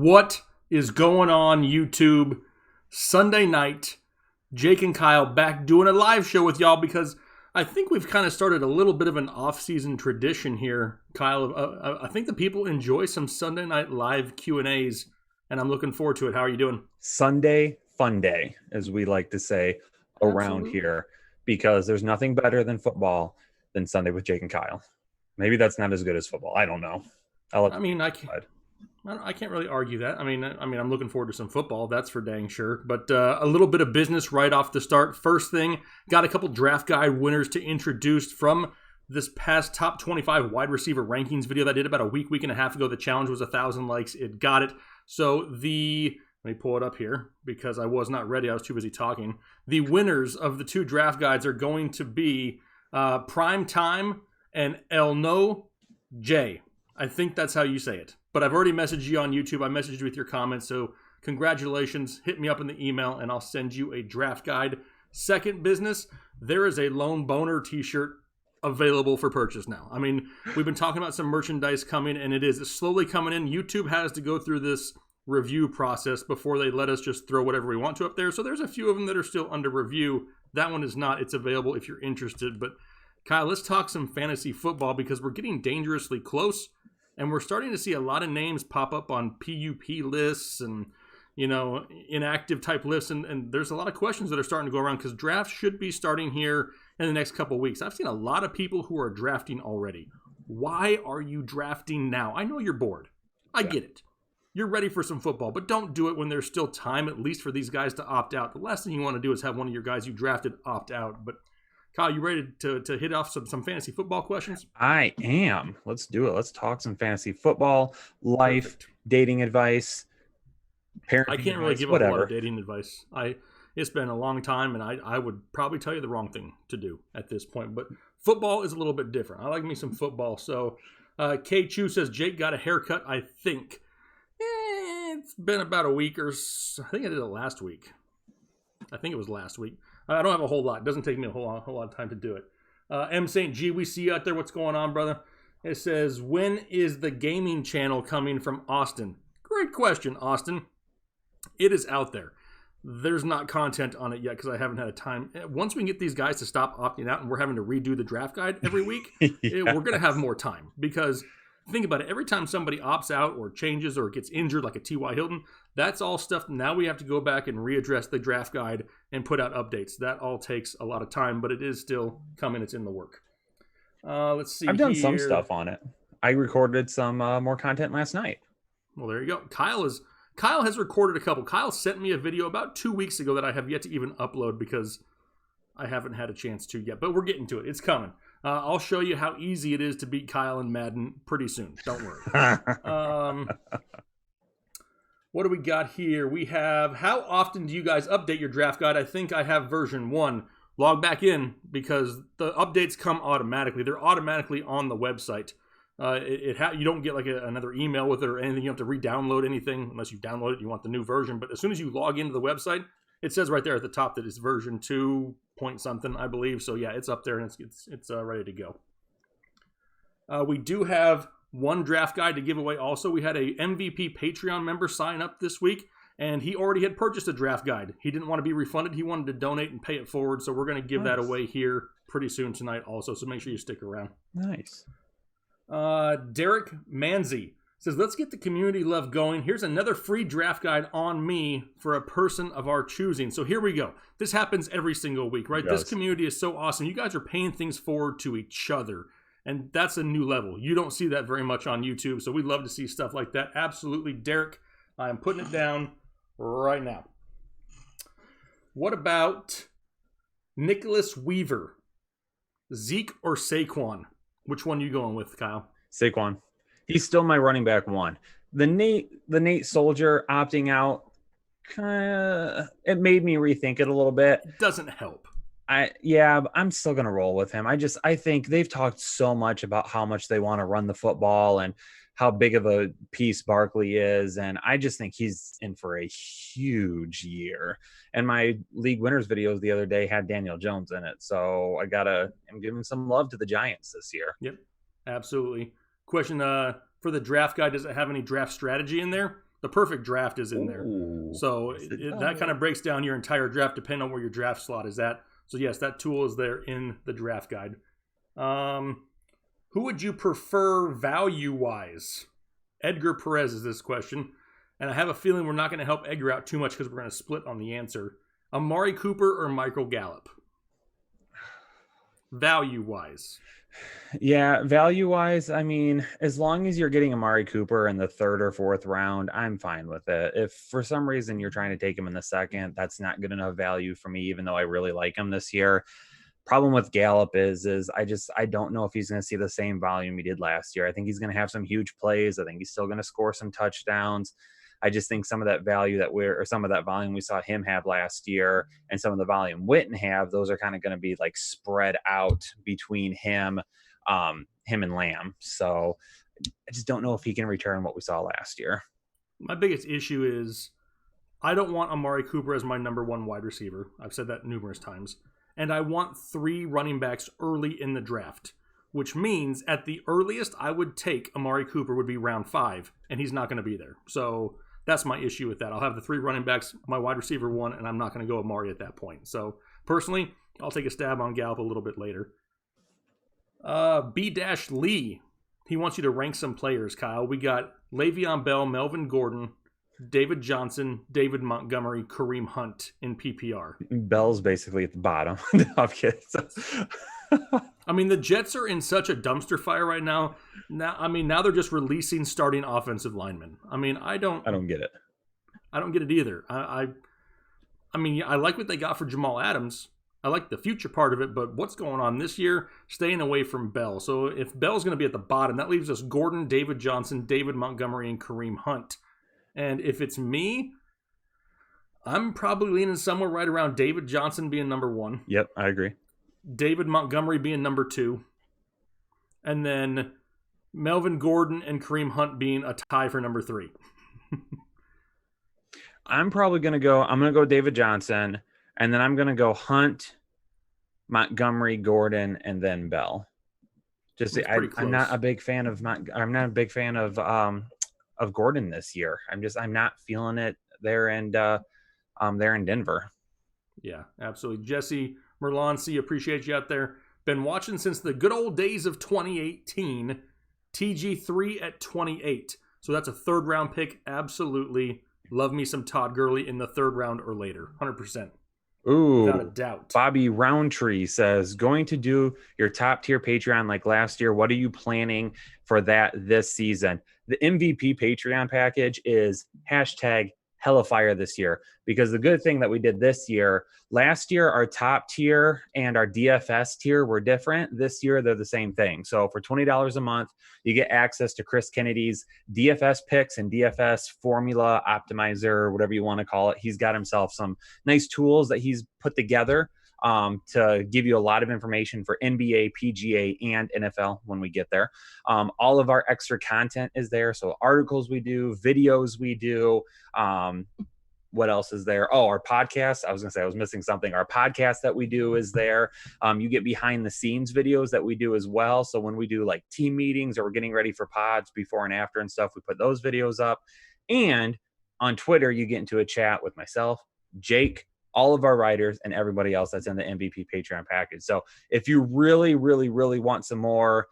What is going on, YouTube? Sunday night, Jake and Kyle back doing a live show with y'all because I think we've kind of started a little bit of an off-season tradition here, Kyle. I think the people enjoy some Sunday night live Q&As, and I'm looking forward to it. How are you doing? Sunday fun day, as we like to say around here, because there's nothing better than football than Sunday with Jake and Kyle. Maybe that's not as good as football. I don't know. I can't really argue that. I mean, I'm looking forward to some football. That's for dang sure. But a little bit of business right off the start. First thing, got a couple draft guide winners to introduce from this past top 25 wide receiver rankings video that I did about a week and a half ago. The challenge was 1,000 likes. It got it. So let me pull it up here because I was not ready. I was too busy talking. The winners of the two draft guides are going to be Prime Time and El No J. I think that's how you say it. But I've already messaged you on YouTube. I messaged you with your comments. So congratulations. Hit me up in the email and I'll send you a draft guide. Second business, there is a Lone Boner t-shirt available for purchase now. I mean, we've been talking about some merchandise coming and it's slowly coming in. YouTube has to go through this review process before they let us just throw whatever we want to up there. So there's a few of them that are still under review. That one is not. It's available if you're interested. But Kyle, let's talk some fantasy football because we're getting dangerously close. And we're starting to see a lot of names pop up on PUP lists and, inactive type lists. And there's a lot of questions that are starting to go around because drafts should be starting here in the next couple of weeks. I've seen a lot of people who are drafting already. Why are you drafting now? I know you're bored. I get it. You're ready for some football, but don't do it when there's still time, at least for these guys to opt out. The last thing you want to do is have one of your guys you drafted opt out. But Kyle, you ready to hit off some fantasy football questions? I am. Let's do it. Let's talk some fantasy football, life, Perfect. Dating advice, parenting I can't really give up a lot of dating advice. It's been a long time, and I would probably tell you the wrong thing to do at this point. But football is a little bit different. I like me some football. So K. Chu says, Jake got a haircut, I think. It's been about a week or so. I think I did it last week. I think it was last week. I don't have a whole lot. It doesn't take me a whole lot of time to do it. M. St. G, we see you out there. What's going on, brother? It says, when is the gaming channel coming from Austin? Great question, Austin. It is out there. There's not content on it yet because I haven't had a time. Once we can get these guys to stop opting out and we're having to redo the draft guide every week, we're going to have more time because think about it. Every time somebody opts out or changes or gets injured like a T.Y. Hilton, that's all stuff. Now we have to go back and readdress the draft guide and put out updates. That all takes a lot of time, but it is still coming. It's in the work. Let's see. I've done some stuff on it. I recorded some more content last night. Well, there you go. Kyle has recorded a couple. Kyle sent me a video about 2 weeks ago that I have yet to even upload because I haven't had a chance to yet, but we're getting to it. It's coming. I'll show you how easy it is to beat Kyle in Madden pretty soon. Don't worry. What do we got here? We have, how often do you guys update your draft guide? I think I have version 1. Log back in because the updates come automatically. They're automatically on the website. You don't get like another email with it or anything. You don't have to re-download anything unless you download it. You want the new version. But as soon as you log into the website, it says right there at the top that it's version 2 point something, I believe. So yeah, it's up there and it's ready to go. We do have one draft guide to give away. Also, we had a MVP Patreon member sign up this week, and he already had purchased a draft guide. He didn't want to be refunded. He wanted to donate and pay it forward. So we're going to give that away here pretty soon tonight also. So make sure you stick around. Nice. Derek Manzi says, let's get the community love going. Here's another free draft guide on me for a person of our choosing. So here we go. This happens every single week, right? This community is so awesome. You guys are paying things forward to each other. And that's a new level. You don't see that very much on YouTube. So we'd love to see stuff like that. Absolutely, Derek. I'm putting it down right now. What about Nicholas Weaver? Zeke or Saquon? Which one are you going with, Kyle? Saquon. He's still my running back 1. The Nate Soldier opting out, it made me rethink it a little bit. It doesn't help. I'm still going to roll with him. I think they've talked so much about how much they want to run the football and how big of a piece Barkley is. And I just think he's in for a huge year. And my league winners videos the other day had Daniel Jones in it. So I'm giving some love to the Giants this year. Yep, absolutely. Question for the draft guide, does it have any draft strategy in there? The perfect draft is in there. Ooh. So that kind of breaks down your entire draft depending on where your draft slot is at. So yes, that tool is there in the draft guide. Who would you prefer value-wise? Edgar Perez is this question. And I have a feeling we're not going to help Edgar out too much because we're going to split on the answer. Amari Cooper or Michael Gallup? Value-wise. Yeah, value-wise, I mean, as long as you're getting Amari Cooper in the 3rd or 4th round, I'm fine with it. If for some reason you're trying to take him in the 2nd, that's not good enough value for me, even though I really like him this year. Problem with Gallup is I don't know if he's going to see the same volume he did last year. I think he's going to have some huge plays. I think he's still going to score some touchdowns. I just think some of that some of that volume we saw him have last year and some of the volume Witten have, those are kind of going to be like spread out between him and Lamb. So I just don't know if he can return what we saw last year. My biggest issue is I don't want Amari Cooper as my number 1 wide receiver. I've said that numerous times. And I want 3 running backs early in the draft, which means at the earliest I would take Amari Cooper would be round 5, and he's not going to be there. So that's my issue with that. I'll have the 3 running backs, my wide receiver 1, and I'm not going to go Amari at that point. So personally, I'll take a stab on Gallup a little bit later. B-Lee, he wants you to rank some players, Kyle. We got Le'Veon Bell, Melvin Gordon, David Johnson, David Montgomery, Kareem Hunt in PPR. Bell's basically at the bottom. I'm kidding. I mean, the Jets are in such a dumpster fire right now. Now they're just releasing starting offensive linemen. I mean, I don't get it. I don't get it either. I mean, I like what they got for Jamal Adams. I like the future part of it, but what's going on this year? Staying away from Bell. So if Bell's going to be at the bottom, that leaves us Gordon, David Johnson, David Montgomery, and Kareem Hunt. And if it's me, I'm probably leaning somewhere right around David Johnson being number 1. Yep, I agree. David Montgomery being number 2. And then Melvin Gordon and Kareem Hunt being a tie for number 3. I'm going to go David Johnson, and then I'm going to go Hunt, Montgomery, Gordon, and then Bell. I'm not a big fan of Gordon this year. I'm not feeling it there, and there in Denver. Yeah, absolutely. Jesse Merlon, appreciate you out there. Been watching since the good old days of 2018. TG3 at 28. So that's a 3rd round pick. Absolutely. Love me some Todd Gurley in the 3rd round or later. 100%. Ooh, without a doubt. Bobby Roundtree says, going to do your top tier Patreon like last year. What are you planning for that this season? The MVP Patreon package is #HellaFire this year, because the good thing that we did this year, last year, our top tier and our DFS tier were different. This year, they're the same thing. So for $20 a month, you get access to Chris Kennedy's DFS picks and DFS formula optimizer, whatever you want to call it. He's got himself some nice tools that he's put together to give you a lot of information for NBA, PGA, and NFL when we get there. All of our extra content is there. So articles we do, videos we do. What else is there? Oh, our podcast. I was going to say I was missing something. Our podcast that we do is there. You get behind the scenes videos that we do as well. So when we do like team meetings or we're getting ready for pods before and after and stuff, we put those videos up. And on Twitter, you get into a chat with myself, Jake, all of our writers, and everybody else that's in the MVP Patreon package. So if you really, really, really want some more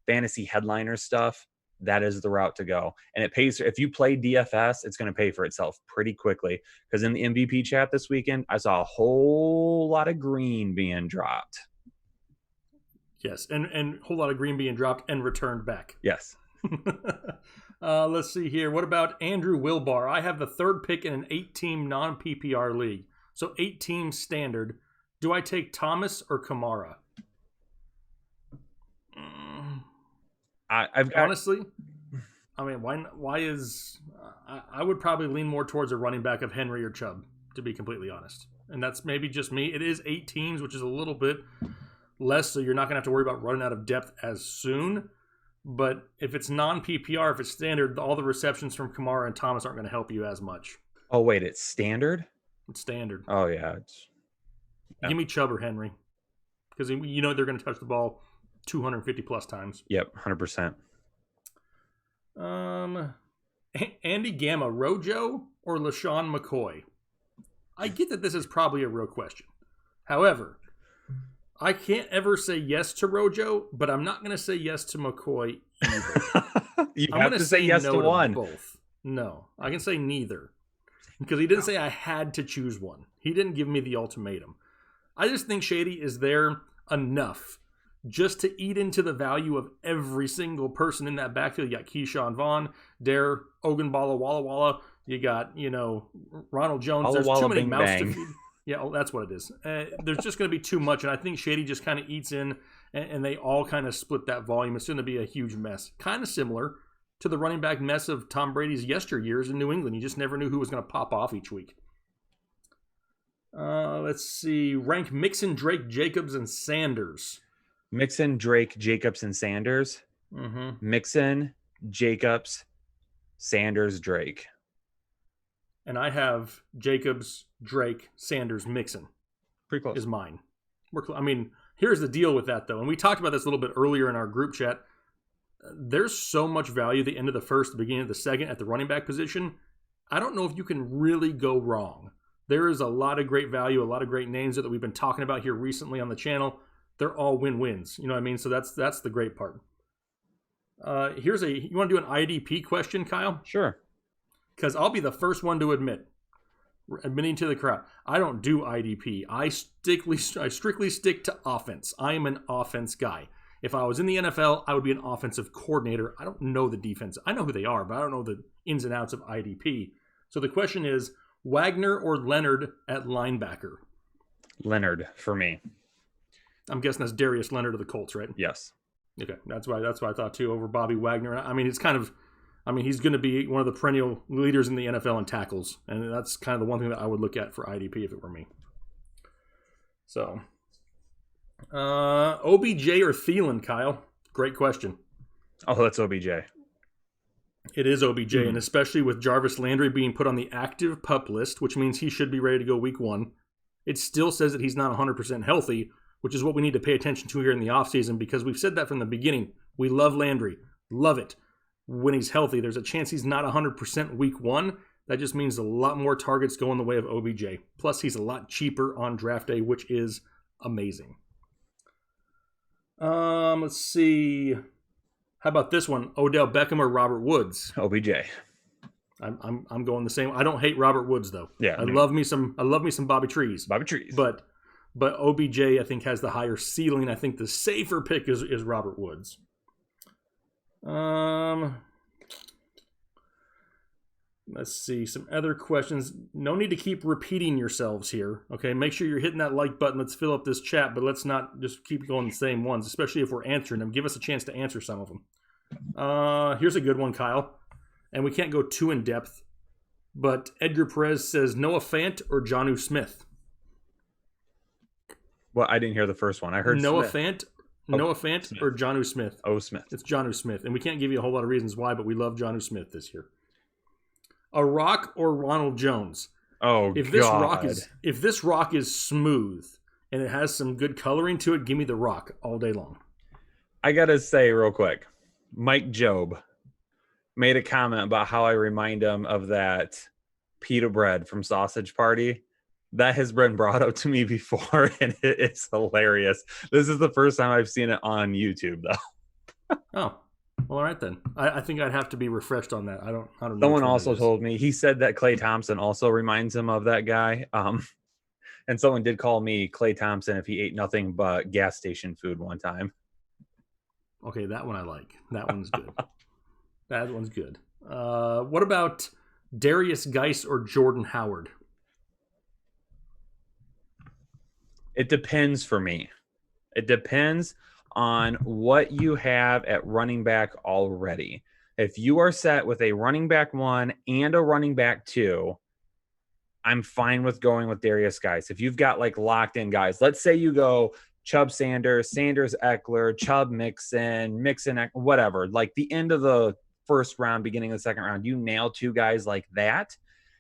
fantasy headliner stuff, that is the route to go. And it pays. If you play DFS, it's going to pay for itself pretty quickly. Because in the MVP chat this weekend, I saw a whole lot of green being dropped. Yes, and a whole lot of green being dropped and returned back. Yes. Let's see here. What about Andrew Wilbar? I have the 3rd pick in an 8-team non-PPR league. So 8-team standard. Do I take Thomas or Kamara? Honestly, I mean, why is I would probably lean more towards a running back of Henry or Chubb, to be completely honest. And that's maybe just me. It is 8 teams, which is a little bit less, so you're not going to have to worry about running out of depth as soon. But if it's non-PPR, if it's standard, all the receptions from Kamara and Thomas aren't going to help you as much. Oh, wait, it's standard? It's standard. Oh, yeah. Give me Chubb or Henry. Because you know they're going to touch the ball 250 plus times. Yep, 100%. Andy Gamma, Rojo, or LaShawn McCoy? I get that this is probably a real question. However, I can't ever say yes to Rojo, but I'm not going to say yes to McCoy either. You I'm have going to say yes no to one. Both. No, I can say neither. Because he didn't say I had to choose one. He didn't give me the ultimatum. I just think Shady is there enough just to eat into the value of every single person in that backfield. You got Keyshawn Vaughn, Dare, Ogunbala, Walla Walla. You got, Ronald Jones. Walla There's Walla, too many bing, mouths bang. to feed. Yeah, that's what it is. There's just going to be too much, and I think Shady just kind of eats in, and they all kind of split that volume. It's going to be a huge mess. Kind of similar to the running back mess of Tom Brady's yesteryears in New England. You just never knew who was going to pop off each week. Let's see. Rank Mixon, Drake, Jacobs, and Sanders. Mixon, Drake, Jacobs, and Sanders. Mm-hmm. Mixon, Jacobs, Sanders, Drake. And I have Jacobs, Drake, Sanders, Mixon. Pretty close. Is mine. Here's the deal with that, though. And we talked about this a little bit earlier in our group chat. There's so much value at the end of the first, the beginning of the second at the running back position. I don't know if you can really go wrong. There is a lot of great value, a lot of great names that we've been talking about here recently on the channel. They're all win-wins. You know what I mean? So that's the great part. You want to do an IDP question, Kyle? Sure. Because I'll be the first one to admitting to the crowd, I don't do IDP. I strictly stick to offense. I am an offense guy. If I was in the NFL, I would be an offensive coordinator. I don't know the defense. I know who they are, but I don't know the ins and outs of IDP. So the question is, Wagner or Leonard at linebacker? Leonard for me. I'm guessing that's Darius Leonard of the Colts, right? Yes. Okay, that's why I thought too, over Bobby Wagner. He's going to be one of the perennial leaders in the NFL in tackles, and that's kind of the one thing that I would look at for IDP if it were me. So, OBJ or Thielen, Kyle? Great question. Oh, that's OBJ. It is OBJ, and especially with Jarvis Landry being put on the active PUP list, which means he should be ready to go week 1. It still says that he's not 100% healthy, which is what we need to pay attention to here in the offseason, because we've said that from the beginning. We love Landry. Love it. When he's healthy, there's a chance he's not 100% week 1. That just means a lot more targets go in the way of OBJ. Plus, he's a lot cheaper on draft day, which is amazing. Let's see. How about this one? Odell Beckham or Robert Woods? OBJ. I'm going the same. I don't hate Robert Woods though. Yeah, I love me some Bobby Trees. But OBJ I think has the higher ceiling. I think the safer pick is Robert Woods. Let's see some other questions. No need to keep repeating yourselves here. Okay, make sure you're hitting that like button. Let's fill up this chat, but let's not just keep going the same ones, especially if we're answering them. Give us a chance to answer some of them. Here's a good one, Kyle. And we can't go too in depth, but Edgar Perez says Noah Fant or Jonnu Smith. Well, I didn't hear the first one. I heard Noah Smith. Fant. Noah Fant Smith. Or Jonnu Smith. Oh, Smith. It's Jonnu Smith. And we can't give you a whole lot of reasons why, but we love Jonnu Smith this year. A Rock or Ronald Jones? Oh, if this rock is smooth and it has some good coloring to it, give me the Rock all day long. I got to say real quick, Mike Job made a comment about how I remind him of that pita bread from Sausage Party. That has been brought up to me before, and it's hilarious. This is the first time I've seen it on YouTube, though. Oh, well, all right then. I think I'd have to be refreshed on that. I don't know. Someone also told me, he said that Klay Thompson also reminds him of that guy. And someone did call me Klay Thompson if he ate nothing but gas station food one time. Okay, that one I like. That one's good. That one's good. What about Darius Geis or Jordan Howard? It depends for me. It depends on what you have at running back already. If you are set with a running back 1 and a running back 2, I'm fine with going with Darius Geis. If you've got like locked in guys, let's say you go Chubb Sanders, Sanders Eckler, Chubb Mixon, whatever, like the end of the first round, beginning of the second round, you nail 2 guys like that,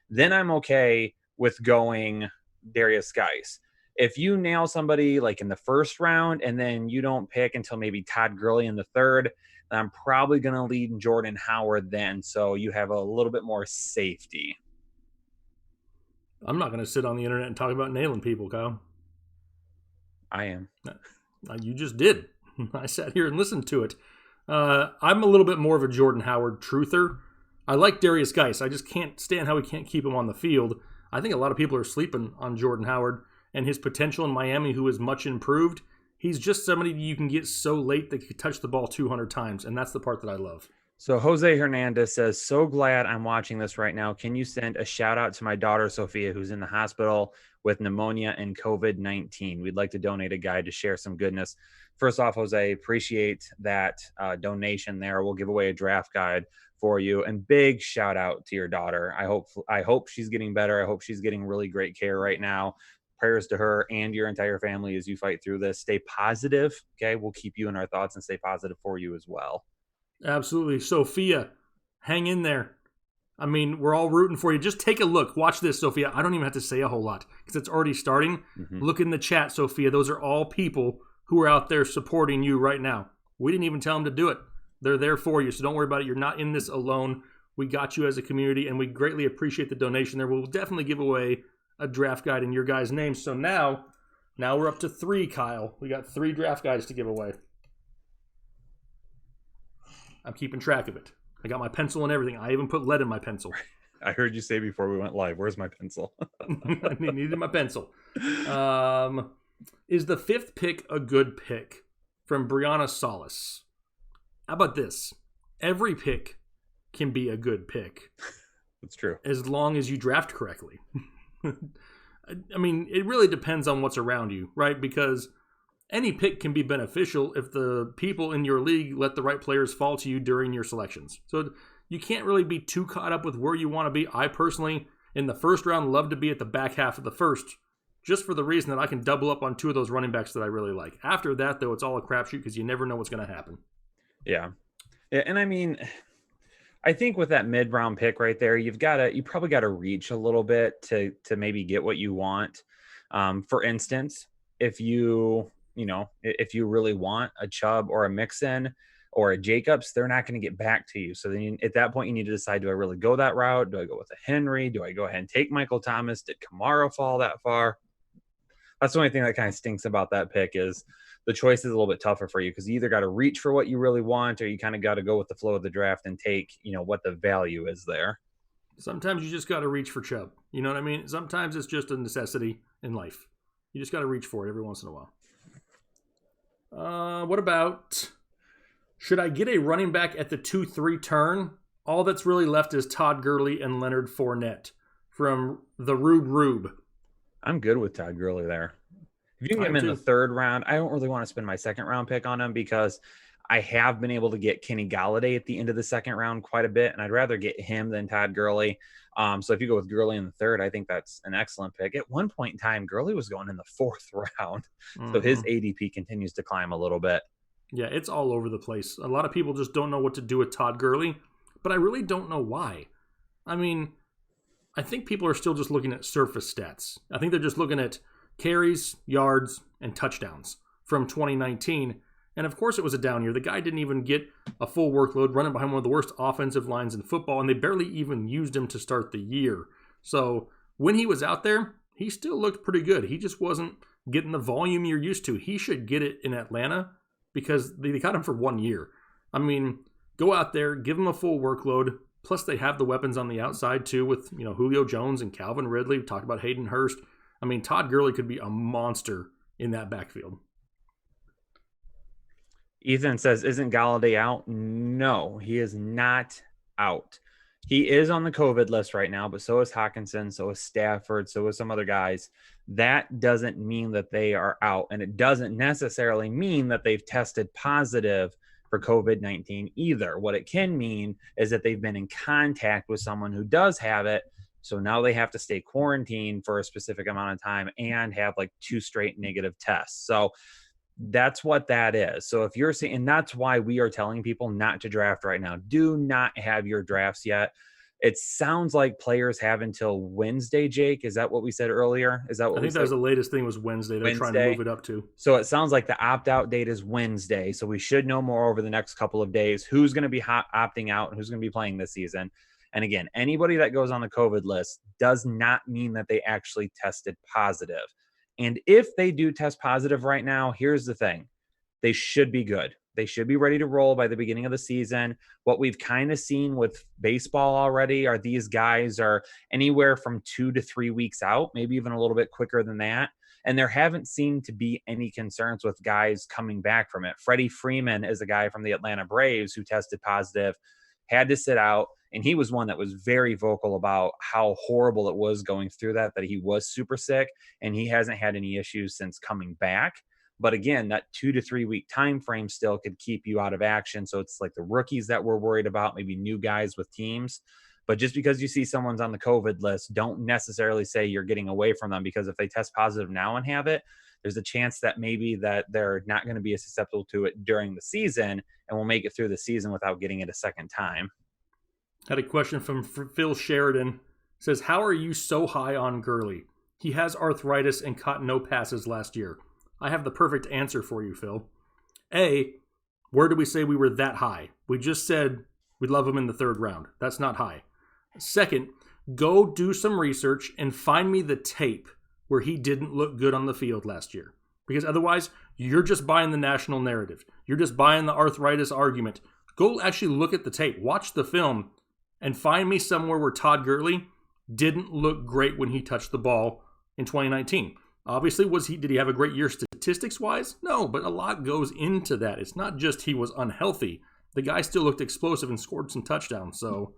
then I'm okay with going Darius Geis. if you nail somebody like in the first round and then you don't pick until maybe Todd Gurley in the third, then I'm probably going to lead Jordan Howard then. So you have a little bit more safety. I'm not going to sit on the internet and talk about nailing people, Kyle. I am. You just did. I sat here and listened to it. I'm a little bit more of a Jordan Howard truther. I like Darius Geis. I just can't stand how we can't keep him on the field. I think a lot of people are sleeping on Jordan Howard and his potential in Miami, who is much improved. He's just somebody you can get so late that he could touch the ball 200 times, and that's the part that I love. So Jose Hernandez says, so glad I'm watching this right now. Can you send a shout out to my daughter, Sophia, who's in the hospital with pneumonia and COVID-19? We'd like to donate a guide to share some goodness. First off, Jose, appreciate that donation there. We'll give away a draft guide for you, and big shout out to your daughter. I hope she's getting better. I hope she's getting really great care right now. Prayers to her and your entire family as you fight through this. Stay positive. Okay. We'll keep you in our thoughts and stay positive for you as well. Absolutely. Sophia, hang in there. I mean, we're all rooting for you. Just take a look. Watch this, Sophia. I don't even have to say a whole lot because it's already starting. Mm-hmm. Look in the chat, Sophia. Those are all people who are out there supporting you right now. We didn't even tell them to do it. They're there for you, so don't worry about it. You're not in this alone. We got you as a community, and we greatly appreciate the donation there. We'll definitely give away a draft guide in your guys' names. So now we're up to 3, Kyle. We got 3 draft guides to give away. I'm keeping track of it. I got my pencil and everything. I even put lead in my pencil. I heard you say before we went live, where's my pencil? I needed my pencil. Is the 5th pick a good pick? From Brianna Solis. How about this? Every pick can be a good pick. That's true. As long as you draft correctly. I mean, it really depends on what's around you, right? Because any pick can be beneficial if the people in your league let the right players fall to you during your selections. So you can't really be too caught up with where you want to be. I personally, in the first round, love to be at the back half of the first, just for the reason that I can double up on 2 of those running backs that I really like. After that, though, it's all a crapshoot because you never know what's going to happen. Yeah. And I mean, I think with that mid-round pick right there, you probably got to reach a little bit to maybe get what you want. For instance, if you really want a Chubb or a Mixon or a Jacobs, they're not going to get back to you. So then at that point, you need to decide, do I really go that route? Do I go with a Henry? Do I go ahead and take Michael Thomas? Did Kamara fall that far? That's the only thing that kind of stinks about that pick is the choice is a little bit tougher for you because you either got to reach for what you really want or you kind of got to go with the flow of the draft and take, what the value is there. Sometimes you just got to reach for Chubb. You know what I mean? Sometimes it's just a necessity in life. You just got to reach for it every once in a while. What about, should I get a running back at the 2-3 turn? All that's really left is Todd Gurley and Leonard Fournette from the Rube. I'm good with Todd Gurley there. If you can get him in the 3rd round, I don't really want to spend my 2nd round pick on him because I have been able to get Kenny Golladay at the end of the 2nd round quite a bit, and I'd rather get him than Todd Gurley. So if you go with Gurley in the 3rd, I think that's an excellent pick. At one point in time, Gurley was going in the 4th round, so his ADP continues to climb a little bit. Yeah, it's all over the place. A lot of people just don't know what to do with Todd Gurley, but I really don't know why. I mean, I think people are still just looking at surface stats. I think they're just looking at carries, yards, and touchdowns from 2019. And of course it was a down year. The guy didn't even get a full workload running behind one of the worst offensive lines in football, and they barely even used him to start the year. So when he was out there, he still looked pretty good. He just wasn't getting the volume you're used to. He should get it in Atlanta because they got him for 1 year. I mean, go out there, give him a full workload. Plus they have the weapons on the outside too with, Julio Jones and Calvin Ridley. We talked about Hayden Hurst. I mean, Todd Gurley could be a monster in that backfield. Ethan says, isn't Golladay out? No, he is not out. He is on the COVID list right now, but so is Hawkinson, so is Stafford, so is some other guys. That doesn't mean that they are out, and it doesn't necessarily mean that they've tested positive for COVID-19 either. What it can mean is that they've been in contact with someone who does have it, so now they have to stay quarantined for a specific amount of time and have like 2 straight negative tests. So that's what that is. So if you're saying, and that's why we are telling people not to draft right now. Do not have your drafts yet. It sounds like players have until Wednesday, Jake. Is that what we said earlier? Is that what I we think that said? was the latest thing was Wednesday. They're trying to Wednesday. move it up to. So it sounds like the opt-out date is Wednesday. So we should know more over the next couple of days who's going to be opting out and who's going to be playing this season. And again, anybody that goes on the COVID list does not mean that they actually tested positive. And if they do test positive right now, here's the thing. They should be good. They should be ready to roll by the beginning of the season. What we've kind of seen with baseball already are these guys are anywhere from 2 to 3 weeks out, maybe even a little bit quicker than that. And there haven't seemed to be any concerns with guys coming back from it. Freddie Freeman is a guy from the Atlanta Braves who tested positive, had to sit out. And he was one that was very vocal about how horrible it was going through that he was super sick. And he hasn't had any issues since coming back. But again, that 2 to 3 week time frame still could keep you out of action. So it's like the rookies that we're worried about, maybe new guys with teams. But just because you see someone's on the COVID list, don't necessarily say you're getting away from them, because if they test positive now and have it, there's a chance that maybe that they're not going to be as susceptible to it during the season and will make it through the season without getting it a second time. Had a question from Phil Sheridan. It says, how are you so high on Gurley? He has arthritis and caught no passes last year. I have the perfect answer for you, Phil. A, where do we say we were that high? We just said we'd love him in the 3rd round. That's not high. Second, go do some research and find me the tape where he didn't look good on the field last year. Because otherwise, you're just buying the national narrative. You're just buying the arthritis argument. Go actually look at the tape. Watch the film and find me somewhere where Todd Gurley didn't look great when he touched the ball in 2019. Obviously, did he have a great year statistics-wise? No, but a lot goes into that. It's not just he was unhealthy. The guy still looked explosive and scored some touchdowns. So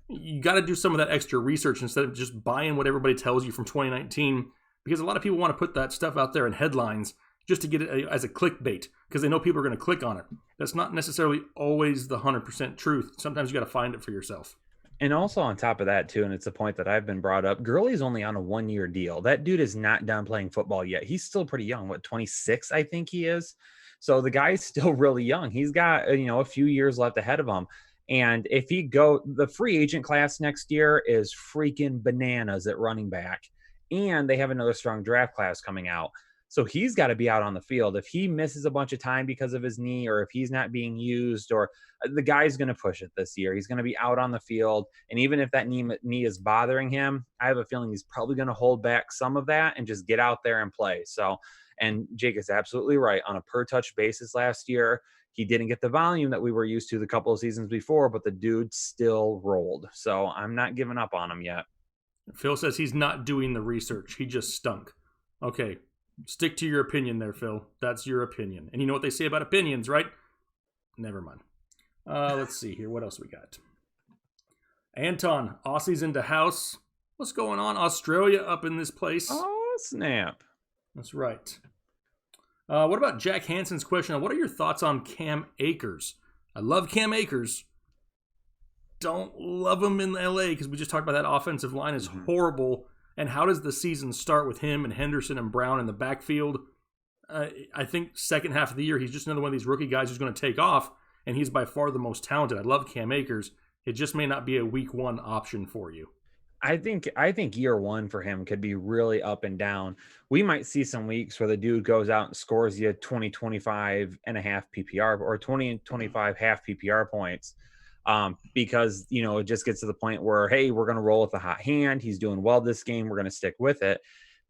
you got to do some of that extra research instead of just buying what everybody tells you from 2019, because a lot of people want to put that stuff out there in headlines just to get it as a clickbait because they know people are going to click on it. That's not necessarily always the 100% truth. Sometimes you got to find it for yourself. And also on top of that, too, and it's a point that I've been brought up, Gurley's only on a 1-year deal. That dude is not done playing football yet. He's still pretty young. 26, I think he is. So the guy's still really young. He's got, a few years left ahead of him. And if the free agent class next year is freaking bananas at running back. And they have another strong draft class coming out. So he's got to be out on the field. If he misses a bunch of time because of his knee, or if he's not being used, or the guy's going to push it this year, he's going to be out on the field. And even if that knee is bothering him, I have a feeling he's probably going to hold back some of that and just get out there and play. So, and Jake is absolutely right. On a per touch basis last year, he didn't get the volume that we were used to the couple of seasons before, but the dude still rolled. So I'm not giving up on him yet. Phil says he's not doing the research. He just stunk. Okay. Stick to your opinion there, Phil. That's your opinion. And you know what they say about opinions, right? Never mind. Let's see here. What else we got? Anton, Aussies into house. What's going on? Australia up in this place. Oh, snap. That's right. What about Jack Hansen's question? What are your thoughts on Cam Akers? I love Cam Akers. Don't love him in LA because we just talked about that offensive line is horrible. And how does the season start with him and Henderson and Brown in the backfield? I think second half of the year, he's just another one of these rookie guys who's going to take off, and he's by far the most talented. I love Cam Akers. It just may not be a week 1 option for you. I think year 1 for him could be really up and down. We might see some weeks where the dude goes out and scores you 20, 25 and a half PPR or 20 and 25 half PPR points. Because, it just gets to the point where, hey, we're going to roll with a hot hand. He's doing well this game. We're going to stick with it.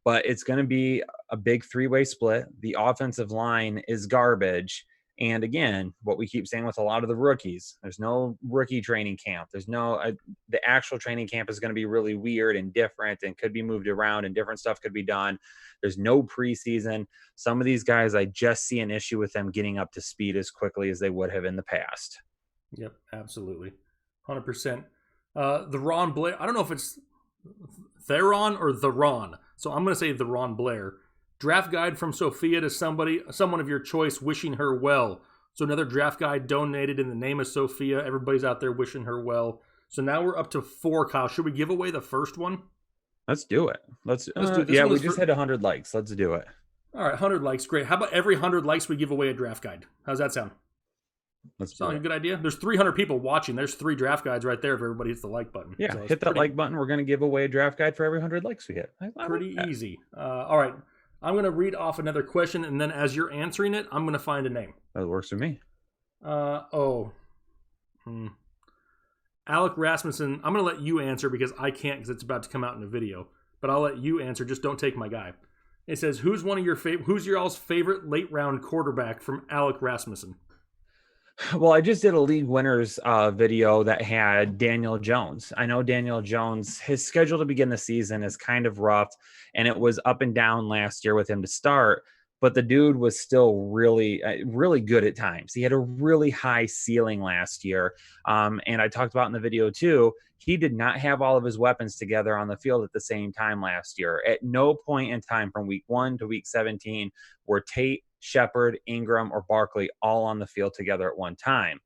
But it's going to be a big 3-way split. The offensive line is garbage. And again, what we keep saying with a lot of the rookies, there's no rookie training camp. There's no, the actual training camp is going to be really weird and different and could be moved around and different stuff could be done. There's no preseason. Some of these guys, I just see an issue with them getting up to speed as quickly as they would have in the past. Yep, absolutely. 100%. The Ron Blair, I don't know if it's Theron or the Ron, so I'm going to say the Ron Blair. Draft guide from Sophia to someone of your choice, wishing her well. So another draft guide donated in the name of Sophia. Everybody's out there wishing her well. So now we're up to 4, Kyle. Should we give away the first one? Let's do it. Let's do this. Yeah, we just hit 100 likes. Let's do it. All right, 100 likes. Great. How about every 100 likes we give away a draft guide? How's that sound? Let's Sounds like a good idea. There's 300 people watching. There's 3 draft guides right there if everybody hits the like button. Yeah, hit that like button. We're going to give away a draft guide for every 100 likes we hit. I pretty like easy. All right. I'm going to read off another question, and then as you're answering it, I'm going to find a name. That works for me. Alec Rasmussen. I'm going to let you answer because I can't because it's about to come out in a video. But I'll let you answer. Just don't take my guy. It says, who's your all's favorite late round quarterback from Alec Rasmussen? Well, I just did a league winners video that had Daniel Jones. I know Daniel Jones, his schedule to begin the season is kind of rough, and it was up and down last year with him to start, but the dude was still really, really good at times. He had a really high ceiling last year. And I talked about in the video too, he did not have all of his weapons together on the field at the same time last year. At no point in time from week 1 to week 17 were Tate, Shepard, Ingram, or Barkley all on the field together at one time.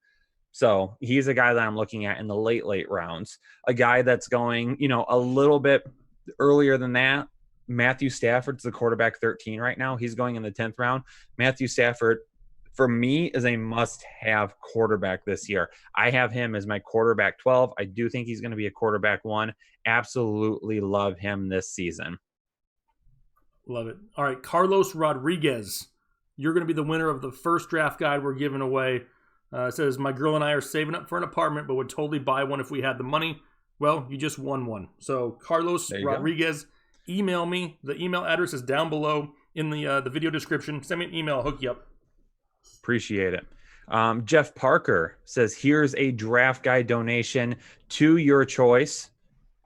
So he's a guy that I'm looking at in the late rounds. A guy that's going, a little bit earlier than that. Matthew Stafford's the quarterback 13 right now. He's going in the 10th round. Matthew Stafford, for me, is a must-have quarterback this year. I have him as my quarterback 12. I do think he's going to be a quarterback 1. Absolutely love him this season. Love it. All right, Carlos Rodriguez. You're going to be the winner of the first draft guide we're giving away. It says, my girl and I are saving up for an apartment, but would totally buy one if we had the money. Well, you just won one. So, Carlos Rodriguez, email me. The email address is down below in the video description. Send me an email. I'll hook you up. Appreciate it. Jeff Parker says, here's a draft guide donation to your choice.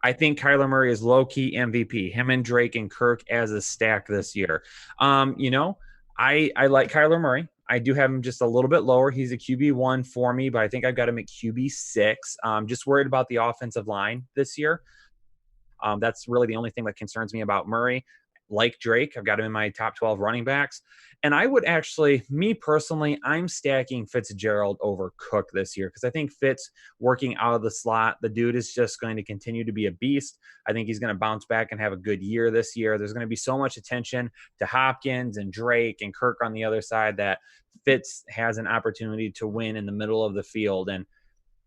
I think Kyler Murray is low-key MVP. Him and Drake and Kirk as a stack this year. I like Kyler Murray. I do have him just a little bit lower. He's a QB1 for me, but I think I've got him at QB6. Just worried about the offensive line this year. That's really the only thing that concerns me about Murray. Like Drake, I've got him in my top 12 running backs. And I would actually, me personally, I'm stacking Fitzgerald over Cook this year because I think Fitz working out of the slot, the dude is just going to continue to be a beast. I think he's going to bounce back and have a good year this year. There's going to be so much attention to Hopkins and Drake and Kirk on the other side that Fitz has an opportunity to win in the middle of the field. And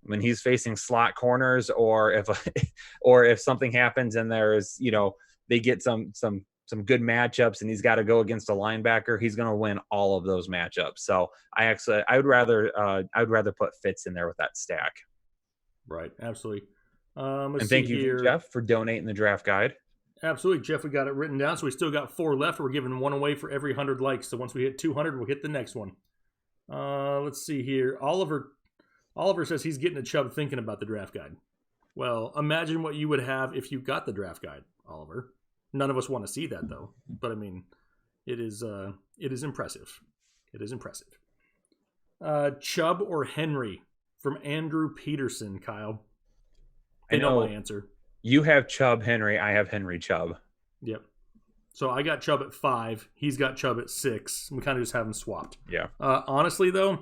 when he's facing slot corners or if something happens and there's, they get some good matchups and he's got to go against a linebacker, he's going to win all of those matchups. So I would rather put Fitz in there with that stack. Right. Absolutely. And thank you, Jeff, for donating the draft guide. Absolutely, Jeff. We got it written down. So we still got 4 left. We're giving one away for every 100 likes. So once we hit 200, we'll hit the next one. Let's see here. Oliver says he's getting a Chubb thinking about the draft guide. Well, imagine what you would have if you got the draft guide, Oliver. None of us want to see that, though. But, I mean, it is impressive. It is impressive. Chubb or Henry from Andrew Peterson, Kyle. I know my answer. You have Chubb, Henry. I have Henry, Chubb. Yep. So I got Chubb at 5. He's got Chubb at 6. We kind of just have them swapped. Yeah. Honestly, though,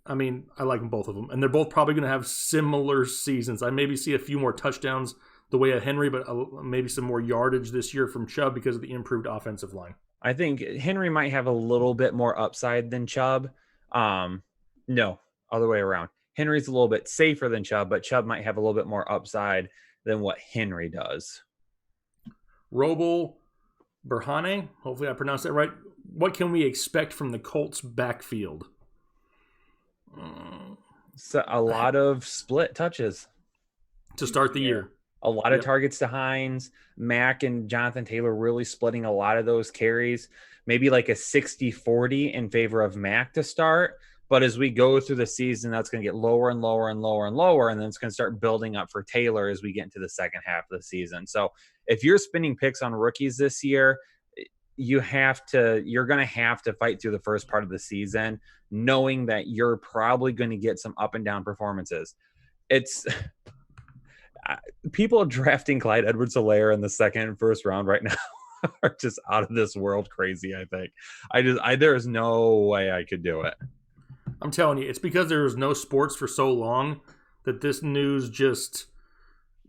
I mean, I like them, both of them. And they're both probably going to have similar seasons. I maybe see a few more touchdowns the way of Henry, but maybe some more yardage this year from Chubb because of the improved offensive line. I think Henry might have a little bit more upside than Chubb. No, other way around. Henry's a little bit safer than Chubb, but Chubb might have a little bit more upside than what Henry does. Robo Berhane, hopefully I pronounced that right. What can we expect from the Colts backfield? So a lot of split touches to start the year. A lot of targets to Hines. Mack and Jonathan Taylor really splitting a lot of those carries. Maybe like a 60-40 in favor of Mack to start. But as we go through the season, that's going to get lower and lower and lower and lower. And then it's going to start building up for Taylor as we get into the second half of the season. So if you're spinning picks on rookies this year, you're going to have to fight through the first part of the season, knowing that you're probably going to get some up and down performances. It's people drafting Clyde Edwards-Helaire in the second and first round right now are just out of this world crazy. I think there's no way I could do it. I'm telling you, it's because there was no sports for so long that this news just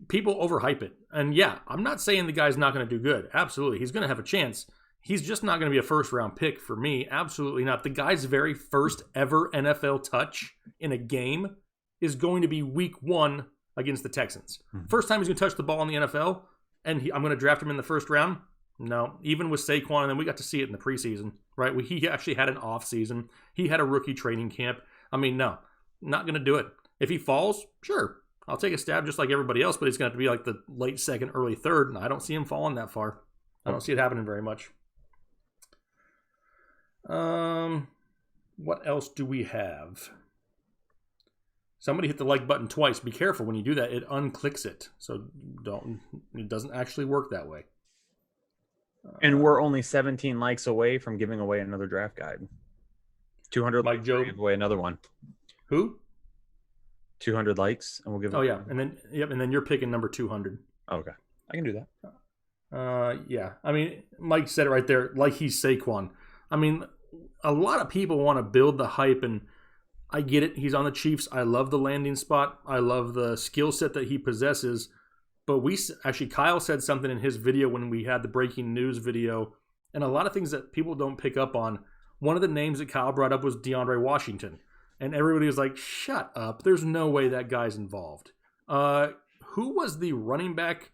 people overhype it. And yeah, I'm not saying the guy's not going to do good. Absolutely. He's going to have a chance. he's just not going to be a first-round pick for me. Absolutely not. The guy's very first ever NFL touch in a game is going to be week 1 against the Texans. First time he's going to touch the ball in the NFL, and I'm going to draft him in the first round? No. Even with Saquon, and then we got to see it in the preseason, right? He actually had an off season. He had a rookie training camp. I mean, no, not going to do it. If he falls, sure, I'll take a stab just like everybody else, but it's going to have to be like the late second, early third, and I don't see him falling that far. I don't see it happening very much. What else do we have? Somebody hit the like button twice. Be careful when you do that. It unclicks it. So it doesn't actually work that way. And we're only 17 likes away from giving away another draft guide. 200 Mike likes, Joe. we'll give away another one. Who? 200 likes, and we'll give. Oh yeah, and then you're picking number 200. Oh, okay, I can do that. Yeah. I mean, Mike said it right there. Like he's Saquon. I mean, a lot of people want to build the hype, and I get it. He's on the Chiefs. I love the landing spot. I love the skill set that he possesses. But Kyle said something in his video when we had the breaking news video, and a lot of things that people don't pick up on. One of the names that Kyle brought up was DeAndre Washington. And everybody was like, shut up. There's no way that guy's involved. Who was the running back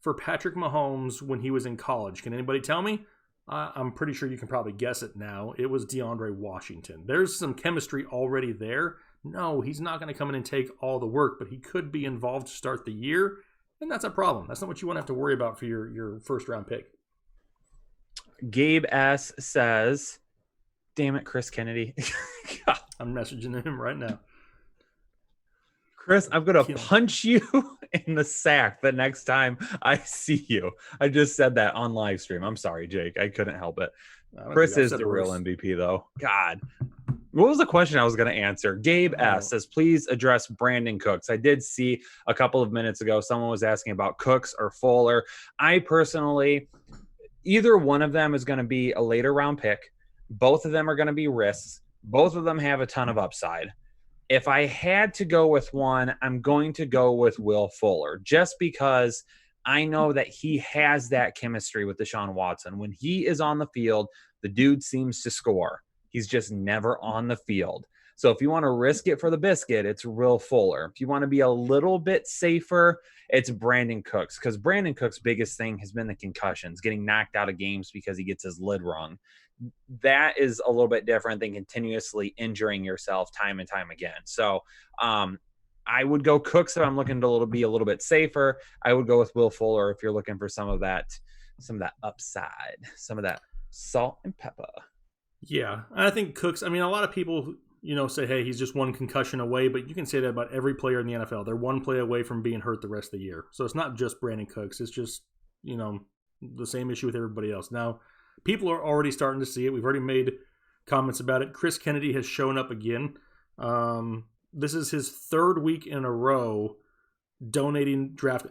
for Patrick Mahomes when he was in college? Can anybody tell me? I'm pretty sure you can probably guess it now. It was DeAndre Washington. There's some chemistry already there. No, he's not going to come in and take all the work, but he could be involved to start the year, and that's a problem. That's not what you want to have to worry about for your first-round pick. Gabe S. says, damn it, Chris Kennedy. I'm messaging him right now. Chris, I'm going to punch you in the sack the next time I see you. I just said that on live stream. I'm sorry, Jake. I couldn't help it. Chris is the real MVP, though. God. What was the question I was going to answer? Gabe S. says, please address Brandon Cooks. I did see a couple of minutes ago someone was asking about Cooks or Fuller. I personally, either one of them is going to be a later round pick. Both of them are going to be risks. Both of them have a ton of upside. If I had to go with one, I'm going to go with Will Fuller, just because I know that he has that chemistry with Deshaun Watson. When he is on the field, the dude seems to score. He's just never on the field. So if you want to risk it for the biscuit, it's Will Fuller. If you want to be a little bit safer, it's Brandon Cooks, because Brandon Cooks' biggest thing has been the concussions, getting knocked out of games because he gets his lid wrung. That is a little bit different than continuously injuring yourself time and time again. So I would go Cooks if I'm looking to be a little bit safer. I would go with Will Fuller if you're looking for some of that upside, some of that salt and pepper. Yeah, I think Cooks, I mean, a lot of people, say, hey, he's just one concussion away, but you can say that about every player in the NFL. They're one play away from being hurt the rest of the year. So it's not just Brandon Cooks. It's just, the same issue with everybody else. Now, people are already starting to see it. We've already made comments about it. Chris Kennedy has shown up again. This is his third week in a row donating draft.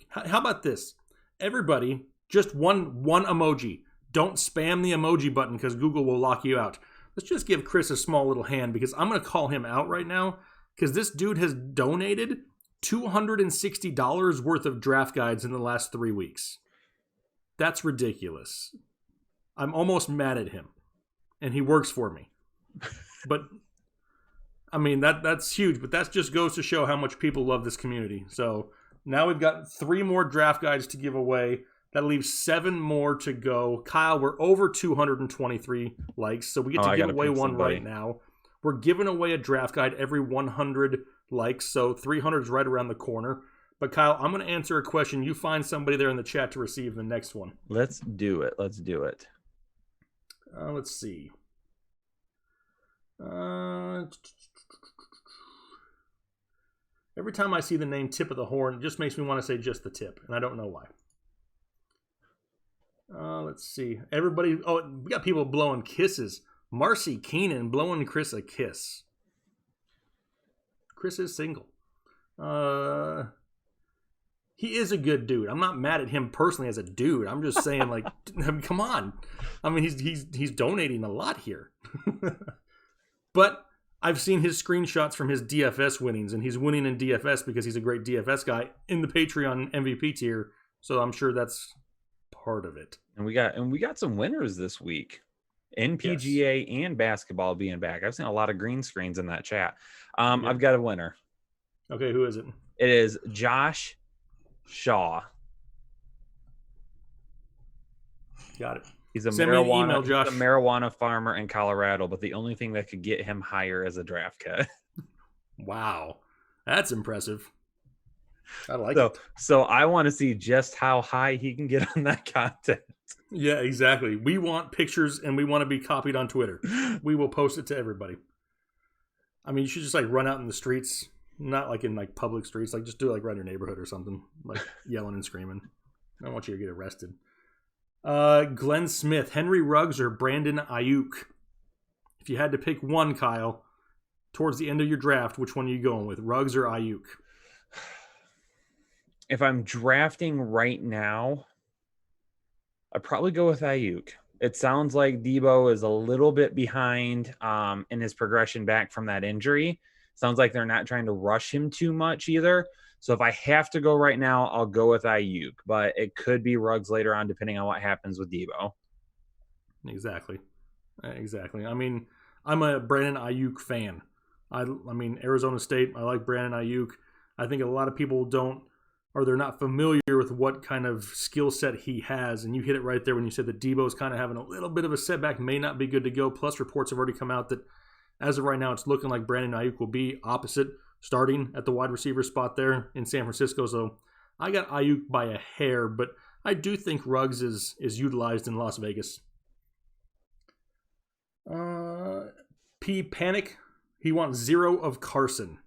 How about this? Everybody, just one emoji. Don't spam the emoji button because Google will lock you out. Let's just give Chris a small little hand, because I'm going to call him out right now, because this dude has donated $260 worth of draft guides in the last 3 weeks. That's ridiculous. I'm almost mad at him, and he works for me. But I mean, that's huge, but that just goes to show how much people love this community. So now we've got 3 more draft guides to give away. That leaves 7 more to go. Kyle, we're over 223 likes, so we get to give away one right now. We're giving away a draft guide every 100 likes, so 300 is right around the corner. But Kyle, I'm going to answer a question. You find somebody there in the chat to receive the next one. Let's do it. Let's see. Every time I see the name Tip of the Horn, it just makes me want to say just the tip, and I don't know why. Let's see. Everybody, we got people blowing kisses. Marcy Keenan blowing Chris a kiss. Chris is single. He is a good dude. I'm not mad at him personally as a dude. I'm just saying, like, come on. I mean, he's donating a lot here. But I've seen his screenshots from his DFS winnings, and he's winning in DFS because he's a great DFS guy in the Patreon MVP tier. So I'm sure that's part of it. And we got some winners this week in PGA and basketball being back. I've seen a lot of green screens in that chat. I've got a winner. Okay, who is it? It is Josh Shaw. Got it. He's a marijuana farmer in Colorado, but the only thing that could get him higher is a draft cut. Wow. That's impressive. I like it. So I want to see just how high he can get on that content. Yeah, exactly. We want pictures and we want to be copied on Twitter. We will post it to everybody. I mean, you should just like run out in the streets, not like in like public streets, like just do it like around your neighborhood or something, like yelling and screaming. I don't want you to get arrested. Glenn Smith, Henry Ruggs, or Brandon Ayuk? If you had to pick one, Kyle, towards the end of your draft, which one are you going with, Ruggs or Ayuk? If I'm drafting right now, I'd probably go with Ayuk. It sounds like Debo is a little bit behind in his progression back from that injury. Sounds like they're not trying to rush him too much either. So if I have to go right now, I'll go with Ayuk. But it could be Ruggs later on, depending on what happens with Debo. Exactly. I mean, I'm a Brandon Ayuk fan. I mean, Arizona State, I like Brandon Ayuk. I think a lot of people don't, or they're not familiar with what kind of skill set he has. And you hit it right there when you said that Debo's kind of having a little bit of a setback, may not be good to go. Plus, reports have already come out that as of right now, it's looking like Brandon Ayuk will be opposite, starting at the wide receiver spot there in San Francisco. So I got Ayuk by a hair, but I do think Ruggs is utilized in Las Vegas. P. Panic, he wants 0 of Carson.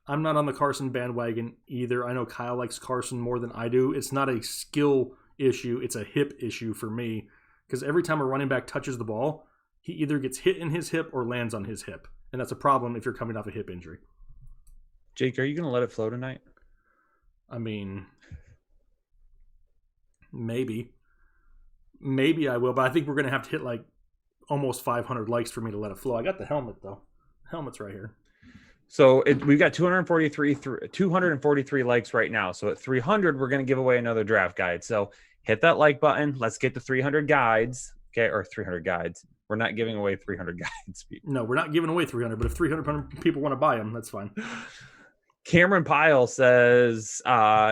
I'm not on the Carson bandwagon either. I know Kyle likes Carson more than I do. It's not a skill issue. It's a hip issue for me. Because every time a running back touches the ball, he either gets hit in his hip or lands on his hip. And that's a problem if you're coming off a hip injury. Jake, are you going to let it flow tonight? I mean, maybe. Maybe I will, but I think we're going to have to hit like almost 500 likes for me to let it flow. I got the helmet, though. The helmet's right here. So we've got 243 likes right now. So at 300, we're going to give away another draft guide. So hit that like button. Let's get to 300 guides. Okay, or 300 guides. We're not giving away 300 guides. No, we're not giving away 300, but if 300 people want to buy them, that's fine. Cameron Pyle says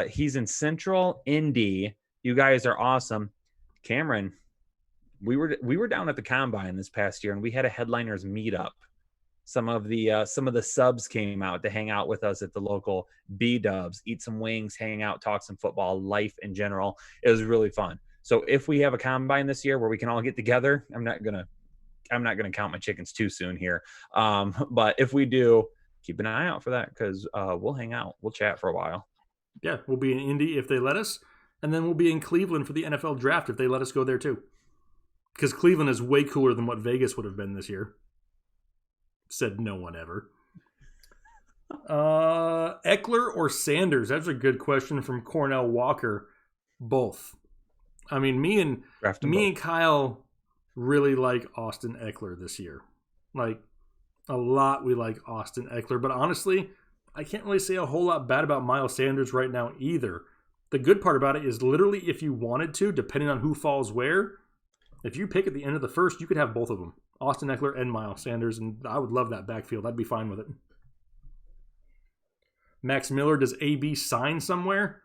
he's in Central Indy. You guys are awesome. Cameron, we were down at the Combine this past year, and we had a headliners meetup. Some of the subs came out to hang out with us at the local B-Dubs, eat some wings, hang out, talk some football, life in general. It was really fun. So if we have a Combine this year where we can all get together, I'm not gonna count my chickens too soon here. But if we do, keep an eye out for that because we'll hang out. We'll chat for a while. Yeah, we'll be in Indy if they let us. And then we'll be in Cleveland for the NFL draft if they let us go there too. Because Cleveland is way cooler than what Vegas would have been this year. Said no one ever. Eckler or Sanders? That's a good question from Cornell Walker. Both. I mean, me and Kyle really like Austin Eckler this year. Like, a lot we like Austin Eckler. But honestly, I can't really say a whole lot bad about Miles Sanders right now either. The good part about it is literally if you wanted to, depending on who falls where, if you pick at the end of the first, you could have both of them. Austin Eckler and Miles Sanders, and I would love that backfield. I'd be fine with it. Max Miller, does AB sign somewhere?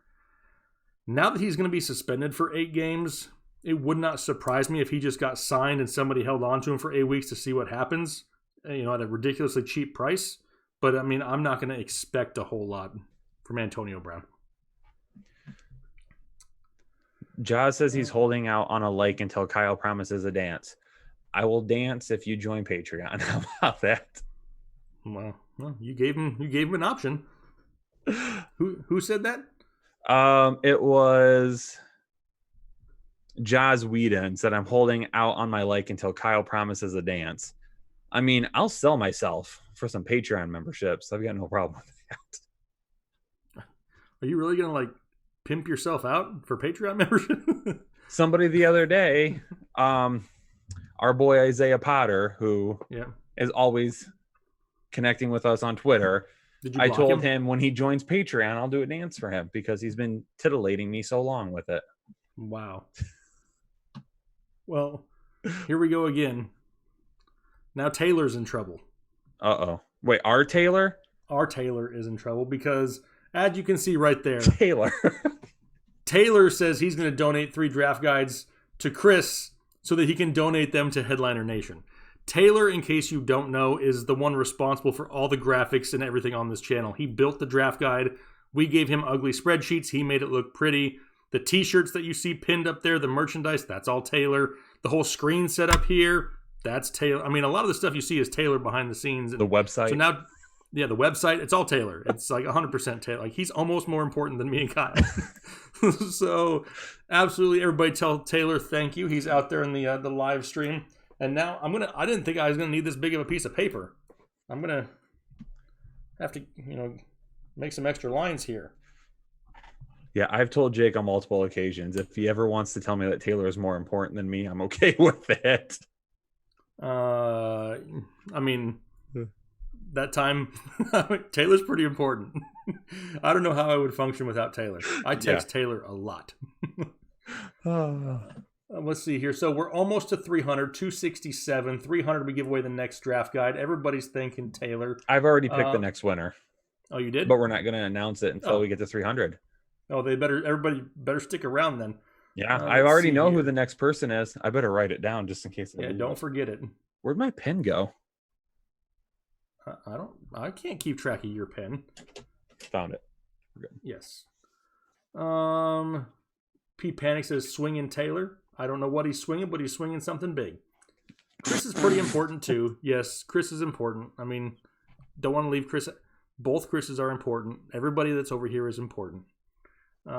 Now that he's going to be suspended for 8 games, it would not surprise me if he just got signed and somebody held on to him for 8 weeks to see what happens, at a ridiculously cheap price. But, I mean, I'm not going to expect a whole lot from Antonio Brown. Jaws says he's holding out on a like until Kyle promises a dance. I will dance if you join Patreon. How about that? Well, you gave him an option. Who said that? It was Jaws Whedon said I'm holding out on my like until Kyle promises a dance. I mean, I'll sell myself for some Patreon memberships. I've got no problem with that. Are you really gonna pimp yourself out for Patreon membership? Somebody the other day, our boy Isaiah Potter, who is always connecting with us on Twitter, I told him when he joins Patreon, I'll do a dance for him because he's been titillating me so long with it. Wow. Well, here we go again. Now Taylor's in trouble. Uh-oh. Wait, our Taylor? Our Taylor is in trouble because, as you can see right there, Taylor. Taylor says he's going to donate 3 draft guides to Chris so that he can donate them to Headliner Nation. Taylor, in case you don't know, is the one responsible for all the graphics and everything on this channel. He built the draft guide. We gave him ugly spreadsheets. He made it look pretty. The t-shirts that you see pinned up there, the merchandise, that's all Taylor. The whole screen set up here, that's Taylor. I mean, a lot of the stuff you see is Taylor behind the scenes. The website. So now, yeah, the website, it's all Taylor. It's like 100% Taylor. Like, he's almost more important than me and Kyle. So, absolutely, everybody tell Taylor thank you. He's out there in the live stream. And now I didn't think I was gonna need this big of a piece of paper. I'm gonna have to, make some extra lines here. Yeah, I've told Jake on multiple occasions, if he ever wants to tell me that Taylor is more important than me, I'm okay with it. I mean, that time, Taylor's pretty important. I don't know how I would function without Taylor. I text Taylor a lot. Let's see here. So we're almost to 300, 267, 300. We give away the next draft guide. Everybody's thanking Taylor. I've already picked the next winner. Oh, you did? But we're not going to announce it until we get to 300. Oh, everybody better stick around then. Yeah, I already know who the next person is. I better write it down just in case. Don't forget it. Where'd my pen go? I can't keep track of your pen. Found it. We're good. Yes. P Panic says swinging Taylor. I don't know what he's swinging, but he's swinging something big. Chris is pretty important too. Yes, Chris is important. I mean, don't want to leave Chris. Both Chris's are important. Everybody that's over here is important. Is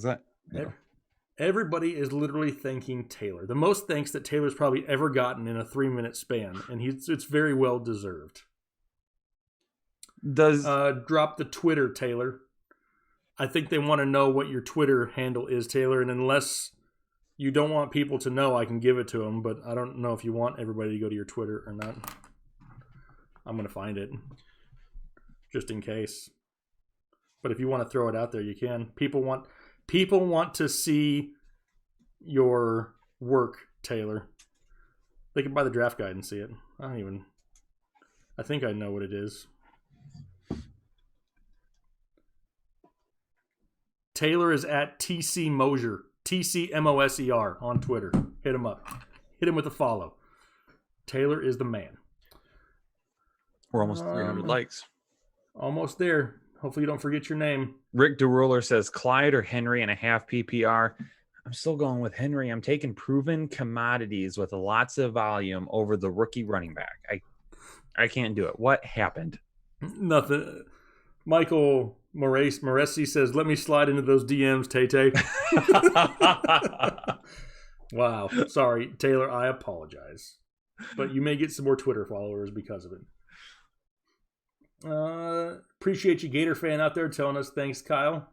that? Yeah. Everybody is literally thanking Taylor. The most thanks that Taylor's probably ever gotten in a 3-minute span, and it's very well deserved. Drop the Twitter, Taylor. I think they want to know what your Twitter handle is, Taylor, and unless you don't want people to know, I can give it to them, but I don't know if you want everybody to go to your Twitter or not. I'm going to find it, just in case. But if you want to throw it out there, you can. People want to see your work, Taylor. They can buy the draft guide and see it. I think I know what it is. Taylor is at TC Mosier, TCMOSER on Twitter. Hit him up. Hit him with a follow. Taylor is the man. We're almost 300 likes. Almost there. Hopefully you don't forget your name. Rick DeRuler says Clyde or Henry and a half PPR. I'm still going with Henry. I'm taking proven commodities with lots of volume over the rookie running back. I can't do it. What happened? Nothing. Michael Moresi says, let me slide into those DMs, Tay-Tay. Wow. Sorry, Taylor, I apologize. But you may get some more Twitter followers because of it. Appreciate you, Gator fan out there telling us thanks, Kyle.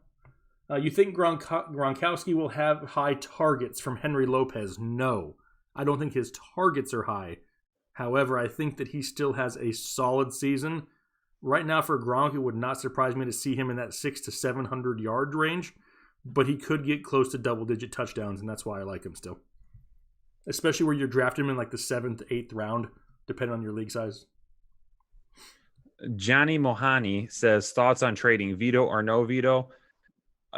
You think Gronkowski will have high targets from Henry Lopez? No. I don't think his targets are high. However, I think that he still has a solid season. Right now for Gronk, it would not surprise me to see him in that 600 to 700 yard range, but he could get close to double-digit touchdowns, and that's why I like him still. Especially where you're drafting him in like the 7th, 8th round, depending on your league size. Johnny Mohani says, thoughts on trading veto or no veto?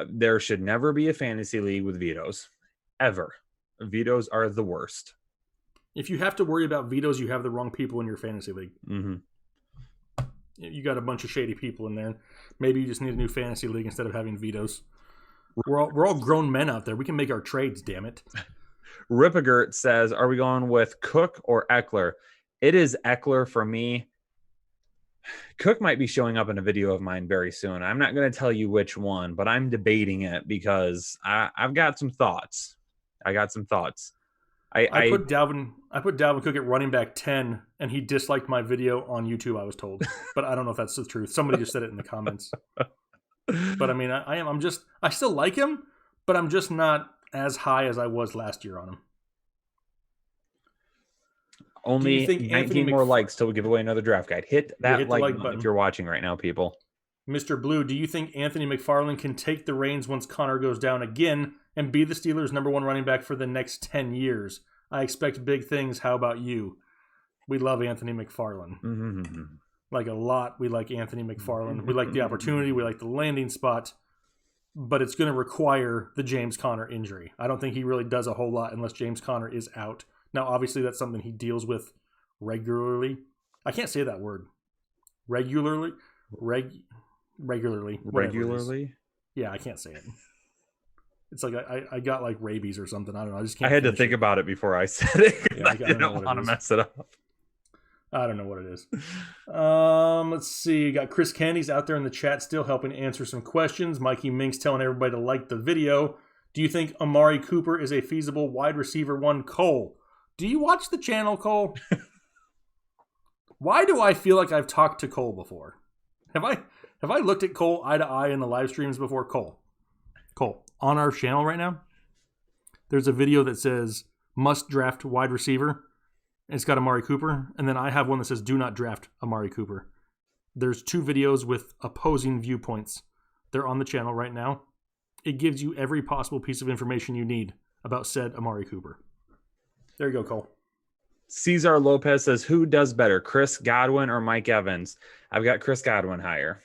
There should never be a fantasy league with vetoes. Ever. Vetoes are the worst. If you have to worry about vetoes, you have the wrong people in your fantasy league. Mm-hmm. You got a bunch of shady people in there. Maybe you just need a new fantasy league instead of having vetoes. We're all grown men out there. We can make our trades, damn it. Ripagert says, are we going with Cook or Eckler? It is Eckler for me. Cook might be showing up in a video of mine very soon. I'm not going to tell you which one, but I'm debating it because I've got some thoughts. I put Dalvin Cook at running back 10, and he disliked my video on YouTube, I was told. But I don't know if that's the truth. Somebody just said it in the comments. But I mean, I still like him, but I'm just not as high as I was last year on him. Only 19 more likes till we give away another draft guide. Hit that like button if you're watching right now, people. Mr. Blue, do you think Anthony McFarland can take the reins once Connor goes down again and be the Steelers' number one running back for the next 10 years. I expect big things. How about you? We love Anthony McFarland. Mm-hmm. Like a lot, we like Anthony McFarland. We like the opportunity. We like the landing spot. But it's going to require the James Conner injury. I don't think he really does a whole lot unless James Conner is out. Now, obviously, that's something he deals with regularly. I can't say that word. Regularly? Regularly. Regularly? Yeah, I can't say it. It's like I got like rabies or something. I don't know. I just can't. I had to think about it before I said it. Yeah, I didn't want to mess it up. I don't know what it is. Let's see. You got Chris Candy's out there in the chat still helping answer some questions. Mikey Minks telling everybody to like the video. Do you think Amari Cooper is a feasible wide receiver one? Cole, do you watch the channel, Cole? Why do I feel like I've talked to Cole before? Have I looked at Cole eye to eye in the live streams before? Cole, on our channel right now, there's a video that says must draft wide receiver. It's got Amari Cooper, and then I have one that says do not draft Amari Cooper. There's 2 videos with opposing viewpoints. They're on the channel right now. It gives you every possible piece of information you need about said Amari Cooper. There you go, Cole. Cesar Lopez says, who does better, Chris Godwin or Mike Evans? I've got Chris Godwin higher.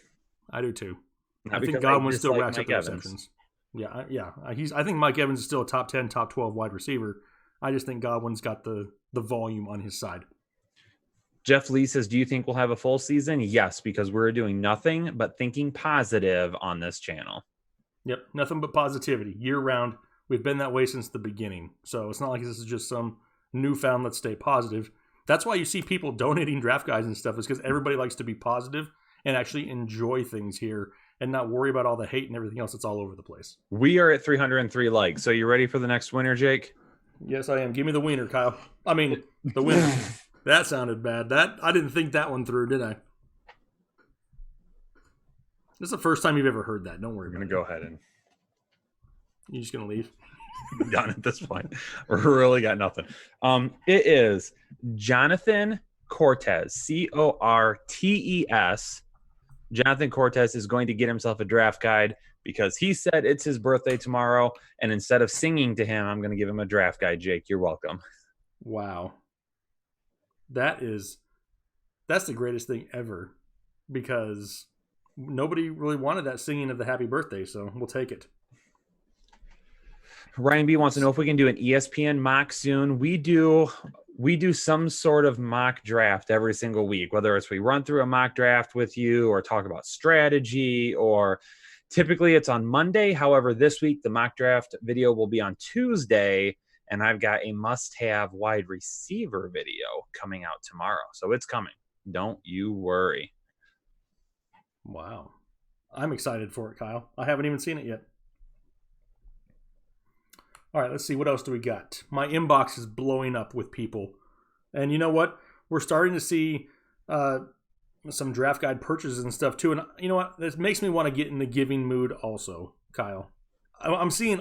I do too. Not I think Godwin still like racks up the receptions. Yeah. I think Mike Evans is still a top 10, top 12 wide receiver. I just think Godwin's got the volume on his side. Jeff Lee says, do you think we'll have a full season? Yes, because we're doing nothing but thinking positive on this channel. Yep, nothing but positivity year round. We've been that way since the beginning. So it's not like this is just some newfound let's stay positive. That's why you see people donating draft guides and stuff, is because everybody likes to be positive and actually enjoy things here and not worry about all the hate and everything else that's all over the place. We are at 303 likes. So you ready for the next winner, Jake? Yes, I am. Give me the wiener, Kyle. I mean, the winner. That sounded bad. I didn't think that one through, did I? This is the first time you've ever heard that. Don't worry about it. I'm going to go ahead and... You just going to leave? Done at this point. We really got nothing. It is Jonathan Cortez, Cortes. Jonathan Cortez is going to get himself a draft guide because he said it's his birthday tomorrow, and instead of singing to him, I'm going to give him a draft guide. Jake, you're welcome. Wow. That's the greatest thing ever, because nobody really wanted that singing of the happy birthday, so we'll take it. Ryan B wants to know if we can do an ESPN mock soon. We do some sort of mock draft every single week, whether it's we run through a mock draft with you or talk about strategy, or typically it's on Monday. However, this week the mock draft video will be on Tuesday, and I've got a must-have wide receiver video coming out tomorrow. So it's coming. Don't you worry. Wow. I'm excited for it, Kyle. I haven't even seen it yet. All right, let's see. What else do we got? My inbox is blowing up with people. And you know what? We're starting to see some draft guide purchases and stuff too. And you know what? This makes me want to get in the giving mood also, Kyle. I've seen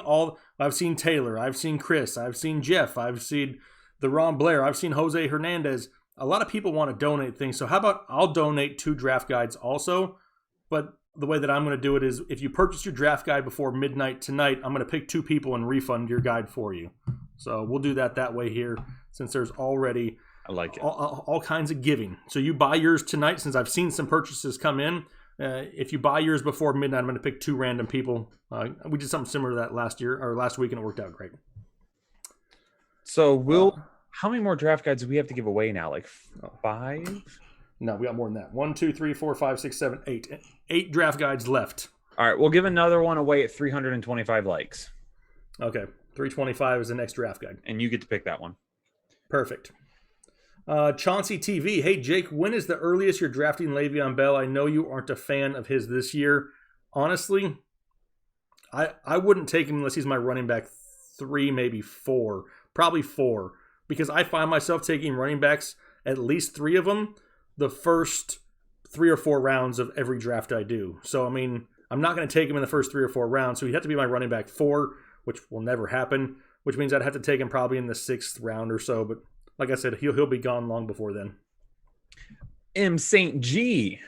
Taylor. I've seen Chris. I've seen Jeff. I've seen the Ron Blair. I've seen Jose Hernandez. A lot of people want to donate things. So how about I'll donate 2 draft guides also? But the way that I'm going to do it is if you purchase your draft guide before midnight tonight, I'm going to pick 2 people and refund your guide for you. So we'll do that way here, since there's already I like it. all kinds of giving. So you buy yours tonight, since I've seen some purchases come in. If you buy yours before midnight, I'm going to pick 2 random people. We did something similar to that last week, and it worked out great. So how many more draft guides do we have to give away now? Like 5? No, we got more than that. 1, 2, 3, 4, 5, 6, 7, 8. 8 draft guides left. All right, we'll give another one away at 325 likes. Okay, 325 is the next draft guide. And you get to pick that one. Perfect. Chauncey TV. Hey, Jake, when is the earliest you're drafting Le'Veon Bell? I know you aren't a fan of his this year. Honestly, I wouldn't take him unless he's my running back 3, maybe 4. Probably 4. Because I find myself taking running backs, at least 3 of them, the first 3 or 4 rounds of every draft I do. So, I mean, I'm not going to take him in the first 3 or 4 rounds. So he'd have to be my running back 4, which will never happen, which means I'd have to take him probably in the 6th round or so. But like I said, he'll be gone long before then. M. St. G,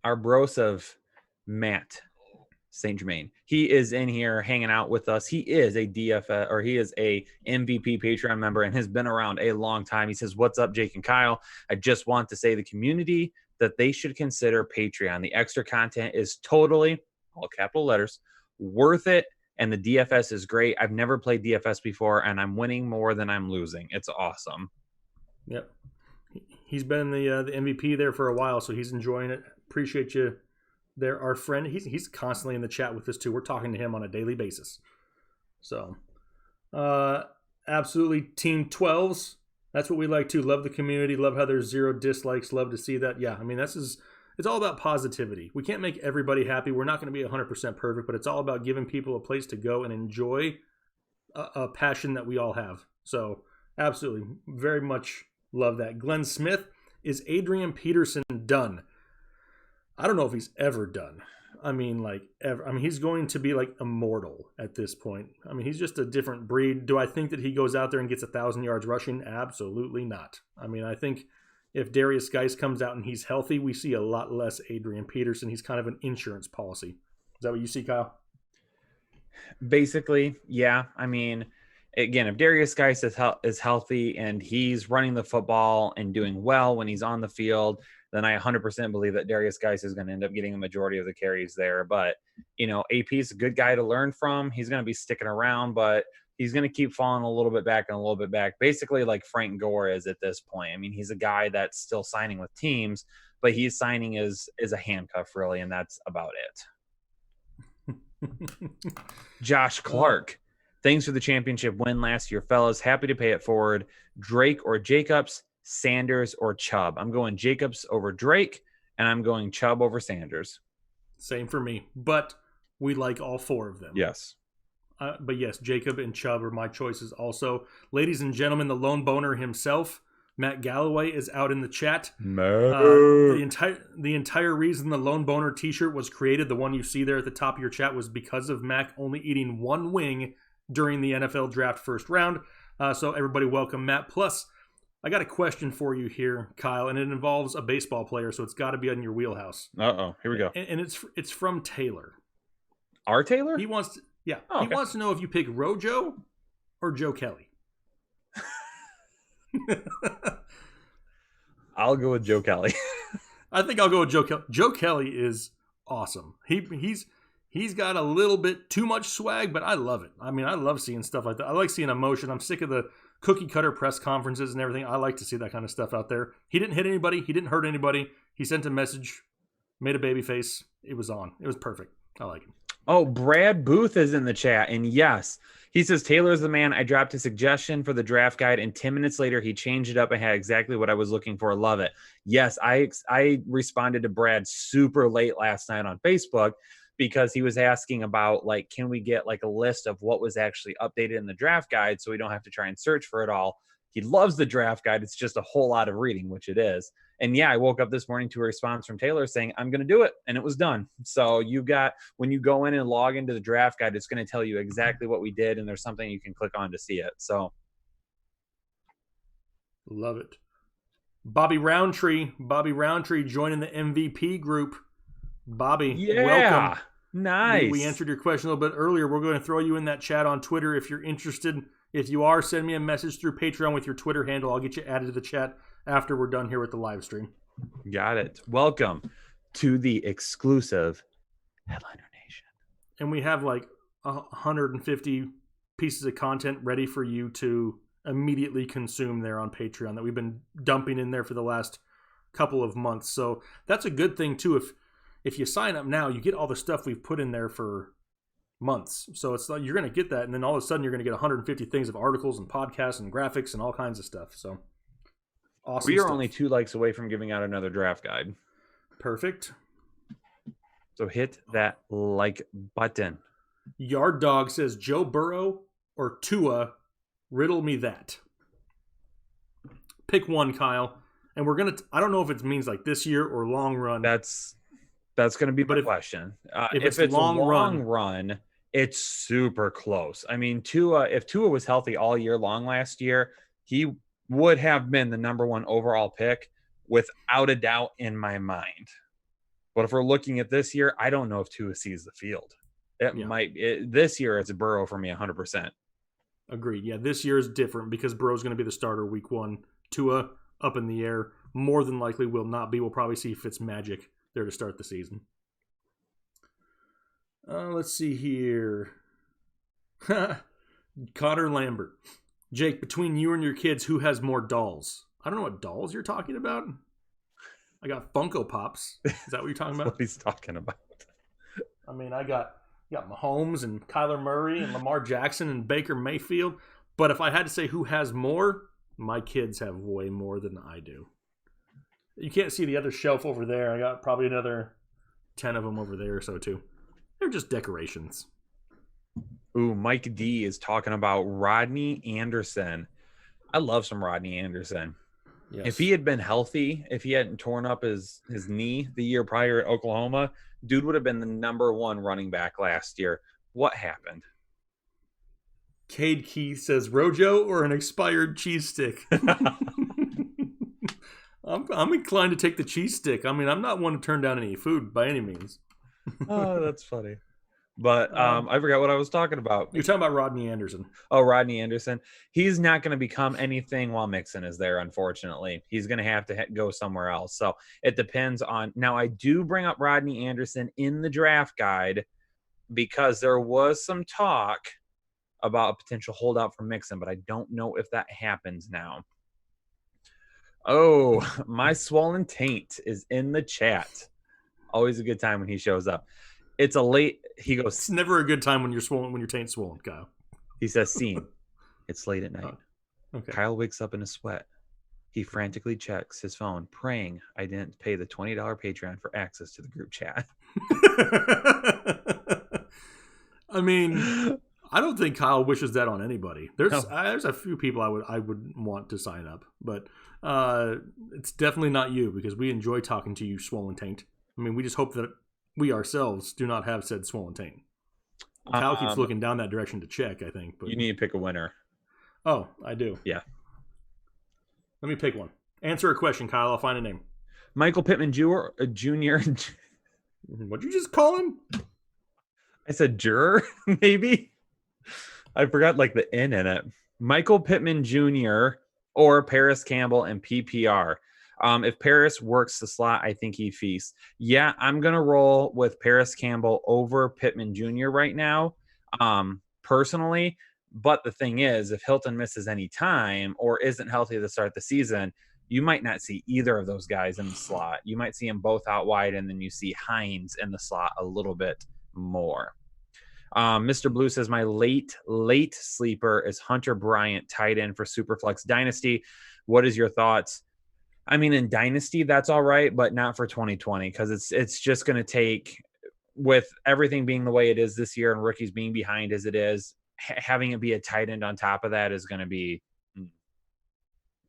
our bros of Matt, Saint Germain. He is in here hanging out with us. He is a DFS or he is a MVP Patreon member and has been around a long time. He says, "What's up, Jake and Kyle? I just want to say the community that they should consider Patreon. The extra content is totally, all capital letters, worth it. And the DFS is great. I've never played DFS before, and I'm winning more than I'm losing. It's awesome." Yep. He's been the MVP there for a while, so he's enjoying it. Appreciate you there. Our friend, he's constantly in the chat with us too. We're talking to him on a daily basis. So, absolutely Team 12s. That's what we like to. Love the community. Love how there's 0 dislikes. Love to see that. Yeah, I mean, it's all about positivity. We can't make everybody happy. We're not going to be 100% perfect, but it's all about giving people a place to go and enjoy a passion that we all have. So, absolutely, very much love that. Glenn Smith, is Adrian Peterson done? I don't know if he's ever done. I mean, like, ever. I mean, he's going to be, like, immortal at this point. I mean, he's just a different breed. Do I think that he goes out there and gets 1,000 yards rushing? Absolutely not. I mean, I think if Darius Geis comes out and he's healthy, we see a lot less Adrian Peterson. He's kind of an insurance policy. Is that what you see, Kyle? Basically, yeah. I mean, again, if Darius Geis is healthy and he's running the football and doing well when he's on the field, then I 100% believe that Darius Geis is going to end up getting a majority of the carries there. But, AP is a good guy to learn from. He's going to be sticking around, but he's going to keep falling a little bit back and a little bit back, basically like Frank Gore is at this point. I mean, he's a guy that's still signing with teams, but he's signing as a handcuff, really, and that's about it. Josh Clark. Thanks for the championship win last year, fellas. Happy to pay it forward. Drake or Jacobs, Sanders or Chubb. I'm going Jacobs over Drake, and I'm going Chubb over Sanders. Same for me, but we like all 4 of them. Yes. But yes, Jacob and Chubb are my choices also. Ladies and gentlemen, the lone boner himself, Matt Galloway, is out in the chat. The entire reason the lone boner t-shirt was created, the one you see there at the top of your chat, was because of Mac only eating 1 wing during the NFL draft first round. So everybody welcome Matt. Plus, I got a question for you here, Kyle, and it involves a baseball player, so it's got to be on your wheelhouse. Uh-oh, here we go. And it's from Taylor. Our Taylor? He wants to, yeah. Oh, okay. He wants to know if you pick Rojo or Joe Kelly. I'll go with Joe Kelly. I think I'll go with Joe Kelly. Joe Kelly is awesome. He's got a little bit too much swag, but I love it. I mean, I love seeing stuff like that. I like seeing emotion. I'm sick of the cookie cutter press conferences and everything. I like to see that kind of stuff out there. He didn't hit anybody. He didn't hurt anybody. He sent a message, made a baby face. It was on. It was perfect. I like him. Oh, Brad Booth is in the chat. And yes, he says, Taylor's the man. I dropped a suggestion for the draft guide, and 10 minutes later, he changed it up and had exactly what I was looking for. Love it. Yes, I responded to Brad super late last night on Facebook because he was asking about, like, can we get like a list of what was actually updated in the draft guide so we don't have to try and search for it all. He loves the draft guide. It's just a whole lot of reading, which it is. And yeah, I woke up this morning to a response from Taylor saying, I'm going to do it. And it was done. So when you go in and log into the draft guide, it's going to tell you exactly what we did. And there's something you can click on to see it. So. Love it. Bobby Roundtree joining the MVP group. Bobby, yeah, welcome. Nice. We answered your question a little bit earlier. We're going to throw you in that chat on Twitter if you're interested. If you are, send me a message through Patreon with your Twitter handle. I'll get you added to the chat after we're done here with the live stream. Got it. Welcome to the exclusive Headliner Nation. And we have like 150 pieces of content ready for you to immediately consume there on Patreon that we've been dumping in there for the last couple of months. So that's a good thing too. If you sign up now, you get all the stuff we've put in there for months. So it's like you're going to get that, and then all of a sudden you're going to get 150 things of articles and podcasts and graphics and all kinds of stuff. So awesome. We are stuff. only 2 likes away from giving out another draft guide. Perfect. So hit that like button. Yard Dog says Joe Burrow or Tua. Riddle me that. Pick one, Kyle. And we're going to, I don't know if it means like this year or long run. That's going to be my question. If it's long run, it's super close. I mean, if Tua was healthy all year long last year, he would have been the number 1 overall pick without a doubt in my mind. But if we're looking at this year, I don't know if Tua sees the field. This year it's Burrow for me 100%. Agreed. Yeah, this year is different because Burrow's going to be the starter week 1. Tua up in the air. More than likely will not be. We'll probably see Fitzmagic there to start the season. Let's see here. Connor Lambert. Jake, between you and your kids, who has more dolls? I don't know what dolls you're talking about. I got Funko Pops. Is that what you're talking about? What he's talking about. I mean, I got Mahomes and Kyler Murray and Lamar Jackson and Baker Mayfield. But if I had to say who has more, my kids have way more than I do. You can't see the other shelf over there. I got probably another 10 of them over there or so too. They're just decorations. Ooh, Mike D is talking about Rodney Anderson. I love some Rodney Anderson. Yes. If he had been healthy, if he hadn't torn up his knee the year prior at Oklahoma, dude would have been the number 1 running back last year. What happened? Cade Keith says, Rojo or an expired cheese stick? I'm inclined to take the cheese stick. I mean, I'm not one to turn down any food by any means. Oh, that's funny. But I forgot what I was talking about. You're talking about Rodney Anderson. Oh, Rodney Anderson. He's not going to become anything while Mixon is there, unfortunately. He's going to have to go somewhere else. So it depends on. Now, I do bring up Rodney Anderson in the draft guide because there was some talk about a potential holdout for Mixon, but I don't know if that happens now. Oh, my swollen taint is in the chat. Always a good time when he shows up. It's a late. He goes. It's never a good time when you're swollen. When your taint's swollen, Kyle. He says, "Scene. It's late at night. Okay. Kyle wakes up in a sweat. He frantically checks his phone, praying I didn't pay the $20 Patreon for access to the group chat." I mean, I don't think Kyle wishes that on anybody. There's a few people I would want to sign up, but it's definitely not you because we enjoy talking to you, swollen taint. I mean, we just hope that we ourselves do not have said swollen taint. Kyle keeps looking down that direction to check, I think. But you need to pick a winner. Oh, I do. Yeah. Let me pick one. Answer a question, Kyle. I'll find a name. Michael Pittman Jr. What'd you just call him? I said juror, maybe. I forgot like the N in it. Michael Pittman Jr. or Paris Campbell and PPR. If Paris works the slot, I think he feasts. Yeah, I'm going to roll with Paris Campbell over Pittman Jr. right now, personally. But the thing is, if Hilton misses any time or isn't healthy to start the season, you might not see either of those guys in the slot. You might see them both out wide, and then you see Hines in the slot a little bit more. Mr. Blue says, my late sleeper is Hunter Bryant, tight end for Superflex Dynasty. What is your thoughts? I mean, in Dynasty, that's all right, but not for 2020 because it's just going to take, with everything being the way it is this year and rookies being behind as it is, having it be a tight end on top of that is going to be,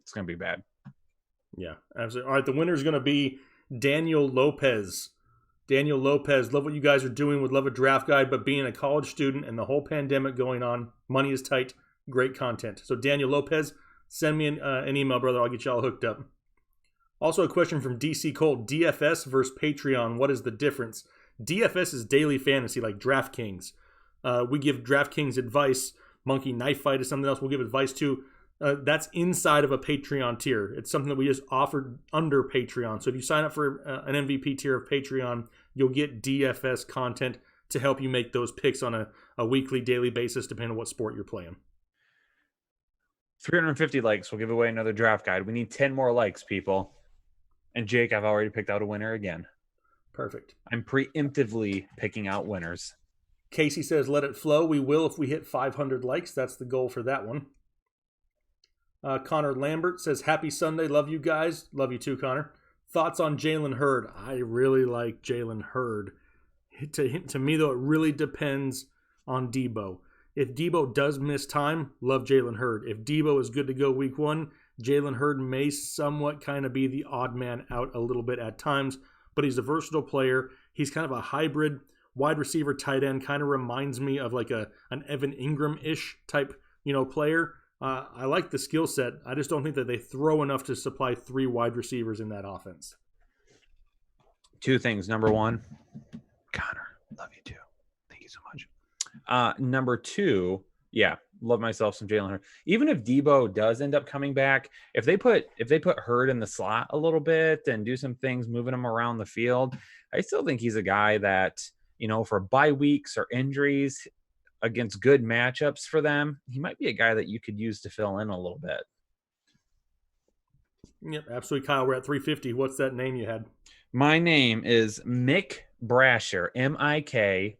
it's going to be bad. Yeah, absolutely. All right, the winner is going to be Daniel Lopez. Daniel Lopez, love what you guys are doing. Would love a draft guide, but being a college student and the whole pandemic going on, money is tight, great content. So Daniel Lopez, send me an email, brother. I'll get you all hooked up. Also a question from DC Cole, DFS versus Patreon, what is the difference? DFS is daily fantasy like DraftKings. We give DraftKings advice. Monkey Knife Fight is something else we'll give advice to. That's inside of a Patreon tier. It's something that we just offered under Patreon. So if you sign up for an MVP tier of Patreon, you'll get DFS content to help you make those picks on a weekly, daily basis, depending on what sport you're playing. 350 likes. We'll give away another draft guide. We need 10 more likes, people. And Jake, I've already picked out a winner again. Perfect. I'm preemptively picking out winners. Casey says, let it flow. We will if we hit 500 likes. That's the goal for that one. Connor Lambert says, happy Sunday. Love you guys. Love you too, Connor. Thoughts on Jalen Hurd? I really like Jalen Hurd. To me, though, it really depends on Debo. If Debo does miss time, love Jalen Hurd. If Debo is good to go week 1, Jalen Hurd may somewhat kind of be the odd man out a little bit at times, but he's a versatile player. He's kind of a hybrid wide receiver tight end, kind of reminds me of like an Evan Ingram-ish type, player. I like the skill set. I just don't think that they throw enough to supply 3 wide receivers in that offense. 2 things. Number 1, Connor, love you too. Thank you so much. Number 2, yeah, love myself some Jalen Hurd. Even if Debo does end up coming back, if they put Hurd in the slot a little bit and do some things, moving him around the field, I still think he's a guy that, for bye weeks or injuries against good matchups for them, he might be a guy that you could use to fill in a little bit. Yep, absolutely, Kyle. We're at 350. What's that name you had? My name is Mick Brasher, MIKBRASHER,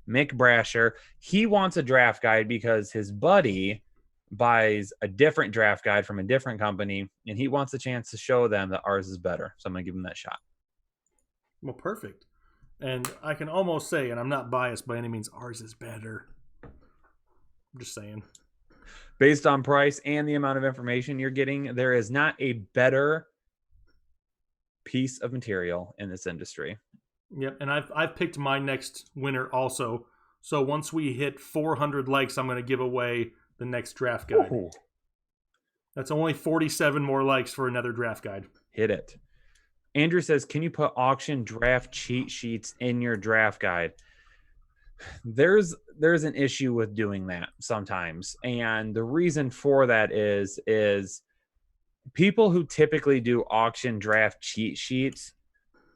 Mick Brasher. He wants a draft guide because his buddy buys a different draft guide from a different company, and he wants a chance to show them that ours is better. So I'm going to give him that shot. Well, perfect. And I can almost say, and I'm not biased by any means, ours is better. I'm just saying. Based on price and the amount of information you're getting, there is not a better piece of material in this industry. Yep, and I've picked my next winner also. So once we hit 400 likes, I'm going to give away the next draft guide. Ooh. That's only 47 more likes for another draft guide. Hit it. Andrew says, can you put auction draft cheat sheets in your draft guide? There's an issue with doing that sometimes. And the reason for that is people who typically do auction draft cheat sheets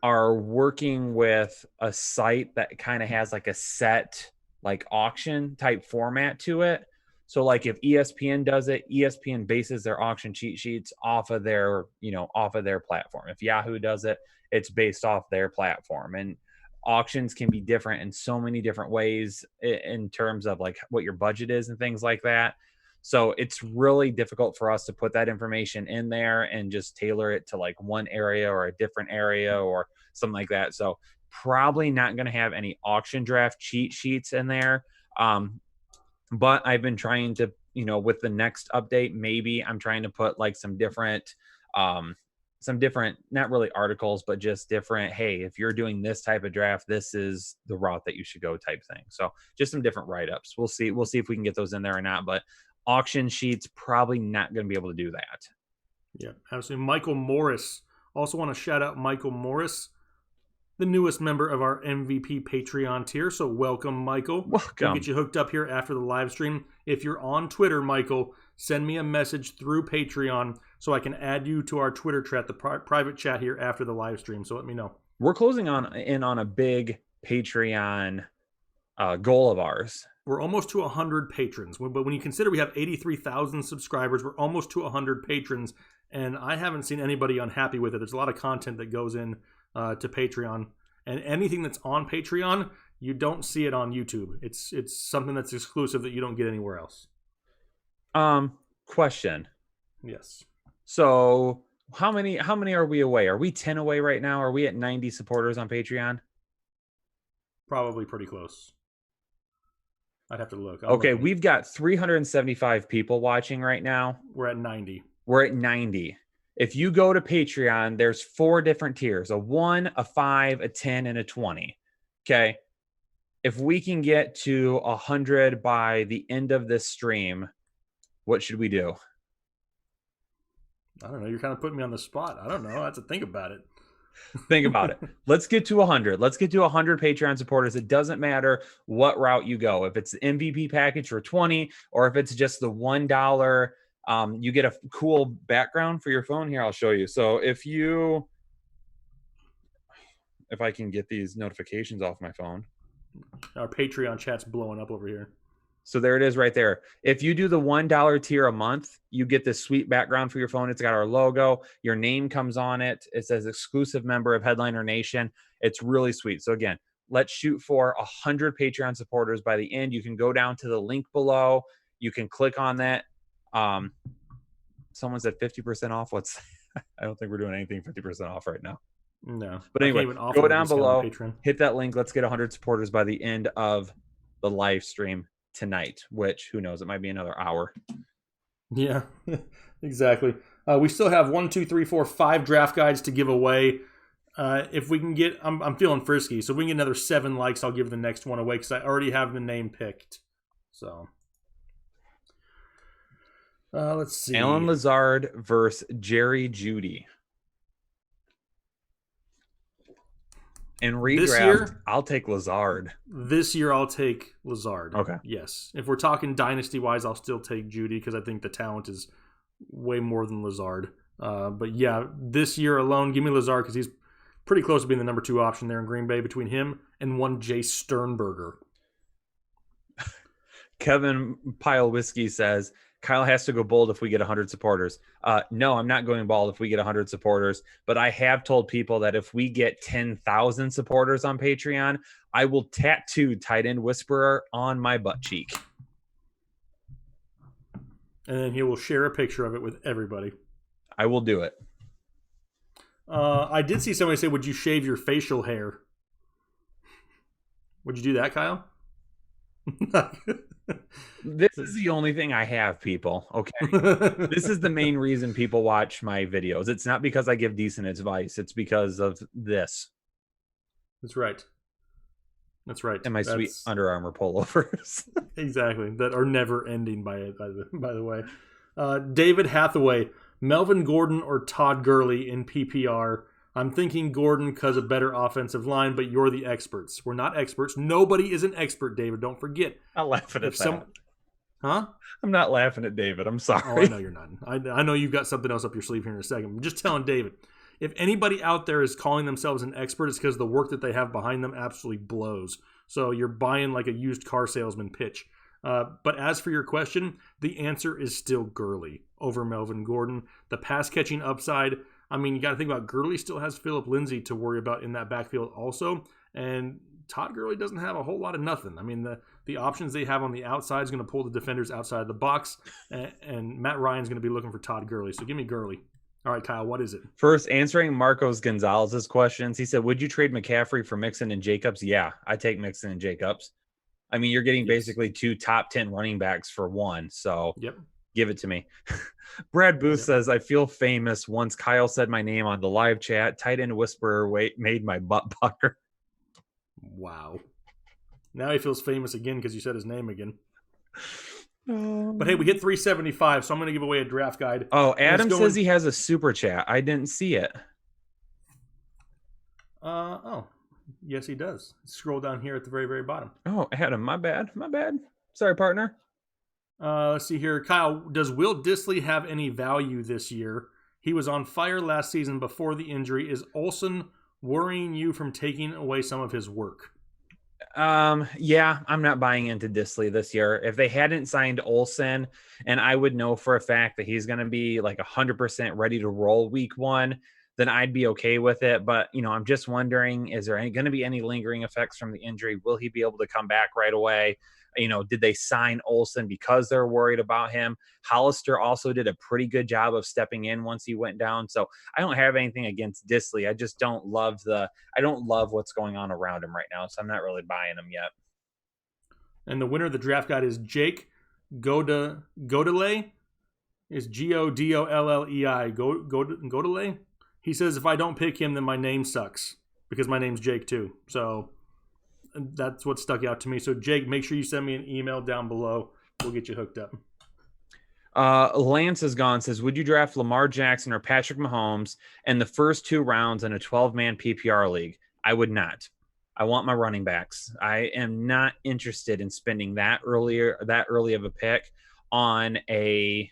are working with a site that kind of has like a set like auction type format to it. So like if ESPN does it, ESPN bases their auction cheat sheets off of their platform. If Yahoo does it, it's based off their platform. And auctions can be different in so many different ways in terms of like what your budget is and things like that. So it's really difficult for us to put that information in there and just tailor it to like one area or a different area or something like that. So probably not going to have any auction draft cheat sheets in there. But I've been trying to, with the next update, maybe I'm trying to put like some different, not really articles, but just different, hey, if you're doing this type of draft, this is the route that you should go type thing. So just some different write-ups. We'll see if we can get those in there or not, but auction sheets, probably not going to be able to do that. Yeah, absolutely. Michael Morris. Also want to shout out Michael Morris, the newest member of our MVP Patreon tier. So welcome, Michael. Welcome. We'll get you hooked up here after the live stream. If you're on Twitter, Michael, send me a message through Patreon so I can add you to our Twitter chat, the private chat here after the live stream. So let me know. We're closing in on a big Patreon goal of ours. We're almost to 100 patrons. But when you consider we have 83,000 subscribers, we're almost to 100 patrons. And I haven't seen anybody unhappy with it. There's a lot of content that goes in to Patreon, and anything that's on Patreon, you don't see it on YouTube. It's something that's exclusive that you don't get anywhere else. Question. Yes. So how many are we away? Are we 10 away right now? Are we at 90 supporters on Patreon? Probably pretty close. I'd have to look. Okay, we've got 375 people watching right now. We're at 90. We're at 90. If you go to Patreon, there's 4 different tiers, a 1, a 5, a 10, and a 20. Okay. If we can get to 100 by the end of this stream, what should we do? I don't know. You're kind of putting me on the spot. I don't know. I have to think about it. Think about it. Let's get to 100. Let's get to 100 Patreon supporters. It doesn't matter what route you go. If it's the MVP package for 20 or if it's just the $1, you get a cool background for your phone. Here, I'll show you. So if I can get these notifications off my phone. Our Patreon chat's blowing up over here. So there it is right there. If you do the $1 tier a month, you get this sweet background for your phone. It's got our logo. Your name comes on it. It says exclusive member of Headliner Nation. It's really sweet. So again, let's shoot for 100 Patreon supporters by the end. You can go down to the link below. You can click on that. Someone said 50% off. I don't think we're doing anything 50% off right now. No. But anyway, go down below, hit that link. Let's get 100 supporters by the end of the live stream tonight, which who knows, it might be another hour. Yeah, exactly. We still have 1, 2, 3, 4, 5 draft guides to give away. If we can get, I'm feeling frisky, so if we can get another 7 likes, I'll give the next one away because I already have the name picked. So let's see. Alan Lazard versus Jerry Jeudy. In This redraft, year, I'll take Lazard. I'll take Lazard. Okay. Yes. If we're talking dynasty-wise, I'll still take Judy because I think the talent is way more than Lazard. But yeah, this year alone, give me Lazard because he's pretty close to being the number 2 option there in Green Bay between him and one Jay Sternberger. Kevin Pile Whiskey says, Kyle has to go bold if we get 100 supporters. No, I'm not going bold if we get 100 supporters, but I have told people that if we get 10,000 supporters on Patreon, I will tattoo Tight End Whisperer on my butt cheek. And then he will share a picture of it with everybody. I will do it. I did see somebody say, would you shave your facial hair? Would you do that, Kyle? This is the only thing I have, people. Okay. This is the main reason people watch my videos. It's not because I give decent advice. It's because of this. That's right. That's right. And my sweet Under Armour pullovers. Exactly. That are never ending, by the way. David Hathaway, Melvin Gordon or Todd Gurley in PPR. I'm thinking Gordon because of better offensive line, but you're the experts. We're not experts. Nobody is an expert, David. Don't forget. I'm laughing at that. Huh? I'm not laughing at David. I'm sorry. Oh, I know you're not. I know you've got something else up your sleeve here in a second. I'm just telling David. If anybody out there is calling themselves an expert, it's because the work that they have behind them absolutely blows. So you're buying like a used car salesman pitch. But as for your question, the answer is still Gurley over Melvin Gordon. The pass catching upside, I mean, you got to think about Gurley still has Phillip Lindsay to worry about in that backfield also. And Todd Gurley doesn't have a whole lot of nothing. I mean, the options they have on the outside is going to pull the defenders outside of the box. And Matt Ryan's going to be looking for Todd Gurley. So give me Gurley. All right, Kyle, what is it? First, answering Marcos Gonzalez's questions. He said, would you trade McCaffrey for Mixon and Jacobs? Yeah, I take Mixon and Jacobs. I mean, you're getting basically 2 top 10 running backs for one. So yep. Give it to me. Brad Booth says, I feel famous. Once Kyle said my name on the live chat, Tight End Whisperer made my butt pucker. Wow. Now he feels famous again because you said his name again. But hey, we hit 375, so I'm going to give away a draft guide. Oh, Adam says he has a super chat. I didn't see it. Yes, he does. Scroll down here at the very, very bottom. Oh, Adam, my bad. Sorry, partner. Let's see here. Kyle, does Will Dissley have any value this year? He was on fire last season before the injury. Is Olsen worrying you from taking away some of his work? Yeah, I'm not buying into Dissley this year. If they hadn't signed Olsen, and I would know for a fact that he's going to be like 100% ready to roll week 1, then I'd be okay with it. But, I'm just wondering, is there going to be any lingering effects from the injury? Will he be able to come back right away? Did they sign Olsen because they're worried about him? Hollister also did a pretty good job of stepping in once he went down. So I don't have anything against Dissley. I just don't love what's going on around him right now. So I'm not really buying him yet. And the winner of the draft guide is Jake Godolay. Is Godollei. Godolay. He says, if I don't pick him, then my name sucks because my name's Jake too. So that's what stuck out to me. So, Jake, make sure you send me an email down below. We'll get you hooked up. Lance is gone. Says, would you draft Lamar Jackson or Patrick Mahomes in the first 2 rounds in a 12-man PPR league? I would not. I want my running backs. I am not interested in spending that early of a pick on a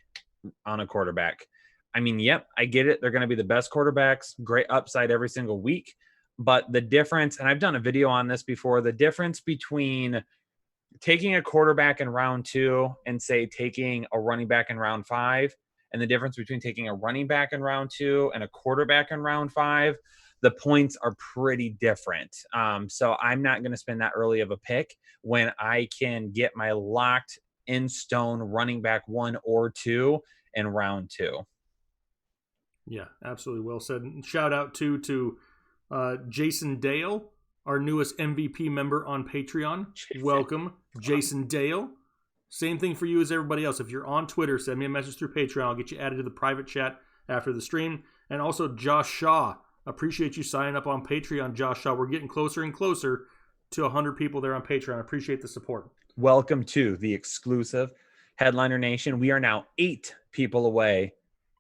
quarterback. I mean, yep, I get it. They're going to be the best quarterbacks, great upside every single week. But the difference, and I've done a video on this before, the difference between taking a quarterback in round 2 and say taking a running back in round 5, and the difference between taking a running back in round 2 and a quarterback in round 5, the points are pretty different. So I'm not going to spend that early of a pick when I can get my locked in stone running back 1 or 2 in round 2. Yeah, absolutely well said. And shout out to Jason Dale, our newest MVP member on Patreon. Welcome, Jason Dale. Same thing for you as everybody else. If you're on Twitter, send me a message through Patreon. I'll get you added to the private chat after the stream. And also Josh Shaw. Appreciate you signing up on Patreon, Josh Shaw. We're getting closer and closer to 100 people there on Patreon. I appreciate the support. Welcome to the exclusive Headliner Nation. We are now 8 people away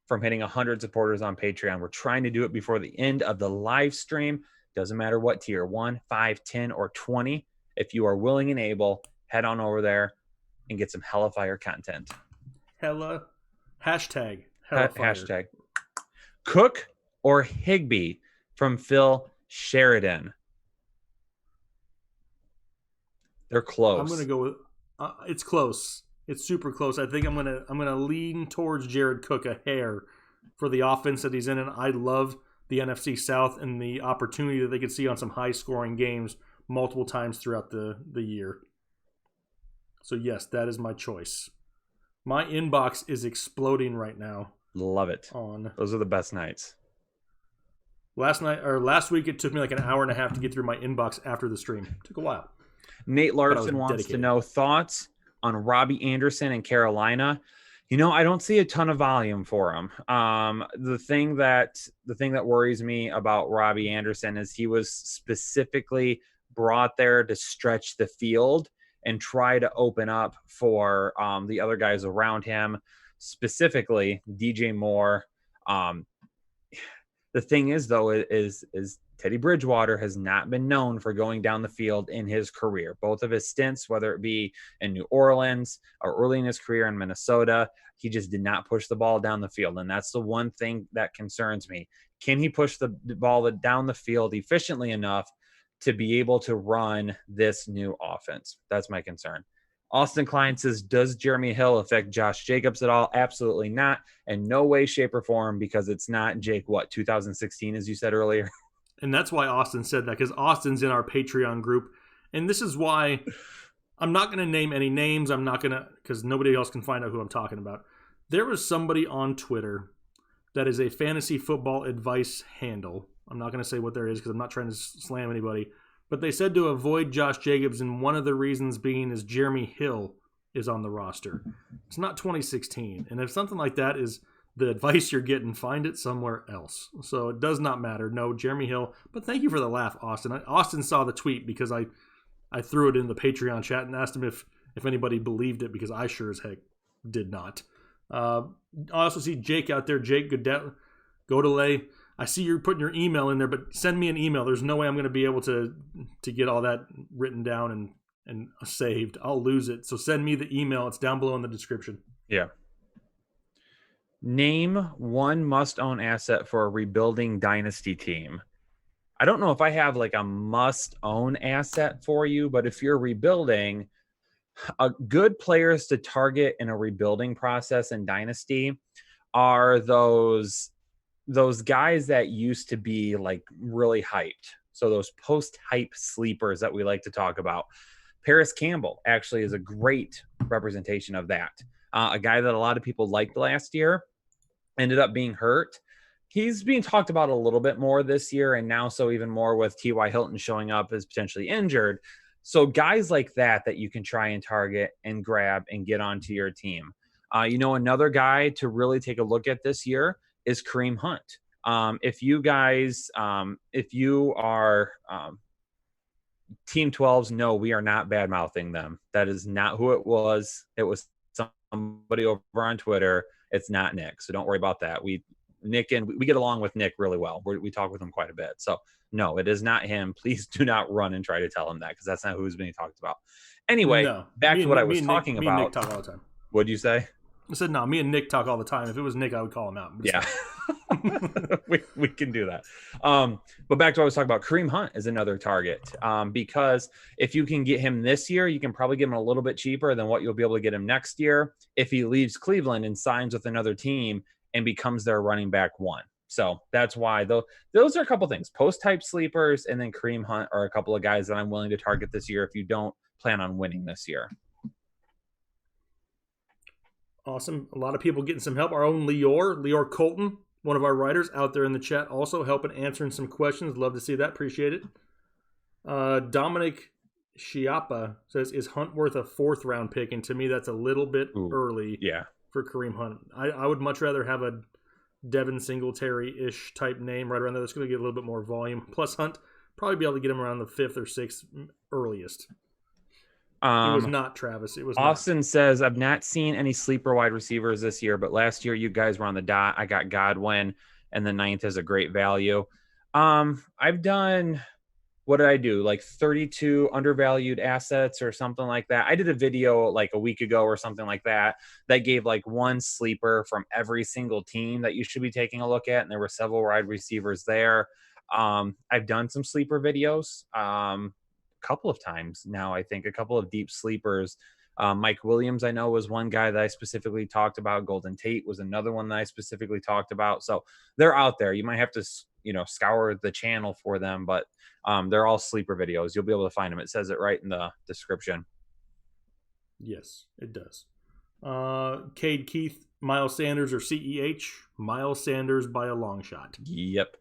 from hitting 100 supporters on Patreon. We're trying to do it before the end of the live stream. Doesn't matter what tier, 1, 5, 10, or 20. If you are willing and able, head on over there and get some Hellfire content. Hella. Hashtag Hellfire. Hashtag. Cook or Higbee from Phil Sheridan. They're close. I'm gonna go with. It's close. It's super close. I think I'm gonna lean towards Jared Cook a hair for the offense that he's in, and I love the NFC South and the opportunity that they could see on some high-scoring games multiple times throughout the year. So yes, that is my choice. My inbox is exploding right now. Love it. Those are the best nights. Last week it took me like an hour and a half to get through my inbox after the stream. It took a while. Nate Larson wants to know thoughts on Robbie Anderson in Carolina. I don't see a ton of volume for him. The thing that worries me about Robbie Anderson is he was specifically brought there to stretch the field and try to open up for the other guys around him, specifically DJ Moore. The thing is, though, is Teddy Bridgewater has not been known for going down the field in his career. Both of his stints, whether it be in New Orleans or early in his career in Minnesota, he just did not push the ball down the field. And that's the one thing that concerns me. Can he push the ball down the field efficiently enough to be able to run this new offense? That's my concern. Austin Klein says, does Jeremy Hill affect Josh Jacobs at all? Absolutely not. In no way, shape, or form, because it's not Jake, 2016, as you said earlier? And that's why Austin said that, because Austin's in our Patreon group. And this is why I'm not going to name any names. I'm not going to, because nobody else can find out who I'm talking about. There was somebody on Twitter that is a fantasy football advice handle. I'm not going to say what there is because I'm not trying to slam anybody. But they said to avoid Josh Jacobs, and one of the reasons being is Jeremy Hill is on the roster. It's not 2016. And if something like that is the advice you're getting, find it somewhere else. So it does not matter. No, Jeremy Hill. But thank you for the laugh, Austin. Austin saw the tweet because I threw it in the Patreon chat and asked him if anybody believed it, because I sure as heck did not. I also see Jake out there. Jake Godele. I see you're putting your email in there, but send me an email. There's no way I'm going to be able to get all that written down and saved. I'll lose it. So send me the email. It's down below in the description. Yeah. Name one must-own asset for a rebuilding dynasty team. I don't know if I have like a must-own asset for you, but if you're rebuilding, good players to target in a rebuilding process in dynasty are those guys that used to be like really hyped. So those post-hype sleepers that we like to talk about. Paris Campbell actually is a great representation of that. A guy that a lot of people liked last year ended up being hurt. He's being talked about a little bit more this year, and now so even more with T.Y. Hilton showing up as potentially injured. So guys like that you can try and target and grab and get onto your team. Another guy to really take a look at this year is Kareem Hunt. If you are Team 12s, no, we are not bad-mouthing them. That is not who it was. It was somebody over on Twitter. It's not Nick, so don't worry about that. We get along with Nick really well. We talk with him quite a bit. So no, it is not him. Please do not run and try to tell him that, because that's not who's being talked about. Anyway, back to what I was talking about. Me and Nick talk all the time. What'd you say? I said, no, me and Nick talk all the time. If it was Nick, I would call him out. Yeah, we can do that. But back to what I was talking about, Kareem Hunt is another target, because if you can get him this year, you can probably get him a little bit cheaper than what you'll be able to get him next year if he leaves Cleveland and signs with another team and becomes their running back one. So that's why those are a couple things. Post-type sleepers and then Kareem Hunt are a couple of guys that I'm willing to target this year if you don't plan on winning this year. Awesome. A lot of people getting some help. Our own Lior Colton, one of our writers out there in the chat, also helping answering some questions. Love to see that. Appreciate it. Dominic Chiappa says, is Hunt worth a 4th round pick? And to me, that's a little bit early for Kareem Hunt. I would much rather have a Devin Singletary-ish type name right around there. That's going to get a little bit more volume. Plus Hunt, probably be able to get him around the 5th or 6th earliest. It was not Travis. It was Austin not. Says, I've not seen any sleeper wide receivers this year, but last year you guys were on the dot. I got Godwin, and the 9th is a great value. I've done, what did I do? Like 32 undervalued assets or something like that. I did a video like a week ago or something like that that gave like one sleeper from every single team that you should be taking a look at. And there were several wide receivers there. I've done some sleeper videos a couple of times now, I think, a couple of deep sleepers. Mike Williams, I know, was one guy that I specifically talked about. Golden Tate was another one that I specifically talked about. So they're out there. You might have to, scour the channel for them, but they're all sleeper videos. You'll be able to find them. It says it right in the description. Yes, it does. Cade Keith, Miles Sanders, or CEH? Miles Sanders by a long shot. Yep.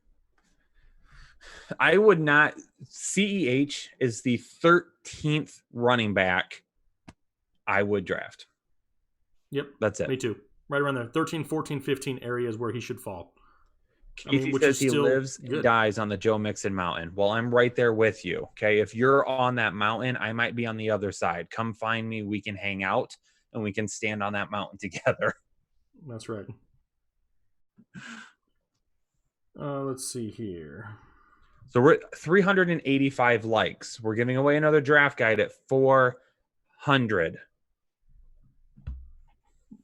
I would not. CEH is the 13th running back I would draft. Yep. That's it. Me too. Right around there. 13, 14, 15 areas where he should fall. Casey says he lives and dies on the Joe Mixon mountain. Well, I'm right there with you. Okay. If you're on that mountain, I might be on the other side. Come find me. We can hang out and we can stand on that mountain together. That's right. Let's see here. So we're at 385 likes. We're giving away another draft guide at 400.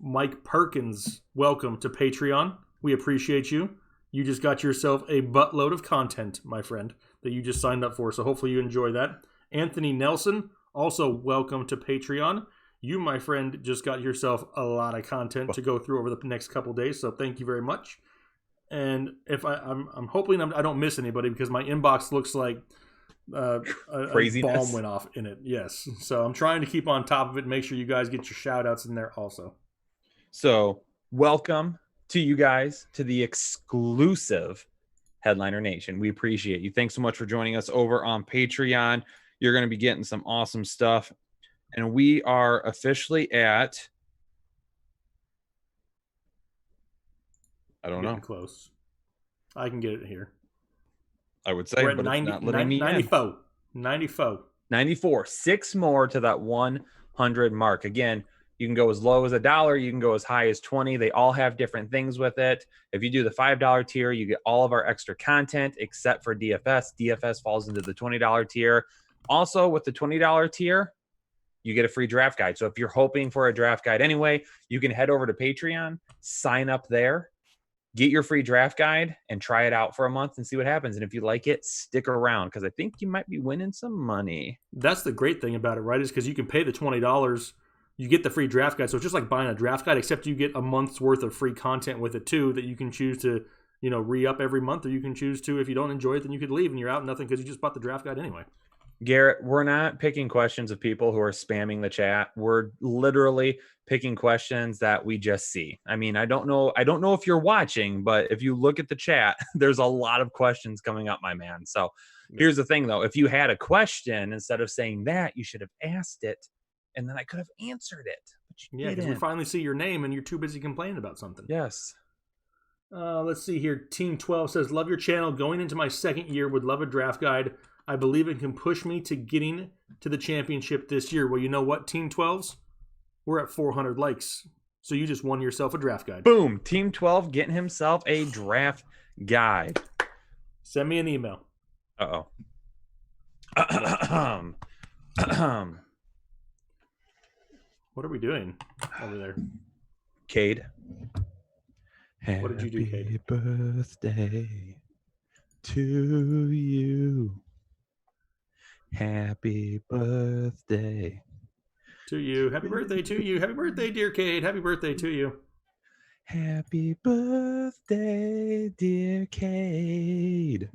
Mike Perkins, welcome to Patreon. We appreciate you. You just got yourself a buttload of content, my friend, that you just signed up for. So hopefully you enjoy that. Anthony Nelson, also welcome to Patreon. You, my friend, just got yourself a lot of content to go through over the next couple days. So thank you very much. And if I'm hoping I don't miss anybody, because my inbox looks like a bomb went off in it. Yes. So I'm trying to keep on top of it and make sure you guys get your shout outs in there also. So welcome to you guys to the exclusive Headliner Nation. We appreciate you. Thanks so much for joining us over on Patreon. You're going to be getting some awesome stuff. And we are officially at, I don't know. Close. I can get it here. I would say, but 90, it's not letting me 94. 94. 94. 6 more to that 100 mark. Again, you can go as low as $1. You can go as high as 20. They all have different things with it. If you do the $5 tier, you get all of our extra content except for DFS. DFS falls into the $20 tier. Also, with the $20 tier, you get a free draft guide. So if you're hoping for a draft guide anyway, you can head over to Patreon, sign up there, get your free draft guide, and try it out for a month and see what happens. And if you like it, stick around, because I think you might be winning some money. That's the great thing about it, right? Is because you can pay the $20. You get the free draft guide. So it's just like buying a draft guide, except you get a month's worth of free content with it too, that you can choose to, re-up every month, or you can choose to, if you don't enjoy it, then you could leave and you're out nothing because you just bought the draft guide anyway. Garrett, we're not picking questions of people who are spamming the chat. We're literally picking questions that we just see. I mean, I don't know if you're watching, but if you look at the chat, there's a lot of questions coming up, my man. So here's the thing though. If you had a question, instead of saying that, you should have asked it, and then I could have answered it. Yeah, because we finally see your name and you're too busy complaining about something. Yes. Let's see here. Team 12 says, love your channel. Going into my second year, would love a draft guide. I believe it can push me to getting to the championship this year. Well, you know what, Team 12s? We're at 400 likes. So you just won yourself a draft guide. Boom. Team 12 getting himself a draft guide. Send me an email. Uh-oh. What are we doing over there? Cade. What did you do, Cade? Happy birthday to you. Happy birthday to you. Happy birthday to you. Happy birthday, dear Cade. Happy birthday to you. Happy birthday, dear Cade.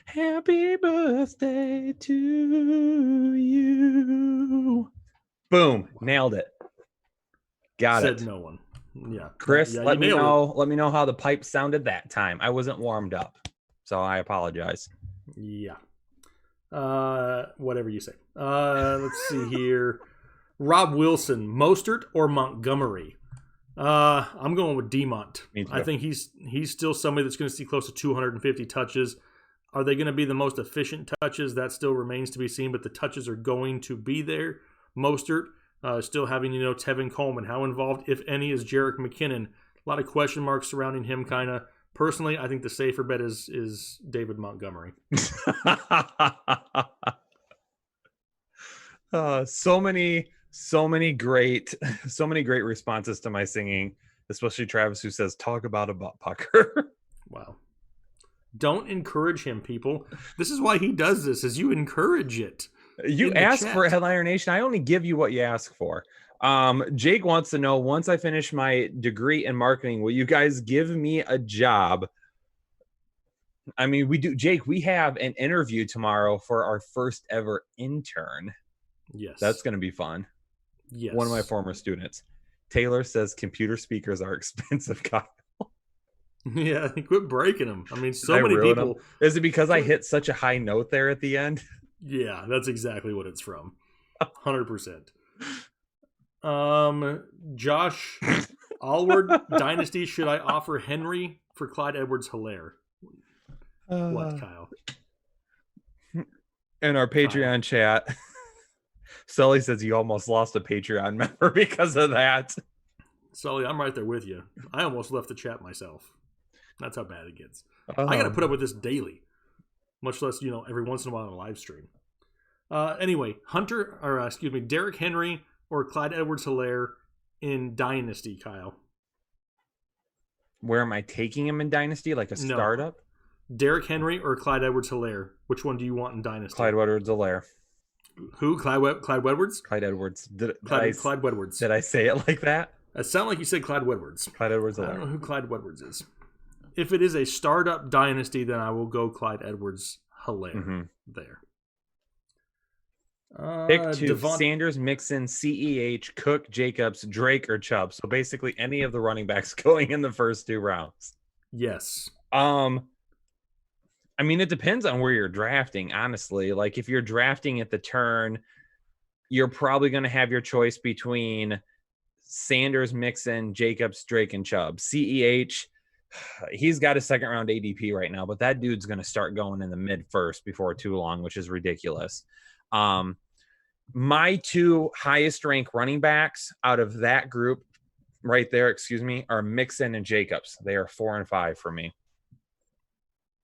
Happy birthday to you. Boom. Nailed it. Got it. Said no one. Yeah. Chris, let me know how the pipe sounded that time. I wasn't warmed up, so I apologize. Yeah. Whatever you say. Let's see here. Rob Wilson, Mostert or Montgomery? I'm going with DeMont. I think he's still somebody that's going to see close to 250 touches. Are they going to be the most efficient touches? That still remains to be seen, but the touches are going to be there. Mostert, still having, Tevin Coleman. How involved, if any, is Jerick McKinnon? A lot of question marks surrounding him kind of Personally, I think the safer bet is David Montgomery. So many great responses to my singing, especially Travis, who says, talk about a butt pucker. Wow. Don't encourage him, people. This is why he does this, is you encourage it. You ask for Hilaire Nation. I only give you what you ask for. Jake wants to know, once I finish my degree in marketing, will you guys give me a job? I mean, we do. Jake, we have an interview tomorrow for our first ever intern. Yes. That's going to be fun. Yes. One of my former students. Taylor says computer speakers are expensive, Kyle. Yeah, quit breaking them. I mean, so many people. Is it because I hit such a high note there at the end? Yeah, that's exactly what it's from. 100%. Josh Allward, Dynasty, should I offer Henry for Clyde Edwards-Hilaire? What, Kyle? In our Patreon chat, Sully says you almost lost a Patreon member because of that. Sully, I'm right there with you. I almost left the chat myself. That's how bad it gets. I got to put up with this daily, much less, every once in a while on a live stream. Anyway, Derrick Henry or Clyde Edwards-Hilaire in Dynasty, Kyle. Where am I taking him in Dynasty? Like a startup? Derrick Henry or Clyde Edwards-Hilaire? Which one do you want in Dynasty? Clyde Edwards-Hilaire. Who? Clyde Edwards? Clyde Edwards. Clyde Edwards. Did I say it like that? It sounded like you said Clyde Edwards. Clyde Edwards-Hilaire. I don't know who Clyde Edwards is. If it is a startup Dynasty, then I will go Clyde Edwards-Hilaire there. Pick two: Sanders, Mixon, CEH, Cook, Jacobs, Drake, or Chubb. So basically any of the running backs going in the first 2 rounds. Yes. I mean, it depends on where you're drafting, honestly. Like, if you're drafting at the turn, you're probably going to have your choice between Sanders, Mixon, Jacobs, Drake, and Chubb. CEH, he's got a second-round ADP right now, but that dude's going to start going in the mid-first before too long, which is ridiculous. My 2 highest-ranked running backs out of that group right there, are Mixon and Jacobs. They are 4 and 5 for me.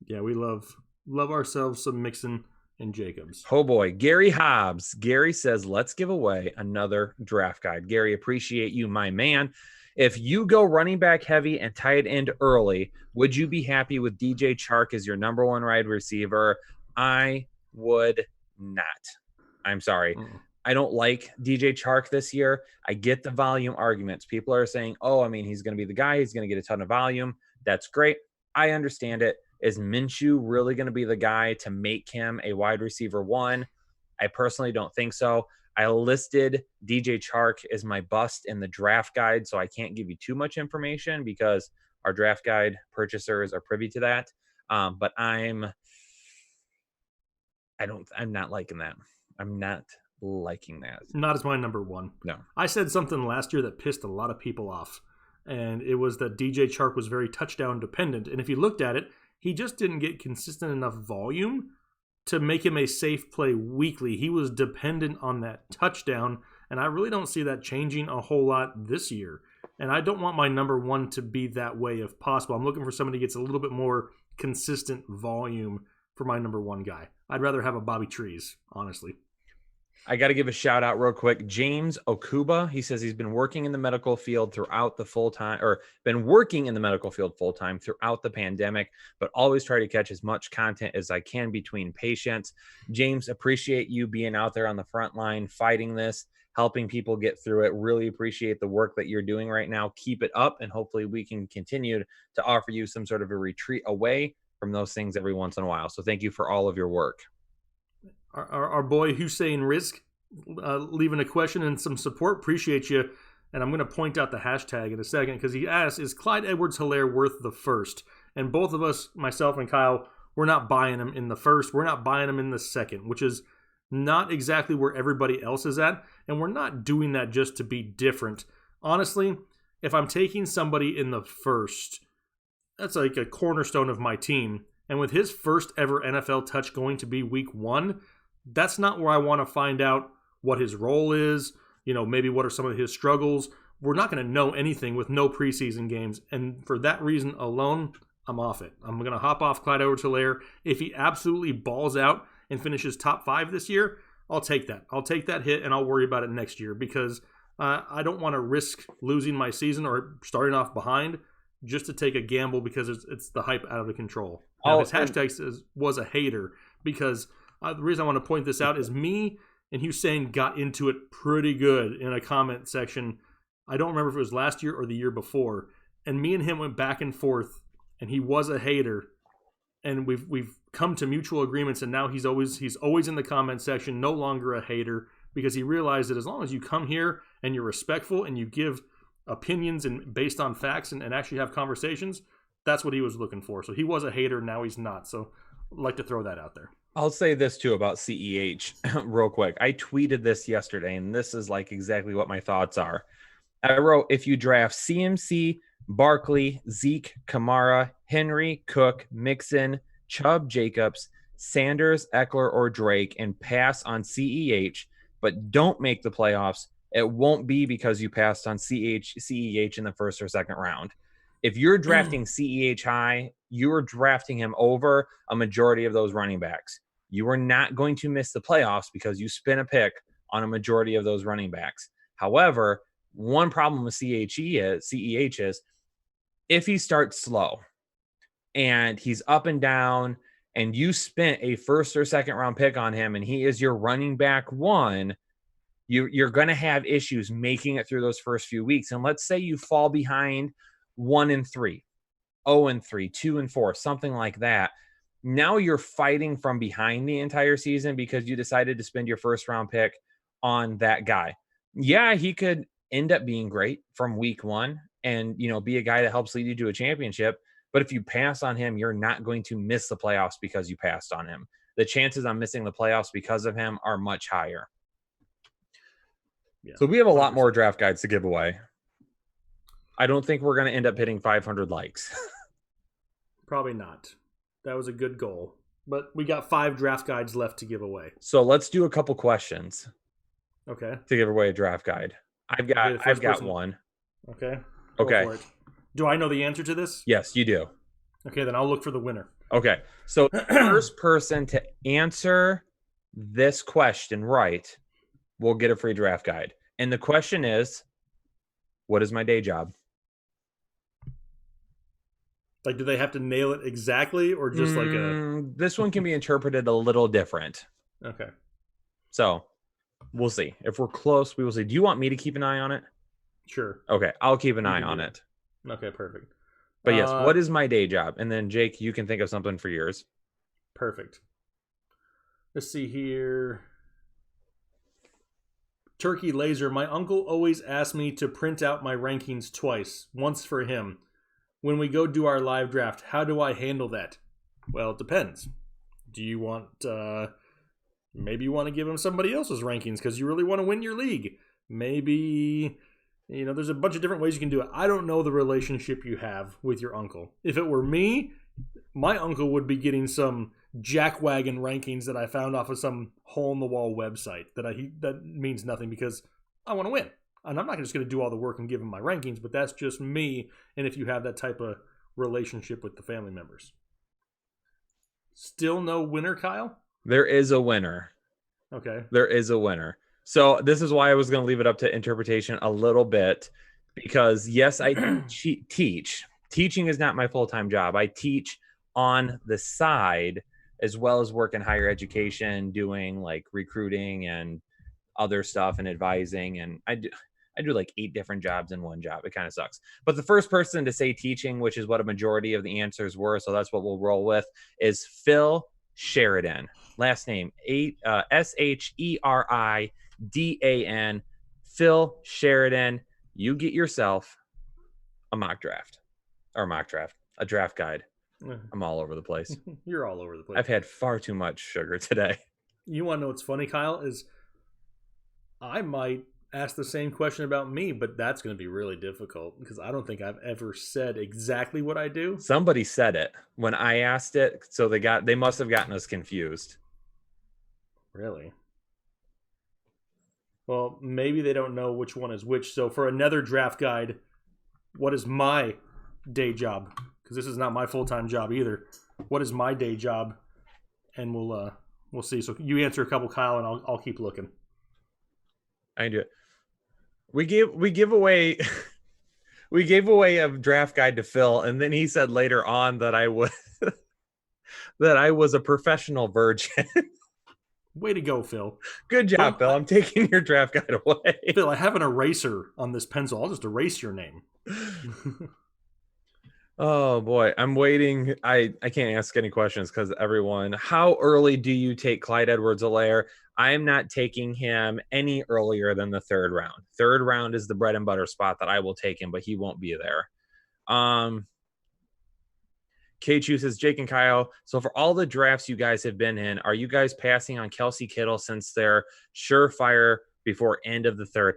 Yeah, we love ourselves some Mixon and Jacobs. Oh boy, Gary Hobbs. Gary says, let's give away another draft guide. Gary, appreciate you, my man. If you go running back heavy and tight end early, would you be happy with DJ Chark as your number 1 wide receiver? I would not. I'm sorry. I don't like DJ Chark this year. I get the volume arguments. People are saying, he's going to be the guy. He's going to get a ton of volume. That's great. I understand it. Is Minshew really going to be the guy to make him a wide receiver 1? I personally don't think so. I listed DJ Chark as my bust in the draft guide, so I can't give you too much information because our draft guide purchasers are privy to that. But I'm not liking that. I'm not liking that. Not as my number 1. No. I said something last year that pissed a lot of people off, and it was that DJ Chark was very touchdown dependent. And if you looked at it, he just didn't get consistent enough volume to make him a safe play weekly. He was dependent on that touchdown, and I really don't see that changing a whole lot this year. And I don't want my number 1 to be that way if possible. I'm looking for somebody who gets a little bit more consistent volume for my number 1 guy. I'd rather have a Bobby Trees, honestly. I got to give a shout out real quick. James Okuba, he says he's been working in the medical field throughout the full time throughout the pandemic, but always try to catch as much content as I can between patients. James, appreciate you being out there on the front line, fighting this, helping people get through it. Really appreciate the work that you're doing right now. Keep it up, and hopefully we can continue to offer you some sort of a retreat away from those things every once in a while. So thank you for all of your work. Our boy Hussein Rizk leaving a question and some support. Appreciate you. And I'm going to point out the hashtag in a second because he asked, is Clyde Edwards-Hilaire worth the first? And both of us, myself and Kyle, we're not buying him in the first. We're not buying him in the second, which is not exactly where everybody else is at. And we're not doing that just to be different. Honestly, if I'm taking somebody in the first, that's like a cornerstone of my team. And with his first ever NFL touch going to be week 1, that's not where I want to find out what his role is, maybe what are some of his struggles. We're not going to know anything with no preseason games. And for that reason alone, I'm off it. I'm going to hop off Clyde Hilaire. If he absolutely balls out and finishes top 5 this year, I'll take that. I'll take that hit, and I'll worry about it next year because I don't want to risk losing my season or starting off behind just to take a gamble because it's the hype out of control. Now, his hashtag was a hater because the reason I want to point this out is me and Hussein got into it pretty good in a comment section. I don't remember if it was last year or the year before. And me and him went back and forth, and he was a hater. And we've come to mutual agreements, and now he's always in the comment section, no longer a hater, because he realized that as long as you come here and you're respectful and you give opinions and based on facts and actually have conversations, that's what he was looking for. So he was a hater, now he's not. So I'd like to throw that out there. I'll say this too about CEH real quick. I tweeted this yesterday, and this is like exactly what my thoughts are. I wrote, if you draft CMC, Barkley, Zeke, Kamara, Henry, Cook, Mixon, Chubb, Jacobs, Sanders, Eckler, or Drake, and pass on CEH, but don't make the playoffs, it won't be because you passed on CEH in the first or second round. If you're drafting CEH high, you're drafting him over a majority of those running backs. You are not going to miss the playoffs because you spin a pick on a majority of those running backs. However, one problem with CEH is if he starts slow and he's up and down and you spent a first or second round pick on him and he is your running back one, you're going to have issues making it through those first few weeks. And let's say you fall behind 1-3, 0-3, 2-4, something like that. Now you're fighting from behind the entire season because you decided to spend your first round pick on that guy. Yeah, he could end up being great from week one and, be a guy that helps lead you to a championship. But if you pass on him, you're not going to miss the playoffs because you passed on him. The chances on missing the playoffs because of him are much higher. Yeah, so we have a lot more draft guides to give away. I don't think we're going to end up hitting 500 likes. Probably not. That was a good goal. But we got 5 draft guides left to give away. So let's do a couple questions. Okay. To give away a draft guide. I've got one. Okay. Okay. Do I know the answer to this? Yes, you do. Okay, then I'll look for the winner. Okay. So the first person to answer this question right will get a free draft guide. And the question is, what is my day job? Like, do they have to nail it exactly or just like a... This one can be interpreted a little different. Okay. So, we'll see. If we're close, we will see. Do you want me to keep an eye on it? Sure. Okay, I'll keep an eye on it. Okay, perfect. But yes, what is my day job? And then, Jake, you can think of something for yours. Perfect. Let's see here. Turkey Laser. My uncle always asked me to print out my rankings twice. Once for him. When we go do our live draft, how do I handle that? Well, it depends. Do you want... maybe you want to give him somebody else's rankings because you really want to win your league. Maybe... there's a bunch of different ways you can do it. I don't know the relationship you have with your uncle. If it were me, my uncle would be getting some jackwagon rankings that I found off of some hole-in-the-wall website that means nothing because I want to win. And I'm not just going to do all the work and give him my rankings, but that's just me. And if you have that type of relationship with the family members. Still no winner, Kyle? There is a winner. Okay. There is a winner. So this is why I was going to leave it up to interpretation a little bit because, yes, I teach. Teaching is not my full-time job. I teach on the side as well as work in higher education, doing like recruiting and other stuff and advising. And I do like 8 different jobs in one job. It kind of sucks. But the first person to say teaching, which is what a majority of the answers were, so that's what we'll roll with, is Phil Sheridan. Last name, Sheridan. Phil Sheridan. You get yourself a draft guide. I'm all over the place. You're all over the place. I've had far too much sugar today. You want to know what's funny, Kyle, is I might ask the same question about me, but that's going to be really difficult because I don't think I've ever said exactly what I do. Somebody said it when I asked it, so they must have gotten us confused. Really? Well, maybe they don't know which one is which. So for another draft guide, what is my day job? because this is not my full-time job either. What is my day job? And we'll see. So you answer a couple, Kyle, and I'll keep looking. I do it. We give away we gave away a draft guide to Phil, and then he said later on that I was a professional virgin. Way to go, Phil. Good job, Phil. I'm taking your draft guide away. Phil, I have an eraser on this pencil. I'll just erase your name. Oh boy, I'm waiting. I can't ask any questions because everyone. How early do you take Clyde Edwards-Hilaire? I am not taking him any earlier than the third round. Third round is the bread and butter spot that I will take him, but he won't be there. K2 says, Jake and Kyle, so for all the drafts you guys have been in, are you guys passing on Kelsey Kittle since they're surefire before end of the third?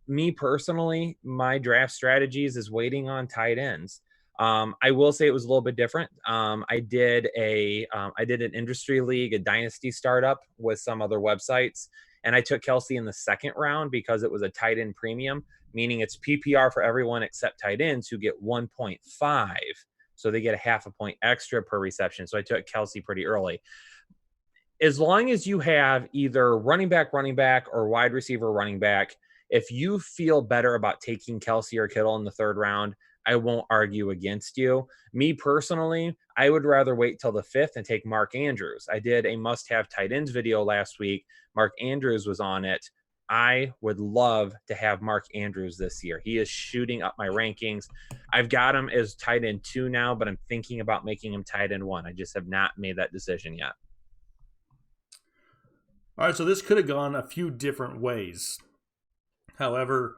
Me personally, my draft strategies is waiting on tight ends. I will say it was a little bit different. I did an industry league, a dynasty startup with some other websites, and I took Kelsey in the second round because it was a tight end premium, meaning it's PPR for everyone except tight ends who get 1.5. So they get a half a point extra per reception. So I took Kelsey pretty early. As long as you have either running back, or wide receiver, running back, if you feel better about taking Kelsey or Kittle in the third round, I won't argue against you. Me personally, I would rather wait till the fifth and take Mark Andrews. I did a must-have tight ends video last week. Mark Andrews was on it. I would love to have Mark Andrews this year. He is shooting up my rankings. I've got him as tight end 2 now, but I'm thinking about making him tight end 1. I just have not made that decision yet. All right, so this could have gone a few different ways. However,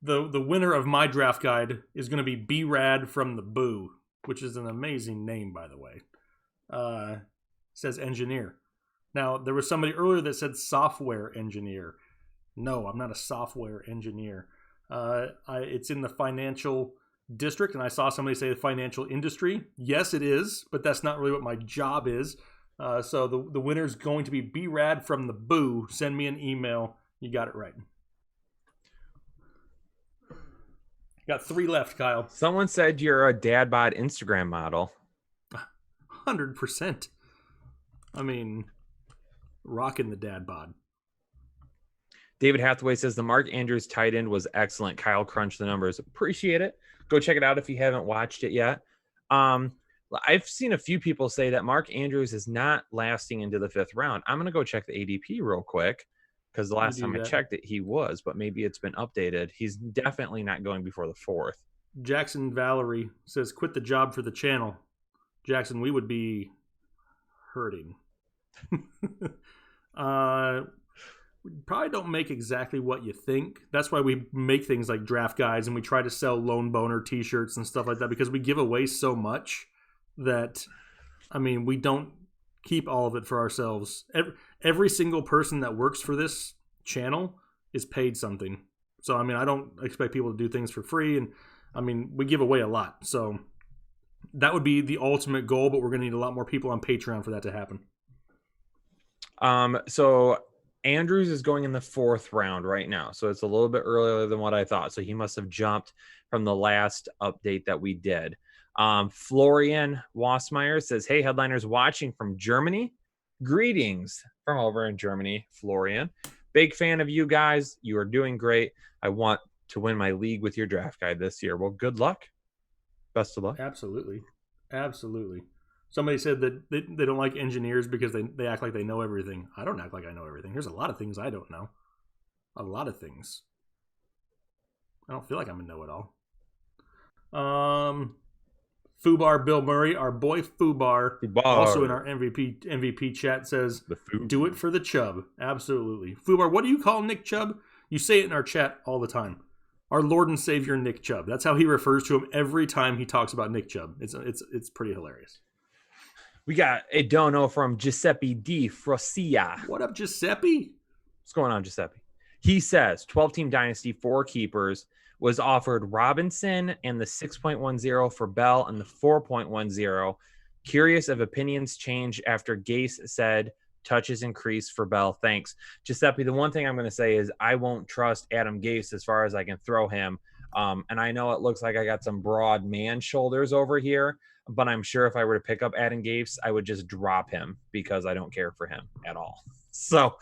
the winner of my draft guide is going to be B-Rad from the Boo, which is an amazing name, by the way. Says engineer. Now, there was somebody earlier that said software engineer. No, I'm not a software engineer. It's in the financial district, and I saw somebody say financial industry. Yes, it is, but that's not really what my job is. So the winner is going to be B-Rad from the Boo. Send me an email. You got it right. Got 3 left, Kyle. Someone said you're a dad bod Instagram model. 100%. I mean, rocking the dad bod. David Hathaway says the Mark Andrews tight end was excellent. Kyle crunched the numbers. Appreciate it. Go check it out if you haven't watched it yet. I've seen a few people say that Mark Andrews is not lasting into the 5th round. I'm going to go check the ADP real quick because the last time I checked it, he was, but maybe it's been updated. He's definitely not going before the 4th. Jackson Valerie says, quit the job for the channel. Jackson, we would be hurting. We probably don't make exactly what you think. That's why we make things like draft guides and we try to sell Lone Boner t-shirts and stuff like that, because we give away so much that, I mean, we don't keep all of it for ourselves. Every single person that works for this channel is paid something. So, I mean, I don't expect people to do things for free. And, I mean, we give away a lot. So that would be the ultimate goal, but we're going to need a lot more people on Patreon for that to happen. So Andrews is going in the 4th round right now. So it's a little bit earlier than what I thought. So he must have jumped from the last update that we did. Florian Wassmeyer says, hey, headliners watching from Germany. Greetings from over in Germany, Florian. Big fan of you guys. You are doing great. I want to win my league with your draft guide this year. Well, good luck. Best of luck. Absolutely. Absolutely. Somebody said that they don't like engineers because they act like they know everything. I don't act like I know everything. There's a lot of things I don't know. A lot of things. I don't feel like I'm a know-it-all. Fubar Bill Murray, our boy Fubar, also in our MVP chat, says, do it for the Chubb. Absolutely. Fubar, what do you call Nick Chubb? You say it in our chat all the time. Our Lord and Savior Nick Chubb. That's how he refers to him every time he talks about Nick Chubb. It's pretty hilarious. We got a dono from Giuseppe Di Frossia. What up, Giuseppe? What's going on, Giuseppe? He says 12-team dynasty, 4 keepers, was offered Robinson and the 6.10 for Bell and the 4.10. Curious if opinions change after Gase said touches increase for Bell. Thanks. Giuseppe, the one thing I'm going to say is I won't trust Adam Gase as far as I can throw him. And I know it looks like I got some broad man shoulders over here, but I'm sure if I were to pick up Adam Gase, I would just drop him because I don't care for him at all. So,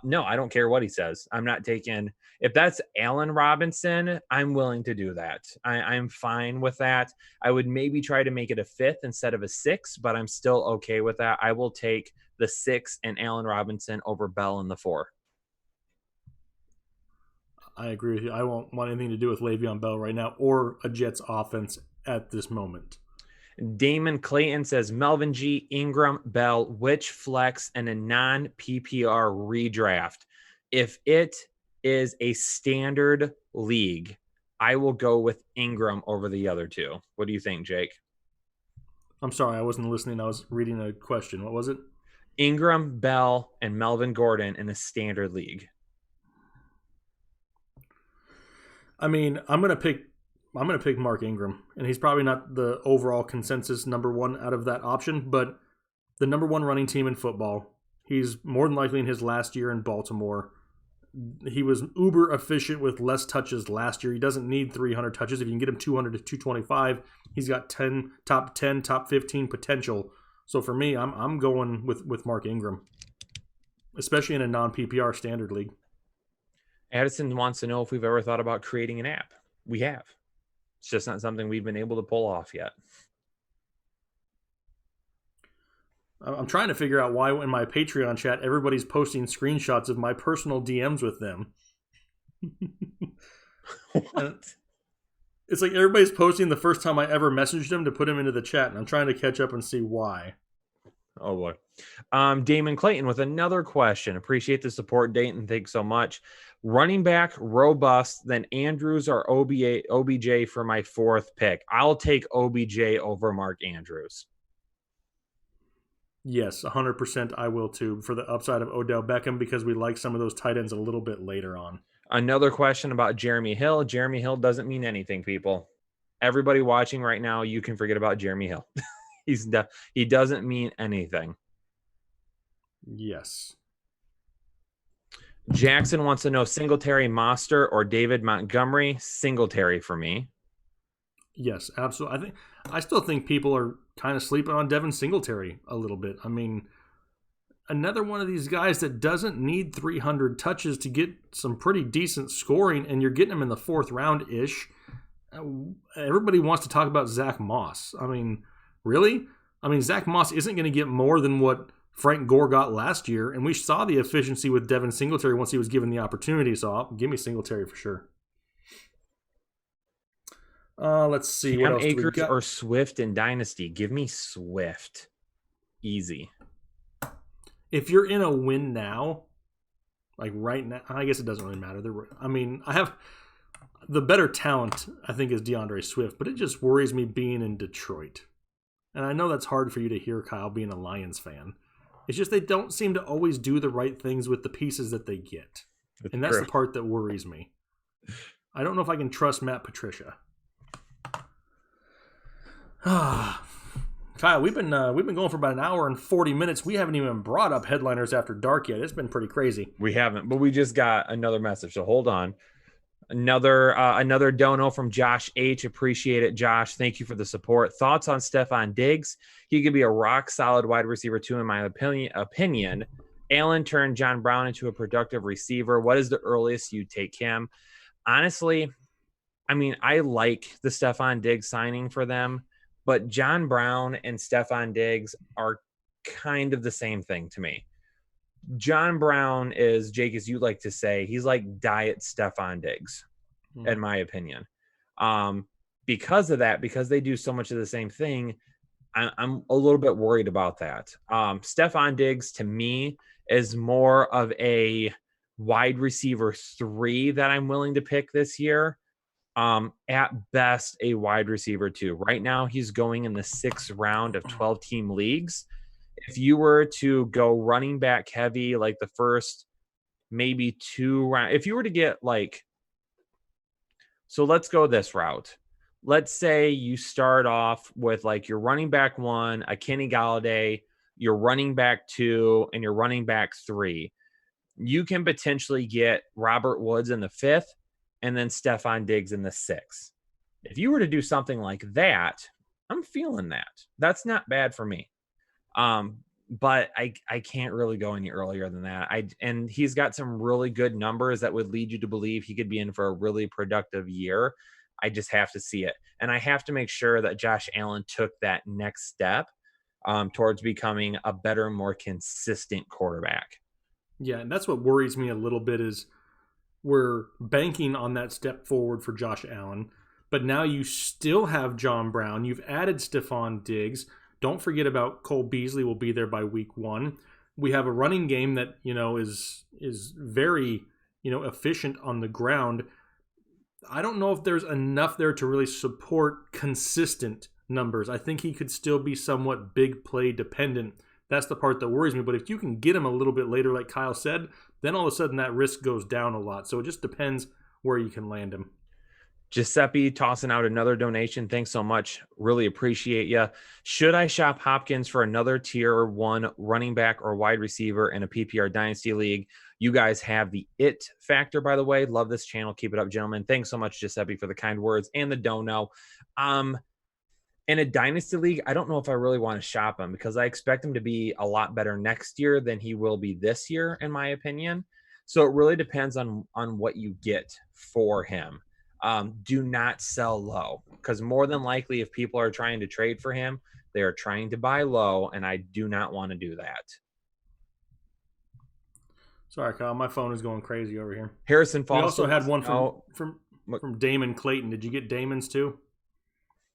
no, I don't care what he says. I'm not taking, if that's Allen Robinson, I'm willing to do that. I'm fine with that. I would maybe try to make it a 5th instead of a 6, but I'm still okay with that. I will take the 6 and Allen Robinson over Bell in the 4. I agree with you. I won't want anything to do with Le'Veon Bell right now or a Jets offense at this moment. Damon Clayton says Melvin G, Ingram, Bell, which flex and a non-PPR redraft. If it is a standard league, I will go with Ingram over the other two. What do you think, Jake? I'm sorry, I wasn't listening. I was reading a question. What was it? Ingram, Bell, and Melvin Gordon in a standard league. I mean, I'm gonna pick Mark Ingram, and he's probably not the overall consensus number one out of that option, but the number one running team in football. He's more than likely in his last year in Baltimore. He was uber efficient with less touches last year. He doesn't need 300 touches. If you can get him 200 to 225, he's got top 10, top 15 potential. So for me, I'm going with Mark Ingram, especially in a non-PPR standard league. Addison wants to know if we've ever thought about creating an app. We have. It's just not something we've been able to pull off yet. I'm trying to figure out why in my Patreon chat everybody's posting screenshots of my personal DMs with them. What? It's like everybody's posting the first time I ever messaged them to put him into the chat, and I'm trying to catch up and see why. Oh, boy. Damon Clayton with another question. Appreciate the support, Dayton. Thanks so much. Running back, robust, then Andrews or OBJ for my 4th pick. I'll take OBJ over Mark Andrews. Yes, 100% I will too, for the upside of Odell Beckham, because we like some of those tight ends a little bit later on. Another question about Jeremy Hill. Jeremy Hill doesn't mean anything, people. Everybody watching right now, you can forget about Jeremy Hill. He doesn't mean anything. Yes. Jackson wants to know Singletary, Monster, or David Montgomery. Singletary for me. Yes, absolutely. I still think people are kind of sleeping on Devin Singletary a little bit. I mean, another one of these guys that doesn't need 300 touches to get some pretty decent scoring, and you're getting him in the 4th round-ish. Everybody wants to talk about Zach Moss. I mean, really? I mean, Zach Moss isn't going to get more than what Frank Gore got last year, and we saw the efficiency with Devin Singletary once he was given the opportunity, so give me Singletary for sure. Let's see. Cam what else Akers do we got? or Swift in Dynasty? Give me Swift. Easy. If you're in a win now, like right now, I guess it doesn't really matter. I mean, I have the better talent, I think, is DeAndre Swift, but it just worries me being in Detroit. And I know that's hard for you to hear, Kyle, being a Lions fan. It's just they don't seem to always do the right things with the pieces that they get. And that's the part that worries me. I don't know if I can trust Matt Patricia. Kyle, we've been going for about an hour and 40 minutes. We haven't even brought up Headliners After Dark yet. It's been pretty crazy. We haven't, but we just got another message. So hold on. Another dono from Josh H. Appreciate it, Josh. Thank you for the support. Thoughts on Stephon Diggs? He could be a rock solid wide receiver too, in my opinion. Allen turned John Brown into a productive receiver. What is the earliest you take him? Honestly, I mean, I like the Stephon Diggs signing for them, but John Brown and Stephon Diggs are kind of the same thing to me. John Brown is, Jake, as you like to say, he's like diet Stephon Diggs, in my opinion. Because of that, because they do so much of the same thing, I'm a little bit worried about that. Stephon Diggs, to me, is more of a wide receiver 3 that I'm willing to pick this year. At best, a wide receiver 2. Right now, he's going in the 6th round of 12-team leagues. If you were to go running back heavy, like the first maybe 2 rounds, if you were to get so let's go this route. Let's say you start off with like your running back 1, a Kenny Galladay, your running back 2, and your running back 3. You can potentially get Robert Woods in the 5th. and then Stephon Diggs in the 6. If you were to do something like that, I'm feeling that. That's not bad for me. But I can't really go any earlier than that. And he's got some really good numbers that would lead you to believe he could be in for a really productive year. I just have to see it. And I have to make sure that Josh Allen took that next step towards becoming a better, more consistent quarterback. Yeah, and that's what worries me a little bit is we're banking on that step forward for Josh Allen, but now you still have John Brown. You've added Stephon Diggs. Don't forget about Cole Beasley will be there by week 1. We have a running game that, is very, efficient on the ground. I don't know if there's enough there to really support consistent numbers. I think he could still be somewhat big play dependent. That's the part that worries me. But if you can get him a little bit later, like Kyle said, then all of a sudden that risk goes down a lot. So it just depends where you can land him. Giuseppe tossing out another donation. Thanks so much. Really appreciate you. Should I shop Hopkins for another tier 1 running back or wide receiver in a PPR dynasty league? You guys have the it factor, by the way. Love this channel. Keep it up, gentlemen. Thanks so much, Giuseppe, for the kind words and the don't know. In a dynasty league, I don't know if I really want to shop him because I expect him to be a lot better next year than he will be this year, in my opinion. So it really depends on what you get for him. Do not sell low because more than likely if people are trying to trade for him, they are trying to buy low, and I do not want to do that. Sorry, Kyle, my phone is going crazy over here. Harrison Foster. We also had one from Damon Clayton. Did you get Damon's too?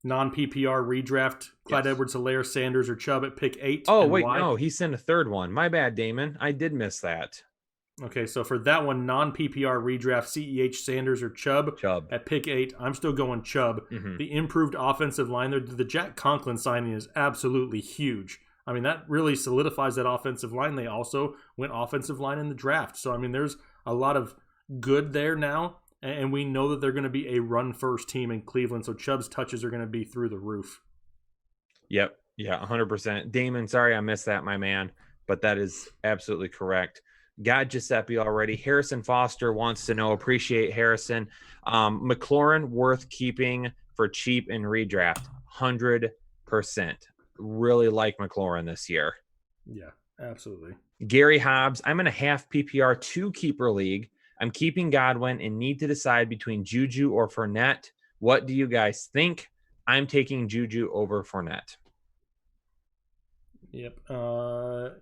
Non-PPR redraft, Clyde Edwards, Hilaire, Sanders, or Chubb at pick 8. Oh, wait, no, he sent a third one. My bad, Damon. I did miss that. Okay, so for that one, non-PPR redraft, CEH, Sanders, or Chubb at pick 8. I'm still going Chubb. Mm-hmm. The improved offensive line there, the Jack Conklin signing is absolutely huge. I mean, that really solidifies that offensive line. They also went offensive line in the draft. So, I mean, there's a lot of good there now. And we know that they're going to be a run-first team in Cleveland, so Chubb's touches are going to be through the roof. Yep. Yeah, 100%. Damon, sorry I missed that, my man, but that is absolutely correct. Got Giuseppe already. Harrison Foster wants to know, appreciate Harrison. McLaurin worth keeping for cheap in redraft? 100%. Really like McLaurin this year. Yeah, absolutely. Gary Hobbs, I'm in a half PPR 2-keeper league. I'm keeping Godwin and need to decide between Juju or Fournette. What do you guys think? I'm taking Juju over Fournette. Yep.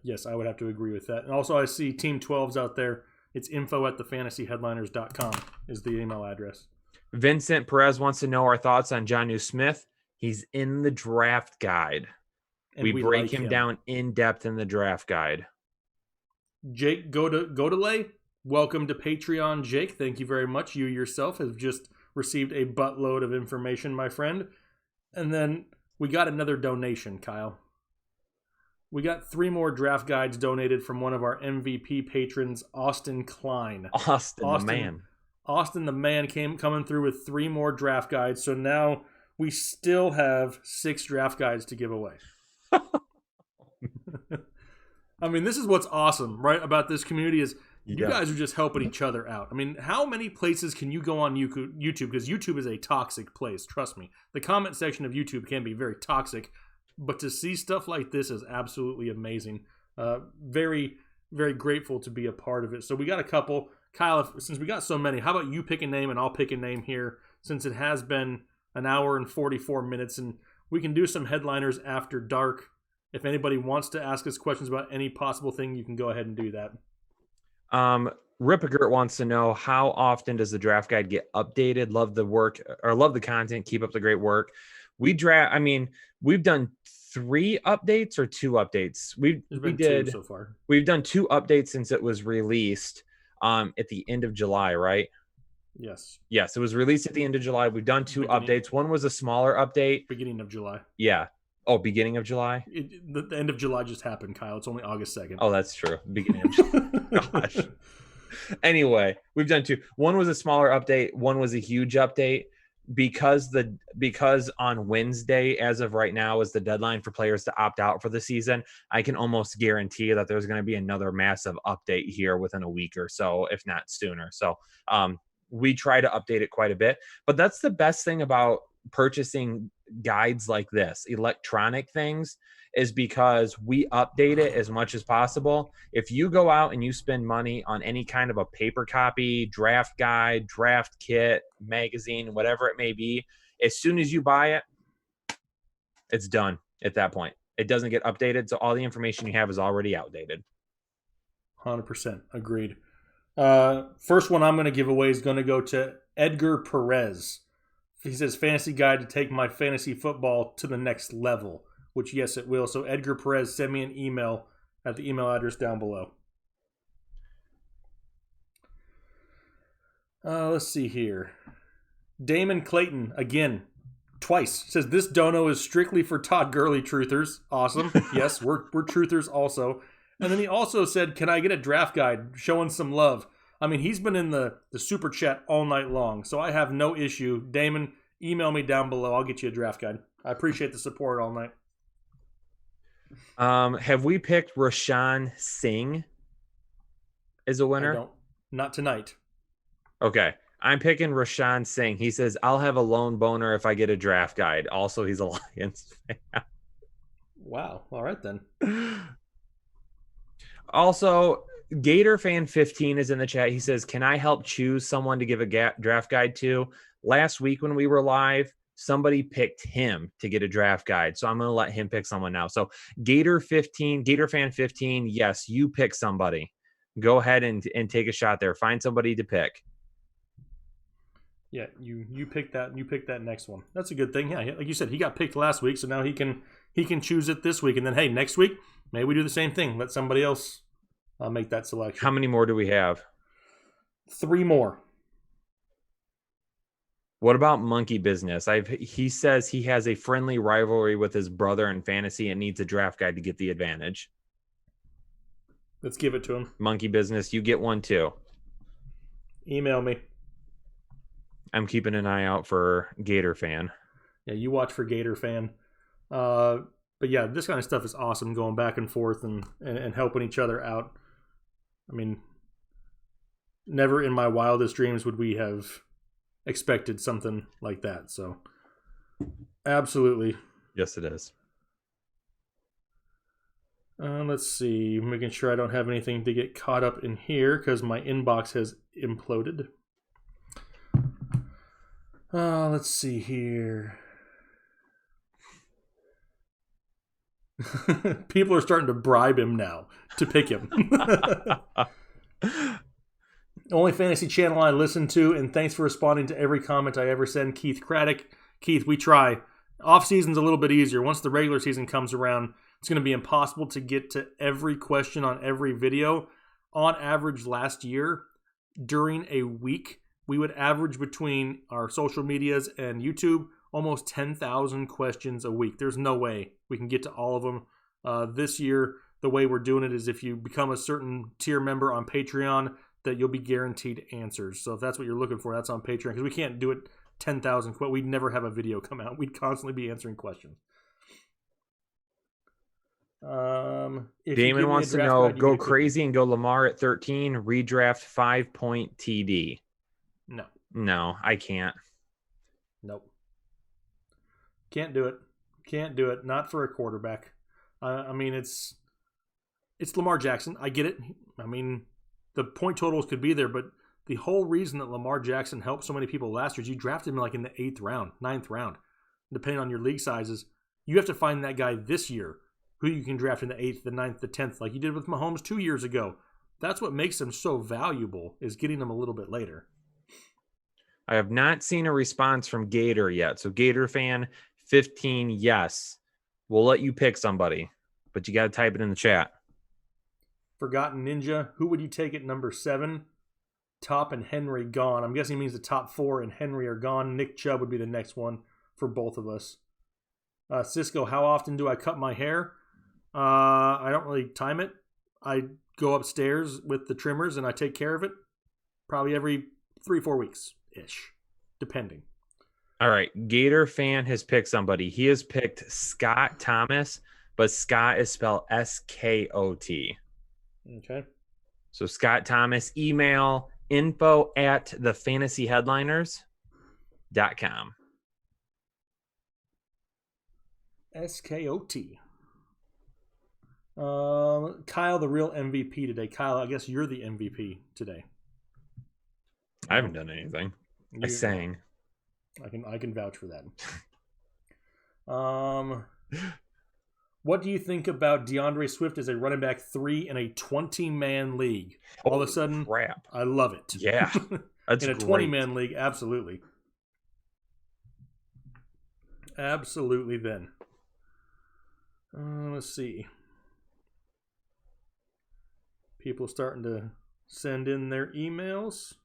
Yes, I would have to agree with that. And also, I see Team 12's out there. It's info@thefantasyheadliners.com is the email address. Vincent Perez wants to know our thoughts on Jonnu Smith. He's in the draft guide. And we break him down in depth in the draft guide. Jake Godele. Welcome to Patreon, Jake. Thank you very much. You yourself have just received a buttload of information, my friend. And then we got another donation, Kyle. We got 3 more draft guides donated from one of our MVP patrons, Austin Klein. Austin the man. Austin the man coming through with 3 more draft guides. So now we still have 6 draft guides to give away. I mean, this is what's awesome, right, about this community is you guys are just helping each other out. I mean, how many places can you go on YouTube? Because YouTube is a toxic place, trust me. The comment section of YouTube can be very toxic, but to see stuff like this is absolutely amazing. Very, very grateful to be a part of it. So we got a couple. Kyle, since we got so many, how about you pick a name and I'll pick a name here since it has been an hour and 44 minutes, and we can do some headliners after dark. If anybody wants to ask us questions about any possible thing, you can go ahead and do that. Ripagert wants to know, how often does the draft guide get updated? Love the work, or love the content. Keep up the great work. We've done 3 updates or 2 updates. We did 2 so far. We've done 2 updates since it was released at the end of July, right? Yes, it was released at the end of July. We've done 2 updates. One was a smaller update. Beginning of July. Yeah. Oh, beginning of July? The end of July just happened, Kyle. It's only August 2nd. Oh, that's true. Beginning of July. Gosh. Anyway, we've done 2. One was a smaller update. One was a huge update. Because on Wednesday, as of right now, is the deadline for players to opt out for the season, I can almost guarantee that there's going to be another massive update here within a week or so, if not sooner. So we try to update it quite a bit. But that's the best thing about purchasing guides like this, electronic things, is because we update it as much as possible. If you go out and you spend money on any kind of a paper copy, draft guide, draft kit, magazine, whatever it may be, as soon as you buy it, it's done at that point. It doesn't get updated, so all the information you have is already outdated. 100% agreed. First one I'm going to give away is going to go to Edgar Perez. He says, fantasy guide to take my fantasy football to the next level, which, yes, it will. So, Edgar Perez, send me an email at the email address down below. Let's see here. Damon Clayton, again, twice, says, this dono is strictly for Todd Gurley truthers. Awesome. Yes, we're truthers also. And then he also said, can I get a draft guide showing some love? I mean, he's been in the super chat all night long, so I have no issue. Damon, email me down below. I'll get you a draft guide. I appreciate the support all night. Have we picked Rashawn Singh as a winner? I don't. Not tonight. Okay. I'm picking Rashawn Singh. He says, I'll have a lone boner if I get a draft guide. Also, he's a Lions fan. Wow. All right, then. Also, Gator Fan 15 is in the chat. He says, can I help choose someone to give a draft guide to? Last week when we were live, somebody picked him to get a draft guide. So I'm going to let him pick someone now. So Gator Fan 15, yes, you pick somebody. Go ahead and take a shot there. Find somebody to pick. Yeah, you pick that. You pick that next one. That's a good thing. Yeah, like you said, he got picked last week, so now he can choose it this week. And then, hey, next week, maybe we do the same thing. Let somebody else make that selection. How many more do we have? 3 more. What about Monkey Business? He says he has a friendly rivalry with his brother in fantasy and needs a draft guide to get the advantage. Let's give it to him. Monkey Business, you get one too. Email me. I'm keeping an eye out for Gator Fan. Yeah, you watch for Gator Fan. But yeah, this kind of stuff is awesome, going back and forth and helping each other out. I mean, never in my wildest dreams would we have expected something like that. So, absolutely. Yes, it is. Let's see. I'm making sure I don't have anything to get caught up in here because my inbox has imploded. Let's see here. People are starting to bribe him now to pick him. Only fantasy channel I listen to, and thanks for responding to every comment I ever send, Keith Craddock. Keith, we try. Off season's a little bit easier. Once the regular season comes around, it's going to be impossible to get to every question on every video. On average, last year, during a week, we would average between our social medias and YouTube almost 10,000 questions a week. There's no way we can get to all of them. This year, the way we're doing it is if you become a certain tier member on Patreon, that you'll be guaranteed answers. So if that's what you're looking for, that's on Patreon. Because we can't do it 10,000. We'd never have a video come out. We'd constantly be answering questions. Damon wants to know, go crazy and go Lamar at 13, redraft 5-point TD. No, I can't. Nope. Can't do it. Can't do it. Not for a quarterback. I mean, it's Lamar Jackson. I get it. I mean, the point totals could be there, but the whole reason that Lamar Jackson helped so many people last year is you drafted him like in the 8th round, 9th round, depending on your league sizes. You have to find that guy this year who you can draft in the 8th, the 9th, the 10th, like you did with Mahomes 2 years ago. That's what makes him so valuable, is getting them a little bit later. I have not seen a response from Gator yet. So Gator Fan 15, yes. We'll let you pick somebody, but you got to type it in the chat. Forgotten Ninja, who would you take at number 7? Top and Henry gone. I'm guessing he means the top 4 and Henry are gone. Nick Chubb would be the next one for both of us. Cisco, how often do I cut my hair? I don't really time it. I go upstairs with the trimmers and I take care of it probably every 3-4 weeks-ish, depending. All right. Gator Fan has picked somebody. He has picked Scott Thomas, but Scott is spelled Skot. Okay. So Scott Thomas, email info@thefantasyheadliners.com. SKOT. Kyle, the real MVP today. Kyle, I guess you're the MVP today. I haven't done anything. I sang. I can vouch for that. What do you think about DeAndre Swift as a running back 3 in a 20-man league? All of a sudden, crap. I love it. Yeah, that's in a great. 20-man league, absolutely. Absolutely then. Let's see. People starting to send in their emails.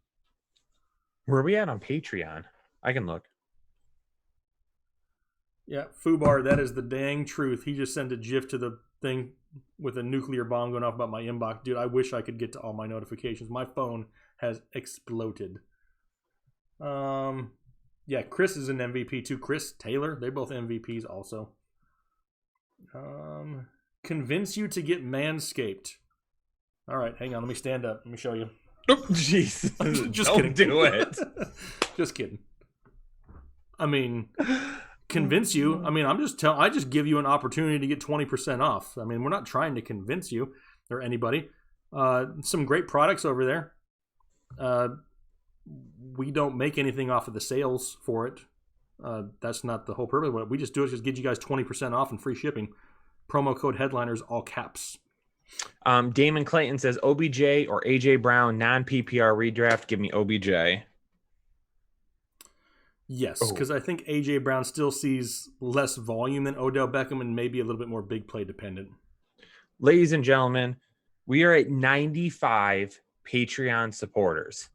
Where are we at on Patreon? I can look. Yeah, Fubar, that is the dang truth. He just sent a GIF to the thing with a nuclear bomb going off about my inbox. Dude, I wish I could get to all my notifications. My phone has exploded. Yeah, Chris is an MVP too. Chris, Taylor, they're both MVPs also. Convince you to get Manscaped. All right, hang on. Let me stand up. Let me show you. Oh, Jesus. Just Don't kidding. do it. Just kidding. I mean, convince you. I mean, I just give you an opportunity to get 20% off. I mean, we're not trying to convince you or anybody. Some great products over there. We don't make anything off of the sales for it. That's not the whole purpose of it. We just do it just get you guys 20% off and free shipping. Promo code Headliners, all caps. Damon Clayton says OBJ or AJ Brown non-PPR redraft. Give me OBJ. Yes, because I think AJ Brown still sees less volume than Odell Beckham and maybe a little bit more big play dependent. Ladies and gentlemen, we are at 95 Patreon supporters.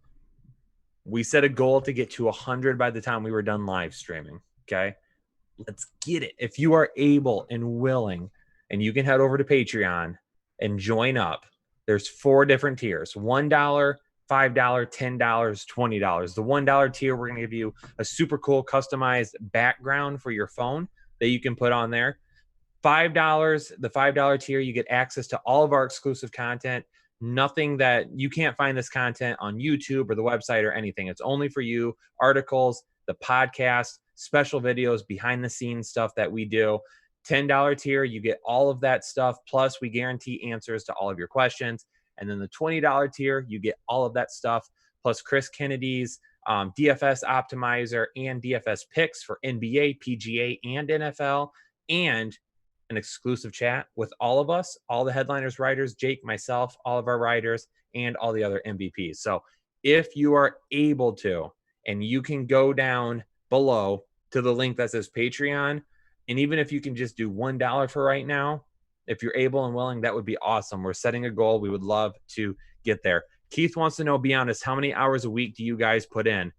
We set a goal to get to 100 by the time we were done live streaming. Okay, let's get it. If you are able and willing, and you can head over to Patreon and join up. There's 4 different tiers: $1, $5, $10, $20. The $1 tier, we're going to give you a super cool customized background for your phone that you can put on there. $5, the $5 tier, you get access to all of our exclusive content. Nothing that you can't find this content on YouTube or the website or anything. It's only for you. Articles, the podcast, special videos, behind the scenes stuff that we do. $10 tier, you get all of that stuff. Plus, we guarantee answers to all of your questions. And then the $20 tier, you get all of that stuff. Plus Chris Kennedy's DFS optimizer and DFS picks for NBA, PGA, and NFL. And an exclusive chat with all of us, all the Headliners writers, Jake, myself, all of our writers, and all the other MVPs. So if you are able to, and you can go down below to the link that says Patreon, and even if you can just do $1 for right now, if you're able and willing, that would be awesome. We're setting a goal. We would love to get there. Keith wants to know, be honest, how many hours a week do you guys put in?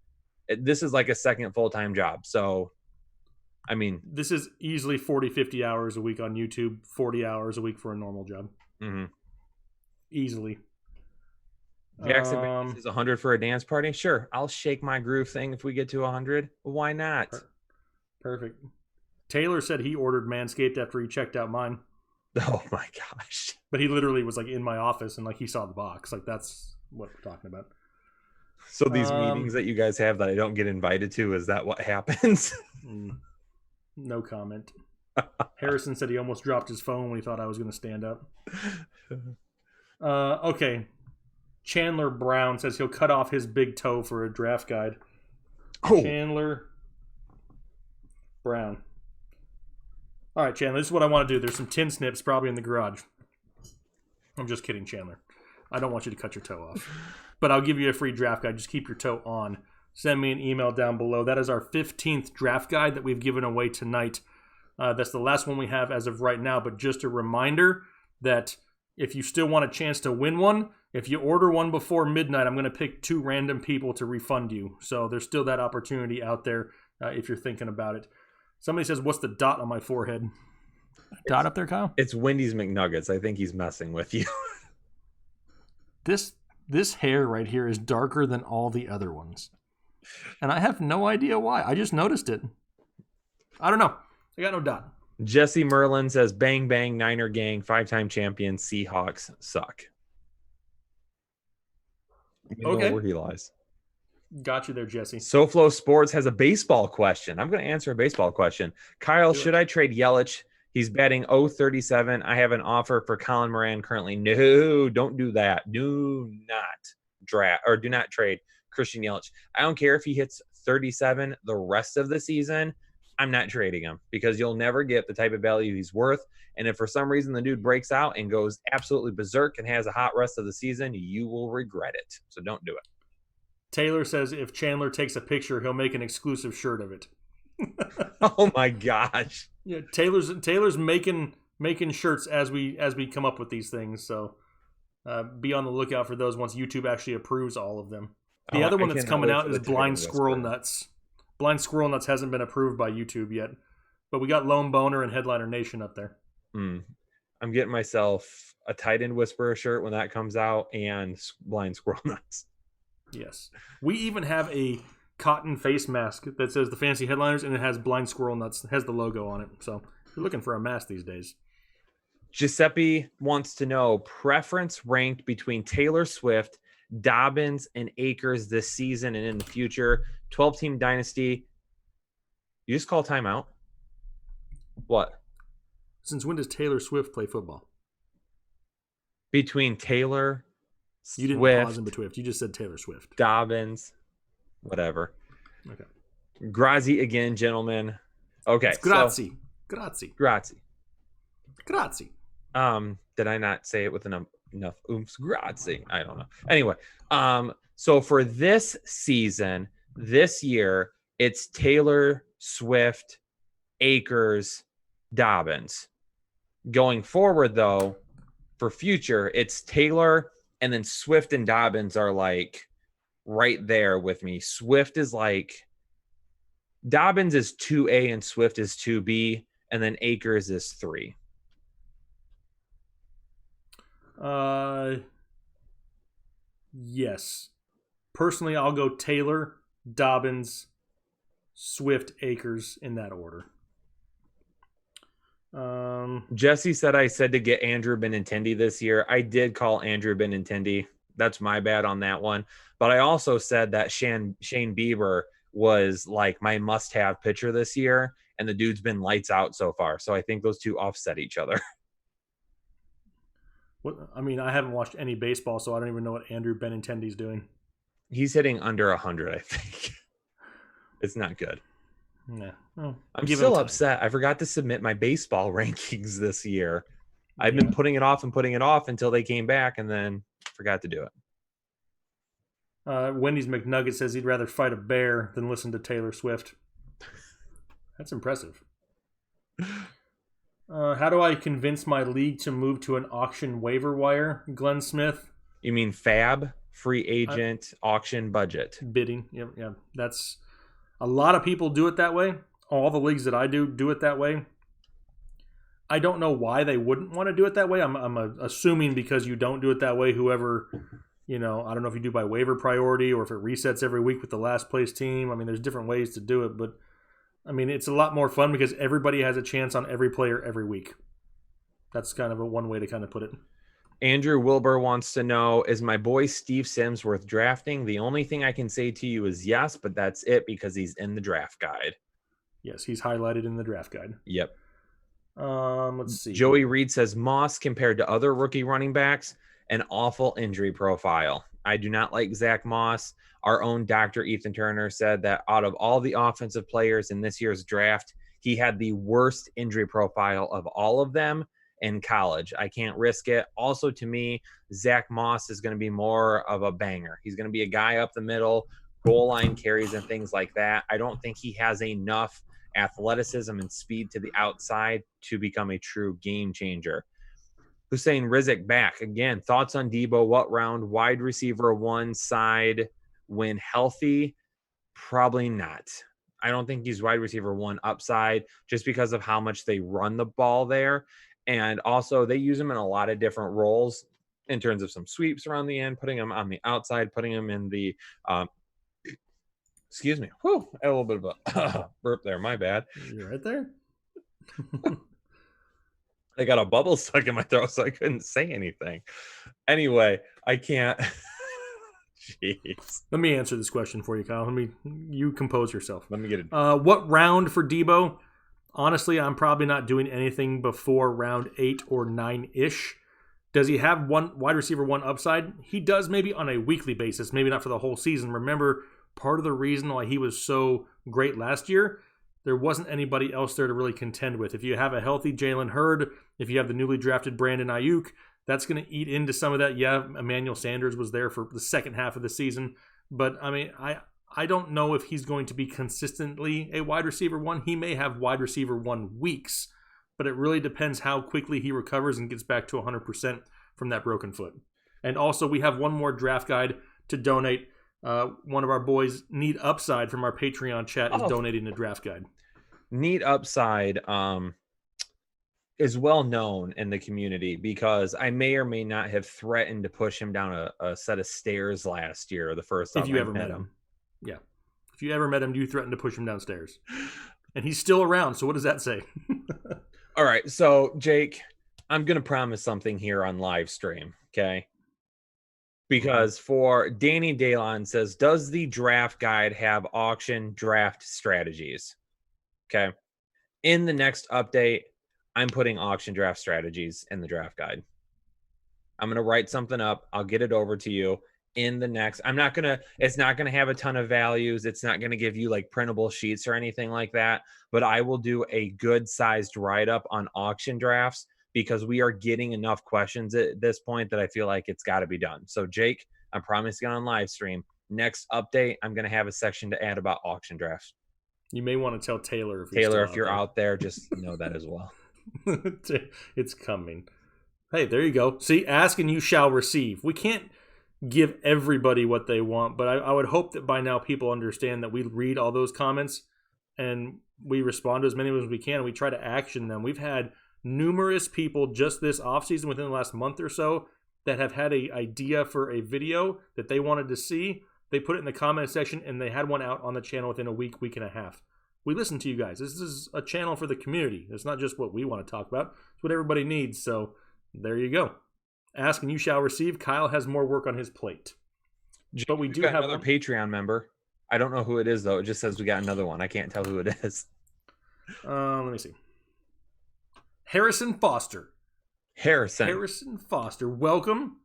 This is like a second full-time job. So, I mean, this is easily 40, 50 hours a week on YouTube, 40 hours a week for a normal job. Mm-hmm. Easily. Jackson is 100 for a dance party. Sure, I'll shake my groove thing if we get to 100. Why not? Perfect. Taylor said he ordered Manscaped after he checked out mine. Oh my gosh. But he literally was like in my office and like he saw the box. Like that's what we're talking about. So these meetings that you guys have that I don't get invited to, is that what happens? No comment. Harrison said he almost dropped his phone when he thought I was going to stand up. Okay. Chandler Brown says he'll cut off his big toe for a draft guide. Oh. Chandler Brown. All right, Chandler, this is what I want to do. There's some tin snips probably in the garage. I'm just kidding, Chandler. I don't want you to cut your toe off. But I'll give you a free draft guide. Just keep your toe on. Send me an email down below. That is our 15th draft guide that we've given away tonight. That's the last one we have as of right now. But just a reminder that if you still want a chance to win one, if you order one before midnight, I'm going to pick 2 random people to refund you. So there's still that opportunity out there if you're thinking about it. Somebody says, what's the dot on my forehead? Dot up there, Kyle? It's Wendy's McNuggets. I think he's messing with you. This hair right here is darker than all the other ones. And I have no idea why. I just noticed it. I don't know. I got no dot. Jesse Merlin says, bang, bang, Niner gang, 5-time champion, Seahawks suck. You know where he lies. Got you there, Jesse. SoFlo Sports has a baseball question. I'm going to answer a baseball question. Kyle, should I trade Yelich? He's batting 037. I have an offer for Colin Moran currently. No, don't do that. Do not trade Christian Yelich. I don't care if he hits 37 the rest of the season. I'm not trading him because you'll never get the type of value he's worth. And if for some reason the dude breaks out and goes absolutely berserk and has a hot rest of the season, you will regret it. So don't do it. Taylor says if Chandler takes a picture, he'll make an exclusive shirt of it. Oh my gosh. Yeah, Taylor's making shirts as we come up with these things. So be on the lookout for those once YouTube actually approves all of them. The other one that's coming out is Blind Squirrel Nuts. Blind Squirrel Nuts hasn't been approved by YouTube yet, but we got Lone Boner and Headliner Nation up there. I'm getting myself a Tight End Whisperer shirt when that comes out and Blind Squirrel Nuts. Yes. We even have a cotton face mask that says the Fantasy Headliners, and it has Blind Squirrel Nuts. It has the logo on it. So if you're looking for a mask these days. Giuseppe wants to know preference ranked between Taylor Swift, Dobbins, and Akers this season and in the future. 12-team dynasty. You just call timeout? What? Since when does Taylor Swift play football? Between Taylor, you didn't Swift, pause in between. You just said Taylor Swift. Dobbins, whatever. Okay. Grazie again, gentlemen. Okay. It's grazie. So, grazie. Grazie. Grazie. Did I not say it with enough oomph? Grazie. I don't know. Anyway, so for this season, this year, it's Taylor, Swift, Akers, Dobbins. Going forward, though, for future, it's Taylor, and then Swift and Dobbins are like right there with me. Swift is like Dobbins is 2A and Swift is 2B, and then Akers is 3. Yes. Personally, I'll go Taylor, Dobbins, Swift, Akers in that order. Jesse said I said to get Andrew Benintendi this year. I did call Andrew Benintendi. That's my bad on that one. But I also said that Shane Bieber was like my must-have pitcher this year, and the dude's been lights out so far. So I think those two offset each other. I haven't watched any baseball, so I don't even know what Andrew Benintendi's doing. He's hitting under 100, I think. It's not good. Yeah. Well, I'm still upset. I forgot to submit my baseball rankings this year. I've been putting it off until they came back, and then forgot to do it. Wendy's McNugget says he'd rather fight a bear than listen to Taylor Swift. That's impressive. How do I convince my league to move to an auction waiver wire, Glenn Smith? You mean FAB, free agent, auction budget? Bidding. Yeah. That's a lot of people do it that way. All the leagues that I do it that way. I don't know why they wouldn't want to do it that way. I'm assuming because you don't do it that way, whoever, I don't know if you do by waiver priority or if it resets every week with the last place team. I mean, there's different ways to do it, but it's a lot more fun because everybody has a chance on every player every week. That's kind of one way to kind of put it. Andrew Wilbur wants to know, is my boy Steve Sims worth drafting? The only thing I can say to you is yes, but that's it because he's in the draft guide. Yes, he's highlighted in the draft guide. Yep. Let's see. Joey Reed says Moss compared to other rookie running backs, an awful injury profile. I do not like Zach Moss. Our own Dr. Ethan Turner said that out of all the offensive players in this year's draft, he had the worst injury profile of all of them in college. I can't risk it. Also, to me, Zach Moss is going to be more of a banger. He's going to be a guy up the middle, goal line carries and things like that. I don't think he has enough athleticism and speed to the outside to become a true game changer. Hussein Rizek back. Again, thoughts on Debo? What round? Wide receiver one side when healthy? Probably not. I don't think he's wide receiver one upside just because of how much they run the ball there. And also they use him in a lot of different roles in terms of some sweeps around the end, putting him on the outside, putting him in the excuse me. Whew, I had a little bit of a burp there. My bad. You're right there. I got a bubble stuck in my throat, so I couldn't say anything. Anyway, I can't. Jeez. Let me answer this question for you, Kyle. You compose yourself. Let me get it. What round for Debo? Honestly, I'm probably not doing anything before round 8 or 9-ish. Does he have one wide receiver one upside? He does, maybe on a weekly basis, maybe not for the whole season. Remember, part of the reason why he was so great last year, there wasn't anybody else there to really contend with. If you have a healthy Jalen Hurd, if you have the newly drafted Brandon Ayuk, that's going to eat into some of that. Yeah, Emmanuel Sanders was there for the second half of the season. But, I mean, I don't know if he's going to be consistently a wide receiver one. He may have wide receiver one weeks, but it really depends how quickly he recovers and gets back to 100% from that broken foot. And also, we have one more draft guide to donate. One of our boys, Need Upside, from our Patreon chat, is donating a draft guide. Need Upside is well known in the community because I may or may not have threatened to push him down a set of stairs last year, the first time if you ever met him. Yeah. If you ever met him, you threatened to push him downstairs. And he's still around, so what does that say? All right, so Jake, I'm going to promise something here on live stream, okay? Because for Danny Dalon says, does the draft guide have auction draft strategies? Okay. In the next update, I'm putting auction draft strategies in the draft guide. I'm going to write something up. I'll get it over to you in the next. It's not going to have a ton of values. It's not going to give you like printable sheets or anything like that, but I will do a good sized write-up on auction drafts because we are getting enough questions at this point that I feel like it's got to be done. So Jake, I'm promising on live stream, next update, I'm going to have a section to add about auction drafts. You may want to tell Taylor if you're out there, just know that as well. It's coming. Hey, there you go. See, ask and you shall receive. We can't give everybody what they want, but I would hope that by now people understand that we read all those comments and we respond to as many as we can. And we try to action them. We've had numerous people just this offseason within the last month or so that have had an idea for a video that they wanted to see. They put it in the comment section and they had one out on the channel within a week and a half. We listen to you guys. This is a channel for the community. It's not just what we want to talk about. It's what everybody needs. So there you go. Ask and you shall receive. Kyle has more work on his plate. But we do have another Patreon member. I don't know who it is, though. It just says we got another one. I can't tell who it is. Let me see. Harrison Foster. Harrison Foster. Welcome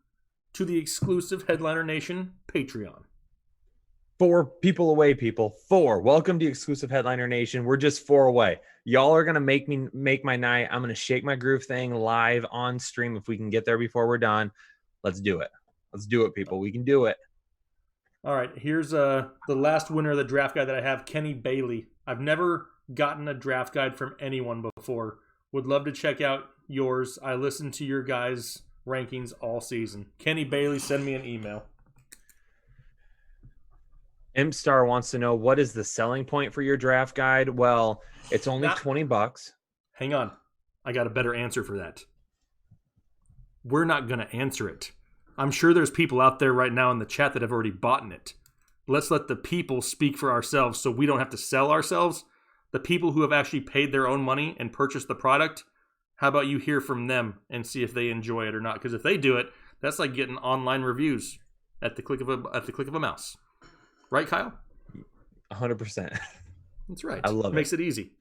to the exclusive Headliner Nation Patreon. 4 people away, people. 4. Welcome to exclusive Headliner Nation. We're just 4 away. Y'all are gonna make my night. I'm gonna shake my groove thing live on stream if we can get there before we're done. Let's do it. Let's do it, people. We can do it. All right. Here's the last winner of the draft guide that I have, Kenny Bailey. I've never gotten a draft guide from anyone before. Would love to check out yours. I listened to your guys' rankings all season. Kenny Bailey, send me an email. M-Star wants to know, what is the selling point for your draft guide? Well, it's only $20. Hang on. I got a better answer for that. We're not going to answer it. I'm sure there's people out there right now in the chat that have already bought it. Let's let the people speak for ourselves so we don't have to sell ourselves. The people who have actually paid their own money and purchased the product, how about you hear from them and see if they enjoy it or not? Because if they do it, that's like getting online reviews at the click of a mouse. Right, Kyle? 100%. That's right. I love it. Makes it easy.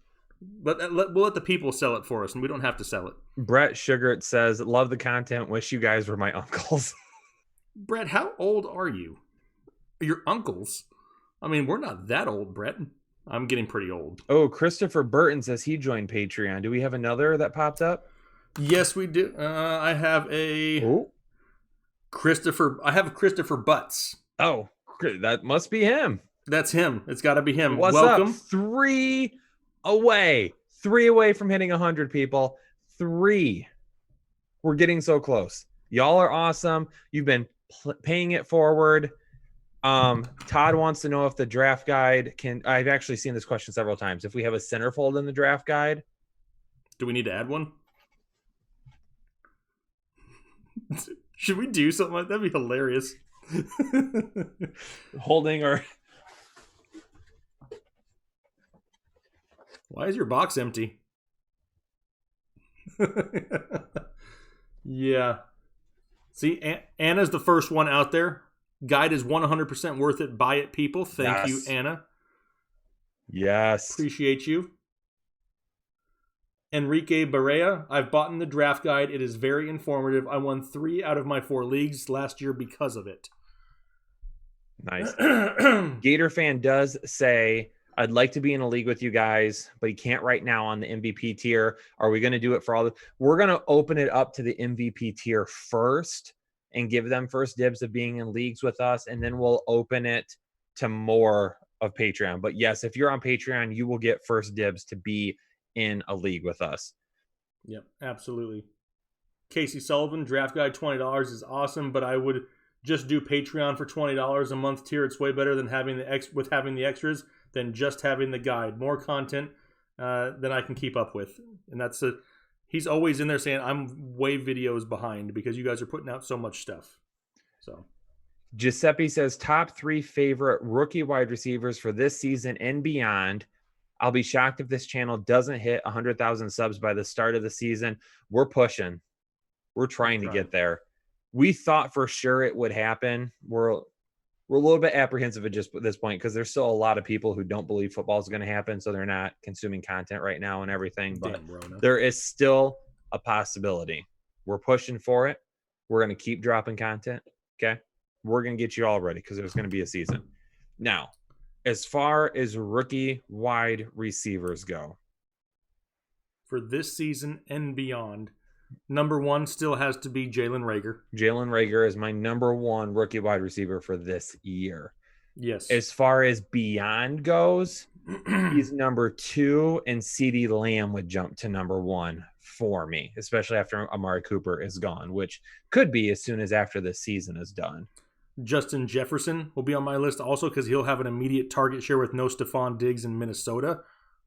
But we'll let the people sell it for us, and we don't have to sell it. Brett Sugart says, love the content. Wish you guys were my uncles. Brett, how old are you? Your uncles? I mean, we're not that old, Brett. I'm getting pretty old. Oh, Christopher Burton says he joined Patreon. Do we have another that popped up? Yes, we do. I have Christopher Butts. Oh, that must be him. That's him. It's got to be him. What's Welcome. Up? 3 away. 3 away from hitting 100, people. 3. We're getting so close. Y'all are awesome. You've been paying it forward. Todd wants to know if the draft guide can... I've actually seen this question several times. If we have a centerfold in the draft guide. Do we need to add one? Should we do something like that? That'd be hilarious. Holding or... Why is your box empty? Yeah. See, Anna's the first one out there. Guide is 100% worth it. Buy it, people. Thank you, Yes. Anna. Yes. Appreciate you. Enrique Barea, I've bought in the draft guide. It is very informative. I won 3 out of my 4 leagues last year because of it. Nice. Gator fan does say, I'd like to be in a league with you guys, but he can't right now on the MVP tier. Are we going to do it for all the? We're going to open it up to the MVP tier first and give them first dibs of being in leagues with us. And then we'll open it to more of Patreon. But yes, if you're on Patreon, you will get first dibs to be in a league with us. Yep, absolutely. Casey Sullivan, draft guide $20 is awesome, but I would just do Patreon for $20 a month tier. It's way better than having the extras than just having the guide. More content than I can keep up with, and he's always in there saying I'm way videos behind because you guys are putting out so much stuff. So Giuseppe says top 3 favorite rookie wide receivers for this season and beyond. I'll be shocked if this channel doesn't hit 100,000 subs by the start of the season. We're pushing. We're trying to get there. We thought for sure it would happen. We're a little bit apprehensive at just this point because there's still a lot of people who don't believe football is going to happen, so they're not consuming content right now and everything. But there is still a possibility. We're pushing for it. We're going to keep dropping content. Okay, we're going to get you all ready because there's going to be a season. Now, as far as rookie wide receivers go, for this season and beyond, number 1 still has to be Jalen Reagor. Jalen Reagor is my number 1 rookie wide receiver for this year. Yes. As far as beyond goes, he's number 2, and CeeDee Lamb would jump to number 1 for me, especially after Amari Cooper is gone, which could be as soon as after the season is done. Justin Jefferson will be on my list also because he'll have an immediate target share with no Stephon Diggs in Minnesota.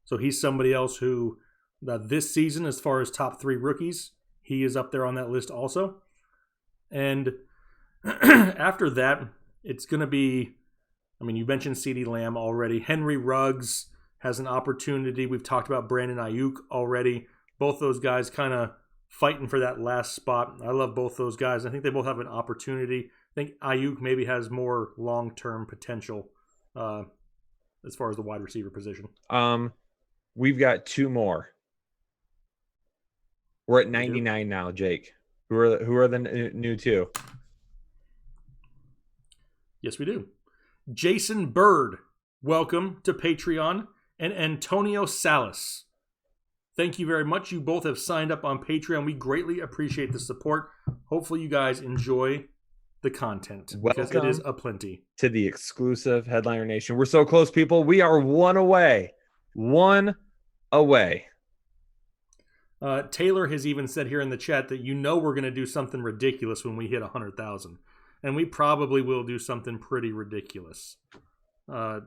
So he's somebody else who, this season, as far as top 3 rookies, he is up there on that list also. And after that, it's going to be, you mentioned CeeDee Lamb already. Henry Ruggs has an opportunity. We've talked about Brandon Ayuk already. Both those guys kind of fighting for that last spot. I love both those guys. I think they both have an opportunity. I think Ayuk maybe has more long-term potential as far as the wide receiver position. We've got 2 more. We're at 99 now, Jake. Who are the new 2? Yes, we do. Jason Bird, welcome to Patreon, and Antonio Salas. Thank you very much. You both have signed up on Patreon. We greatly appreciate the support. Hopefully you guys enjoy the content because it is aplenty. To the exclusive Headliner Nation. We're so close, people. We are 1 away. 1 away. Taylor has even said here in the chat that we're going to do something ridiculous when we hit 100,000. And we probably will do something pretty ridiculous. I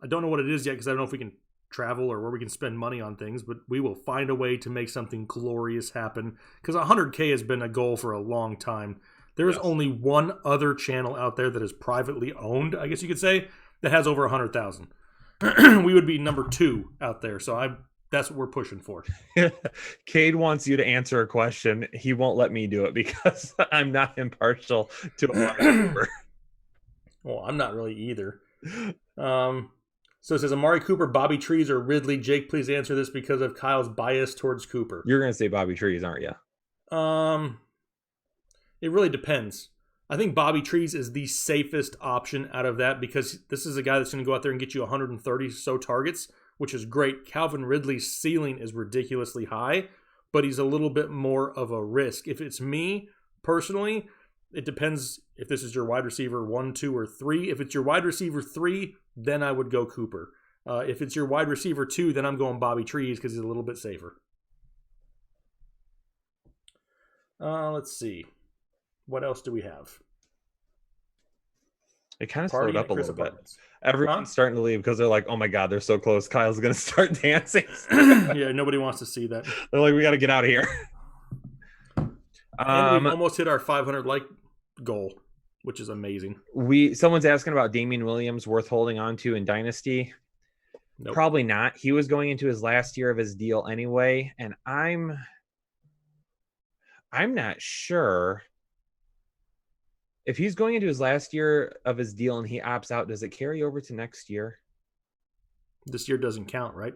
don't know what it is yet because I don't know if we can travel or where we can spend money on things, but we will find a way to make something glorious happen because 100K has been a goal for a long time. There is only one other channel out there that is privately owned, I guess you could say, that has over 100,000. We would be number 2 out there, so that's what we're pushing for. Cade wants you to answer a question. He won't let me do it because I'm not impartial to a number. Well, I'm not really either. So it says Amari Cooper, Bobby Trees, or Ridley. Jake, please answer this because of Kyle's bias towards Cooper. You're going to say Bobby Trees, aren't you? It really depends. I think Bobby Trees is the safest option out of that because this is a guy that's going to go out there and get you 130 so targets, which is great. Calvin Ridley's ceiling is ridiculously high, but he's a little bit more of a risk. If it's me, personally, it depends if this is your wide receiver 1, 2, or 3. If it's your wide receiver 3, then I would go Cooper. If it's your wide receiver 2, then I'm going Bobby Trees because he's a little bit safer. Let's see. What else do we have? It kind of slowed up a little bit. Apartments. Everyone's starting to leave because they're like, oh my God, they're so close. Kyle's going to start dancing. Yeah, nobody wants to see that. They're like, we got to get out of here. And we've almost hit our 500 like goal, which is amazing. Someone's asking about Damian Williams worth holding on to in Dynasty. Nope. Probably not. He was going into his last year of his deal anyway, and I'm not sure If he's going into his last year of his deal and he opts out, does it carry over to next year? This year doesn't count, right?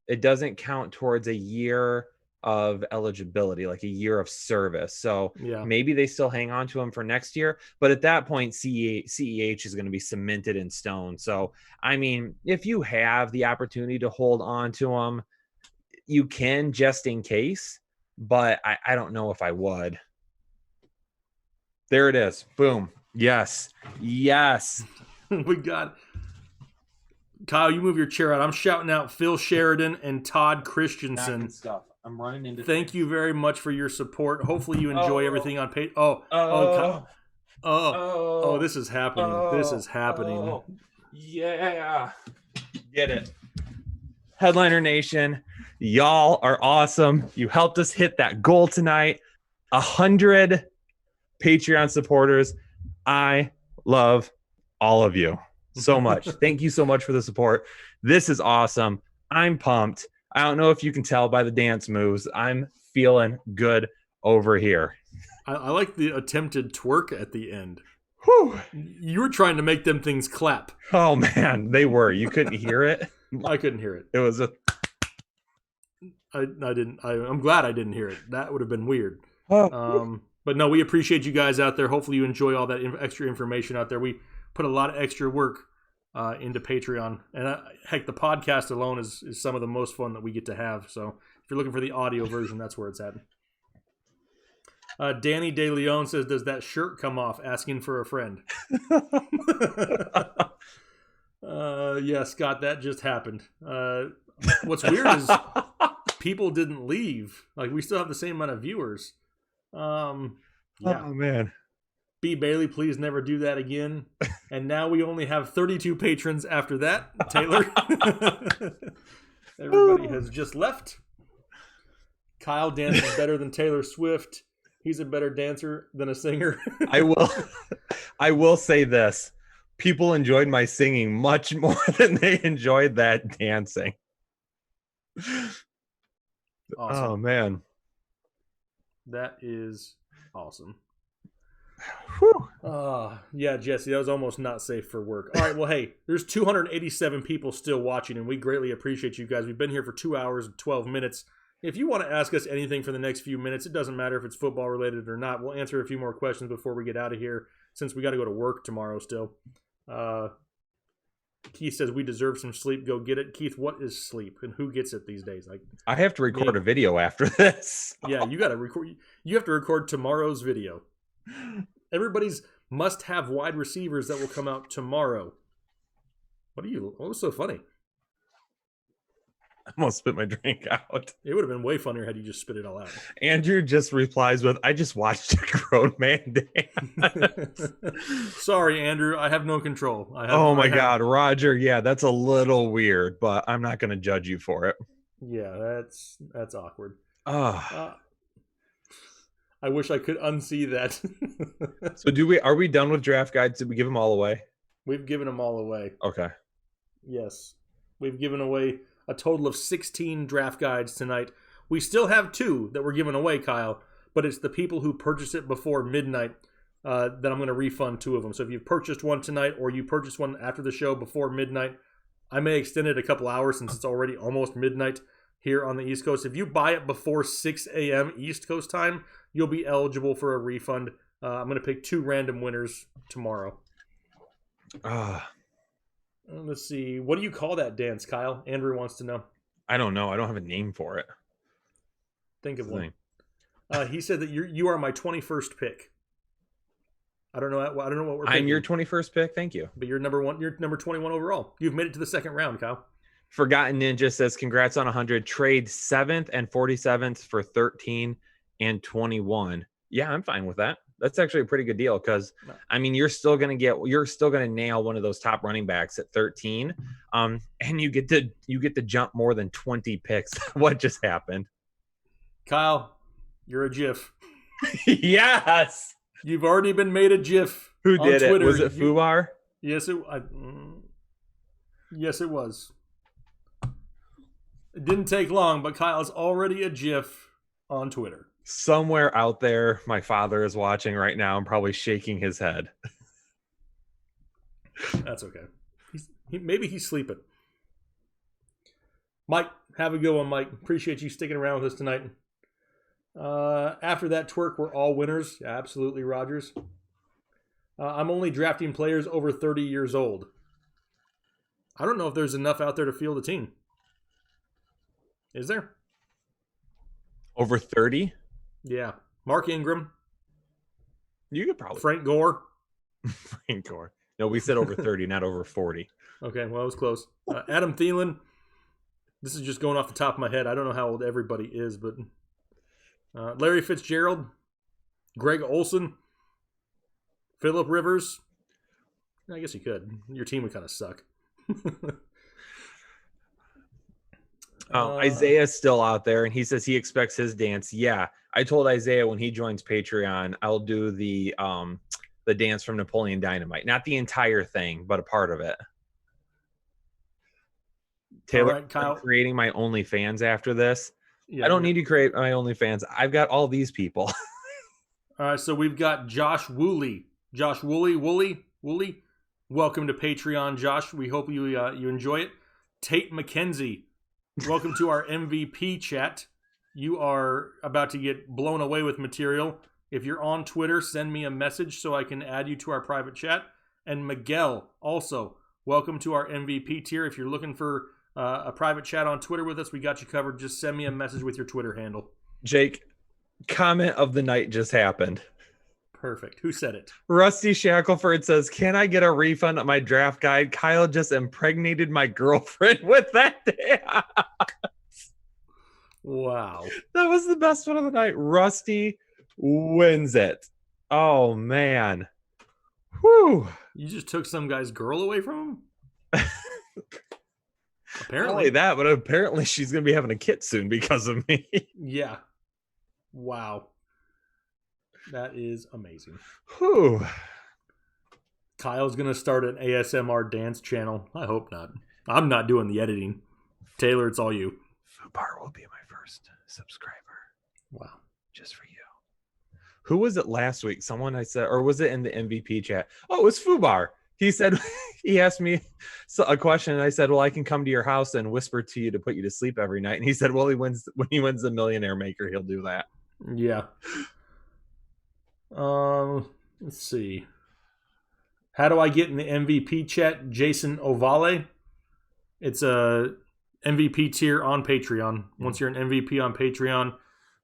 It doesn't count towards a year of eligibility, like a year of service. So Yeah. maybe they still hang on to him for next year. But at that point, CEH is going to be cemented in stone. So, I mean, if you have the opportunity to hold on to him, you can just in case. But I don't know if I would. There it is. Boom. Yes. Yes. We got Kyle, you move your chair out. I'm shouting out Phil Sheridan and Todd Christensen. Stuff. I'm running into. Thank you very much for your support. Hopefully you enjoy everything on page. This is happening. This is happening. Yeah. Get it. Headliner Nation, y'all are awesome. You helped us hit that goal tonight. 100 Patreon supporters. I love all of you so much. Thank you so much for the support. This is awesome. I'm pumped. I don't know if you can tell by the dance moves. I'm feeling good over here. I like the attempted twerk at the end. Whew. You were trying to make them things clap. Oh, man. They were. You couldn't hear it? I couldn't hear it. It was a... I didn't. I'm glad I didn't hear it. That would have been weird. Oh. But no, we appreciate you guys out there. Hopefully you enjoy all that extra information out there. We put a lot of extra work into Patreon. And heck, the podcast alone is some of the most fun that we get to have. So if you're looking for the audio version, that's where it's at. Danny De Leon says, does that shirt come off? Asking for a friend. Yeah, Scott, that just happened. What's weird is people didn't leave. Like, we still have the same amount of viewers. Yeah. Oh, man. B. Bailey, please never do that again. And now we only have 32 patrons after that, Taylor. Everybody has just left. Kyle dances better than Taylor Swift. He's a better dancer than a singer. I will say this. People enjoyed my singing much more than they enjoyed that dancing. Awesome. Oh, man. That is awesome. Whew. Yeah, Jesse, that was almost not safe for work. All right, well, hey, there's 287 people still watching, and we greatly appreciate you guys. We've been here for 2 hours and 12 minutes. If you want to ask us anything for the next few minutes, it doesn't matter if it's football related or not. We'll answer a few more questions before we get out of here, since we got to go to work tomorrow still. Keith says we deserve some sleep. Go get it. Keith, what is sleep, and who gets it these days? Like, I have to record a video after this. Yeah, you got to record. You have to record tomorrow's video. Everybody's must-have wide receivers that will come out tomorrow. What was so funny? I almost spit my drink out. It would have been way funnier had you just spit it all out. Andrew just replies with, I just watched a grown man dance. Sorry, Andrew. I have no control. Oh my God, Roger. Yeah, that's a little weird, but I'm not going to judge you for it. Yeah, that's awkward. I wish I could unsee that. So are we done with draft guides? Did we give them all away? We've given them all away. Okay. Yes. We've given away a total of 16 draft guides tonight. We still have 2 that we're giving away, Kyle, but it's the people who purchased it before midnight that I'm going to refund 2 of them. So if you've purchased one tonight or you purchased one after the show before midnight, I may extend it a couple hours since it's already almost midnight here on the East Coast. If you buy it before 6 a.m. East Coast time, you'll be eligible for a refund. I'm going to pick 2 random winners tomorrow. Let's see. What do you call that dance, Kyle? Andrew wants to know. I don't know. I don't have a name for it. Think of one. He said that you are my 21st pick. I don't know what we're picking. I'm your 21st pick. Thank you. But you're number 21 overall. You've made it to the second round, Kyle. Forgotten Ninja says, congrats on 100. Trade 7th and 47th for 13 and 21. Yeah, I'm fine with that. That's actually a pretty good deal because, I mean, you're still going to nail one of those top running backs at 13. And you get to jump more than 20 picks. What just happened? Kyle, you're a GIF. Yes. You've already been made a GIF. Who did Twitter. It? Was it Fubar? Yes, it was. It didn't take long, but Kyle's already a GIF on Twitter. Somewhere out there, my father is watching right now and probably shaking his head. That's okay. Maybe he's sleeping. Mike, have a good one, Mike. Appreciate you sticking around with us tonight. After that twerk, we're all winners. Absolutely, Rogers. I'm only drafting players over 30 years old. I don't know if there's enough out there to field a team. Is there? Over 30? Yeah. Mark Ingram. You could probably. Frank Gore. Frank Gore. No, we said over 30, not over 40. Okay, well, it was close. Adam Thielen. This is just going off the top of my head. I don't know how old everybody is, but Larry Fitzgerald, Greg Olson, Phillip Rivers. I guess you could. Your team would kind of suck. Isaiah's still out there, and he says he expects his dance. Yeah, I told Isaiah when he joins Patreon, I'll do the dance from Napoleon Dynamite. Not the entire thing, but a part of it. Taylor, right, Kyle. I'm creating my OnlyFans after this. Yeah, I don't need to create my OnlyFans. I've got all these people. All right, so we've got Josh Woolley. Josh Woolley. Welcome to Patreon, Josh. We hope you enjoy it. Tate McKenzie. Welcome to our MVP chat. You are about to get blown away with material. If you're on Twitter, send me a message so I can add you to our private chat. And Miguel, also, welcome to our MVP tier. If you're looking for a private chat on Twitter with us, we got you covered. Just send me a message with your Twitter handle. Jake, comment of the night just happened. Perfect. Who said it? Rusty Shackelford says, can I get a refund on my draft guide? Kyle just impregnated my girlfriend with that dance. Wow. That was the best one of the night. Rusty wins it. Oh, man. Whew. You just took some guy's girl away from him? Apparently. Not only that, but apparently she's going to be having a kid soon because of me. Yeah. Wow. That is amazing. Whew. Kyle's going to start an ASMR dance channel. I hope not. I'm not doing the editing. Taylor, it's all you. Fubar will be my first subscriber. Wow. Just for you. Who was it last week? Someone I said, or was it in the MVP chat? Oh, it was Fubar. He said, he asked me a question, and I said, well, I can come to your house and whisper to you to put you to sleep every night. And he said, well, when he wins the Millionaire Maker, he'll do that. Yeah. Let's see. How do I get in the MVP chat? Jason Ovale. It's a MVP tier on Patreon. Once you're an MVP on Patreon,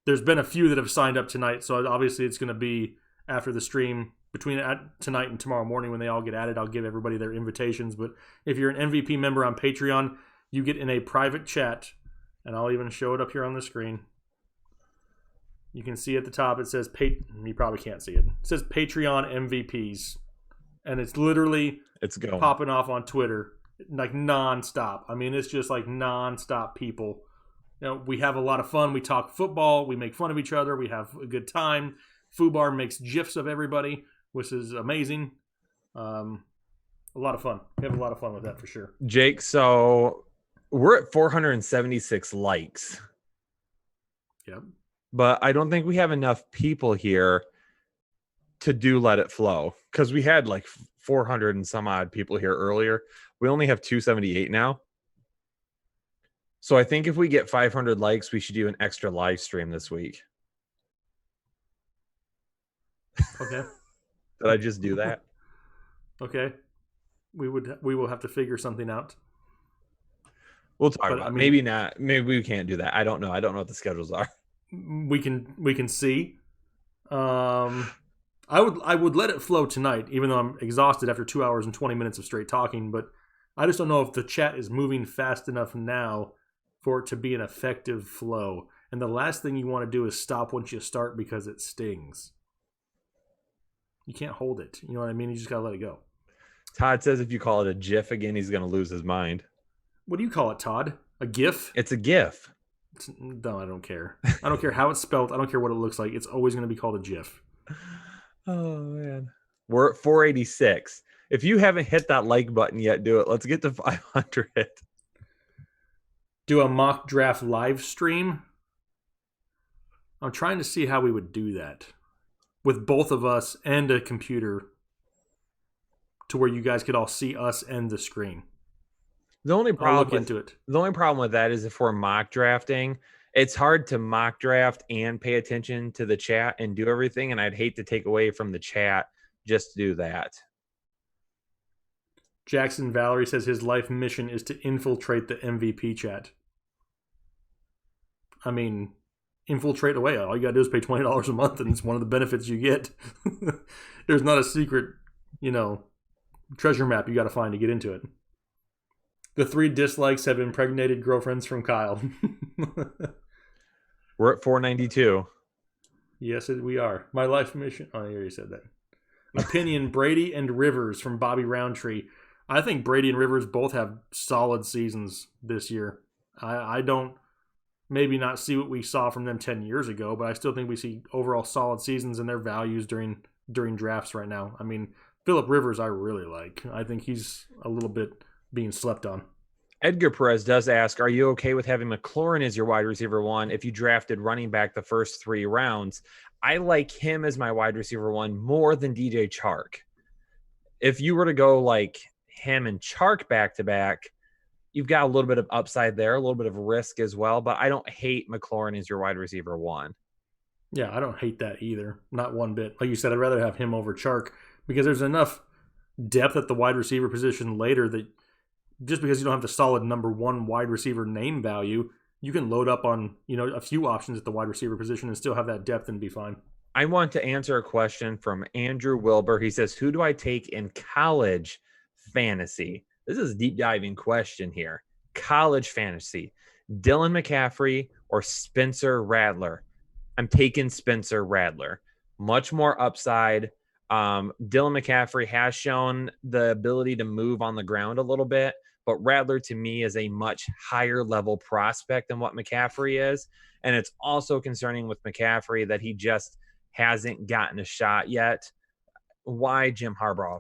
there's been a few that have signed up tonight, so obviously it's going to be after the stream. Between tonight and tomorrow morning when they all get added, I'll give everybody their invitations. But if you're an MVP member on Patreon, you get in a private chat, and I'll even show it up here on the screen. You can see at the top, it says, you probably can't see it. It says Patreon MVPs. And it's literally popping off on Twitter like nonstop. I mean, it's just like nonstop people. You know, we have a lot of fun. We talk football. We make fun of each other. We have a good time. Fubar makes GIFs of everybody, which is amazing. A lot of fun. We have a lot of fun with that for sure. Jake, so we're at 476 likes. Yep. But I don't think we have enough people here to do Let It Flow, because we had like 400 and some odd people here earlier. We only have 278 now. So I think if we get 500 likes, we should do an extra live stream this week. Okay. Did I just do that? Okay. We will have to figure something out. We'll talk about it. Maybe not. Maybe we can't do that. I don't know. I don't know what the schedules are. We can see. I would let it flow tonight, even though I'm exhausted after 2 hours and 20 minutes of straight talking, but I just don't know if the chat is moving fast enough now for it to be an effective flow. And the last thing you want to do is stop once you start because it stings. You can't hold it. You know what I mean? You just got to let it go. Todd says if you call it a GIF again, he's going to lose his mind. What do you call it, Todd? A GIF? It's a GIF. No, I don't care. I don't care how it's spelled. I don't care what it looks like. It's always going to be called a GIF. Oh, man. We're at 486. If you haven't hit that like button yet, do it. Let's get to 500. Do a mock draft live stream. I'm trying to see how we would do that with both of us and a computer to where you guys could all see us and the screen. The only I'll look problem into it. the only problem with that is if we're mock drafting, it's hard to mock draft and pay attention to the chat and do everything, and I'd hate to take away from the chat just to do that. Jackson Valerie says his life mission is to infiltrate the MVP chat. I mean, infiltrate away. All you got to do is pay $20 a month, and it's one of the benefits you get. There's not a secret, treasure map you got to find to get into it. The 3 dislikes have impregnated girlfriends from Kyle. We're at 492. Yes, we are. My life mission. Oh, I already said that. Opinion, Brady and Rivers from Bobby Roundtree. I think Brady and Rivers both have solid seasons this year. I don't maybe not see what we saw from them 10 years ago, but I still think we see overall solid seasons and their values during drafts right now. I mean, Phillip Rivers I really like. I think he's a little bit being slept on. Edgar Perez does ask, are you okay with having McLaurin as your wide receiver 1 if you drafted running back the first 3 rounds? I like him as my wide receiver 1 more than DJ Chark. If you were to go like him and Chark back-to-back, you've got a little bit of upside there, a little bit of risk as well, but I don't hate McLaurin as your wide receiver 1. Yeah, I don't hate that either. Not one bit. Like you said, I'd rather have him over Chark because there's enough depth at the wide receiver position later that just because you don't have the solid number 1 wide receiver name value, you can load up on, a few options at the wide receiver position and still have that depth and be fine. I want to answer a question from Andrew Wilbur. He says, who do I take in college fantasy? This is a deep diving question here. College fantasy, Dylan McCaffrey or Spencer Rattler? I'm taking Spencer Rattler. Much more upside. Dylan McCaffrey has shown the ability to move on the ground a little bit, but Rattler to me is a much higher level prospect than what McCaffrey is. And it's also concerning with McCaffrey that he just hasn't gotten a shot yet. Why Jim Harbaugh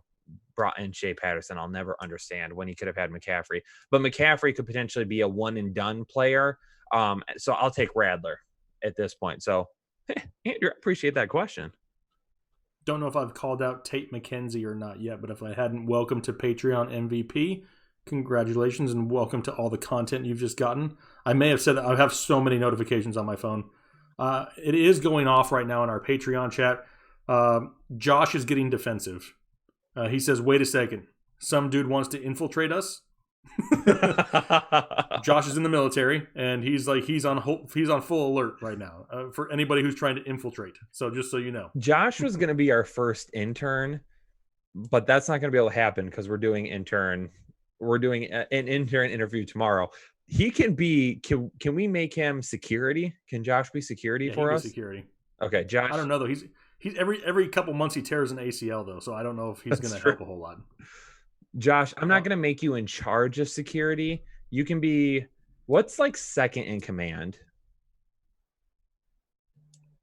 brought in Shea Patterson, I'll never understand when he could have had McCaffrey. But McCaffrey could potentially be a one-and-done player. So I'll take Rattler at this point. So, Andrew, appreciate that question. Don't know if I've called out Tate McKenzie or not yet, but if I hadn't, welcome to Patreon MVP. Congratulations and welcome to all the content you've just gotten. I may have said that I have so many notifications on my phone. It is going off right now in our Patreon chat. Josh is getting defensive. He says, wait a second. Some dude wants to infiltrate us. Josh is in the military, and he's on full alert right now for anybody who's trying to infiltrate. So just so you know. Josh was going to be our first intern, but that's not going to be able to happen because we're doing an intern interview tomorrow. He can be. Can we make him security? Can Josh be security for us? Security. Okay, Josh. I don't know though. He's every couple months he tears an ACL though, so I don't know if he's going to help a whole lot. Josh, I'm not going to make you in charge of security. You can be what's like second in command.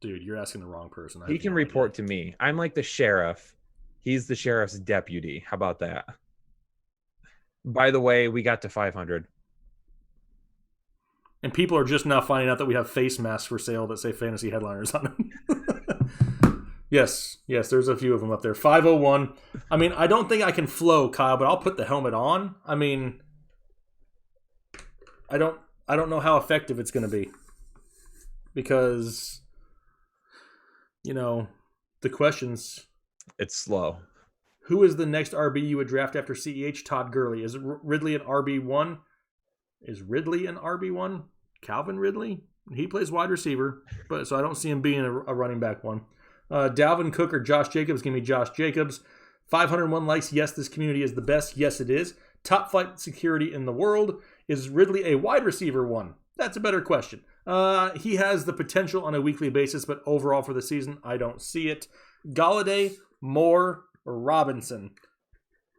Dude, you're asking the wrong person. He can report to me. I'm like the sheriff. He's the sheriff's deputy. How about that? By the way, we got to 500. And people are just now finding out that we have face masks for sale that say fantasy headliners on them. Yes, there's a few of them up there. 501. I mean, I don't think I can flow, Kyle, but I'll put the helmet on. I mean, I don't know how effective it's going to be. Because, the questions. It's slow. Who is the next RB you would draft after CEH? Todd Gurley. Is Ridley an RB1? Is Ridley an RB1? Calvin Ridley? He plays wide receiver, so I don't see him being a running back one. Dalvin Cook or Josh Jacobs? Give me Josh Jacobs. 501 likes. Yes, this community is the best. Yes, it is. Top flight security in the world. Is Ridley a wide receiver one? That's a better question. He has the potential on a weekly basis, but overall for the season, I don't see it. Galladay, Moore, or Robinson?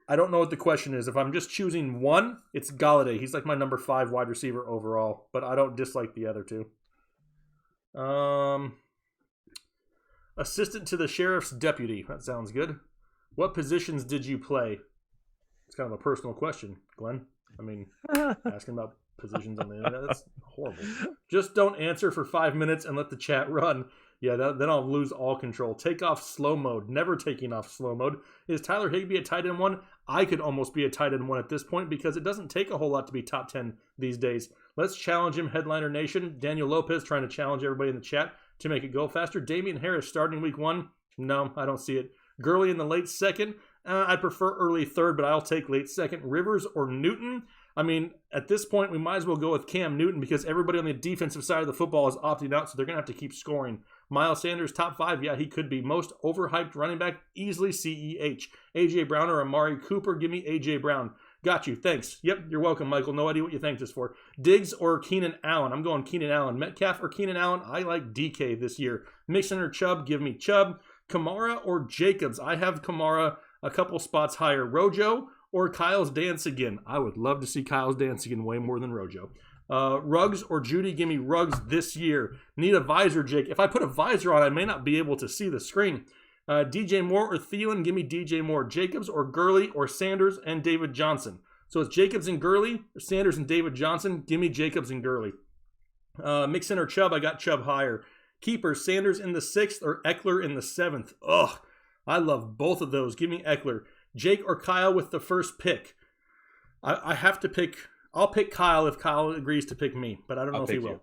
I don't know what the question is. If I'm just choosing one, it's Galladay. He's like my number 5 wide receiver overall, but I don't dislike the other two. Assistant to the sheriff's deputy. That sounds good. What positions did you play? It's kind of a personal question, Glenn. I mean, asking about positions on the internet. That's horrible. Just don't answer for 5 minutes and let the chat run. Yeah, then I'll lose all control. Take off slow mode. Never taking off slow mode. Is Tyler Higbee a tight end 1? I could almost be a tight end 1 at this point because it doesn't take a whole lot to be top 10 these days. Let's challenge him, Headliner Nation. Daniel Lopez trying to challenge everybody in the chat to make it go faster. Damian Harris starting week 1. No, I don't see it. Gurley in the late second. I prefer early third, but I'll take late second. Rivers or Newton? I mean, at this point, we might as well go with Cam Newton because everybody on the defensive side of the football is opting out, so they're going to have to keep scoring. Miles Sanders, top 5. Yeah, he could be. Most overhyped running back, easily CEH. A.J. Brown or Amari Cooper? Give me A.J. Brown. Got you. Thanks. Yep, you're welcome, Michael. No idea what you thanked us for. Diggs or Keenan Allen? I'm going Keenan Allen. Metcalf or Keenan Allen? I like DK this year. Mixon or Chubb? Give me Chubb. Kamara or Jacobs? I have Kamara a couple spots higher. Rojo or Kyle's dance again? I would love to see Kyle's dance again way more than Rojo. Ruggs or Judy? Give me Ruggs this year. Need a visor, Jake. If I put a visor on, I may not be able to see the screen. DJ Moore or Thielen? Give me DJ Moore. Jacobs or Gurley or Sanders and David Johnson? So it's Jacobs and Gurley or Sanders and David Johnson? Give me Jacobs and Gurley. Mixon or Chubb? I got Chubb higher. Keeper, Sanders in the 6th or Eckler in the 7th? Ugh, I love both of those. Give me Eckler. Jake or Kyle with the first pick? I have to pick. I'll pick Kyle if Kyle agrees to pick me, but I don't know if he will. You.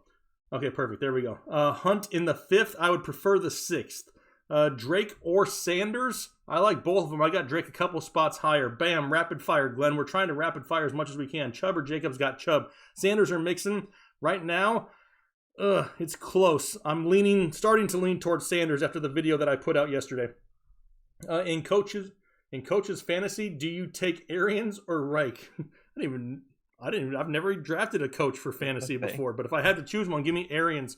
Okay, perfect. There we go. Hunt in the 5th. I would prefer the 6th. Drake or Sanders? I like both of them. I got Drake a couple spots higher. Bam, rapid fire, Glenn. We're trying to rapid fire as much as we can. Chubb or Jacobs? Got Chubb. Sanders or Mixon? Right now, it's close. I'm starting to lean towards Sanders after the video that I put out yesterday. In coaches fantasy, do you take Arians or Reich? I've never drafted a coach for fantasy before, but if I had to choose one, give me Arians.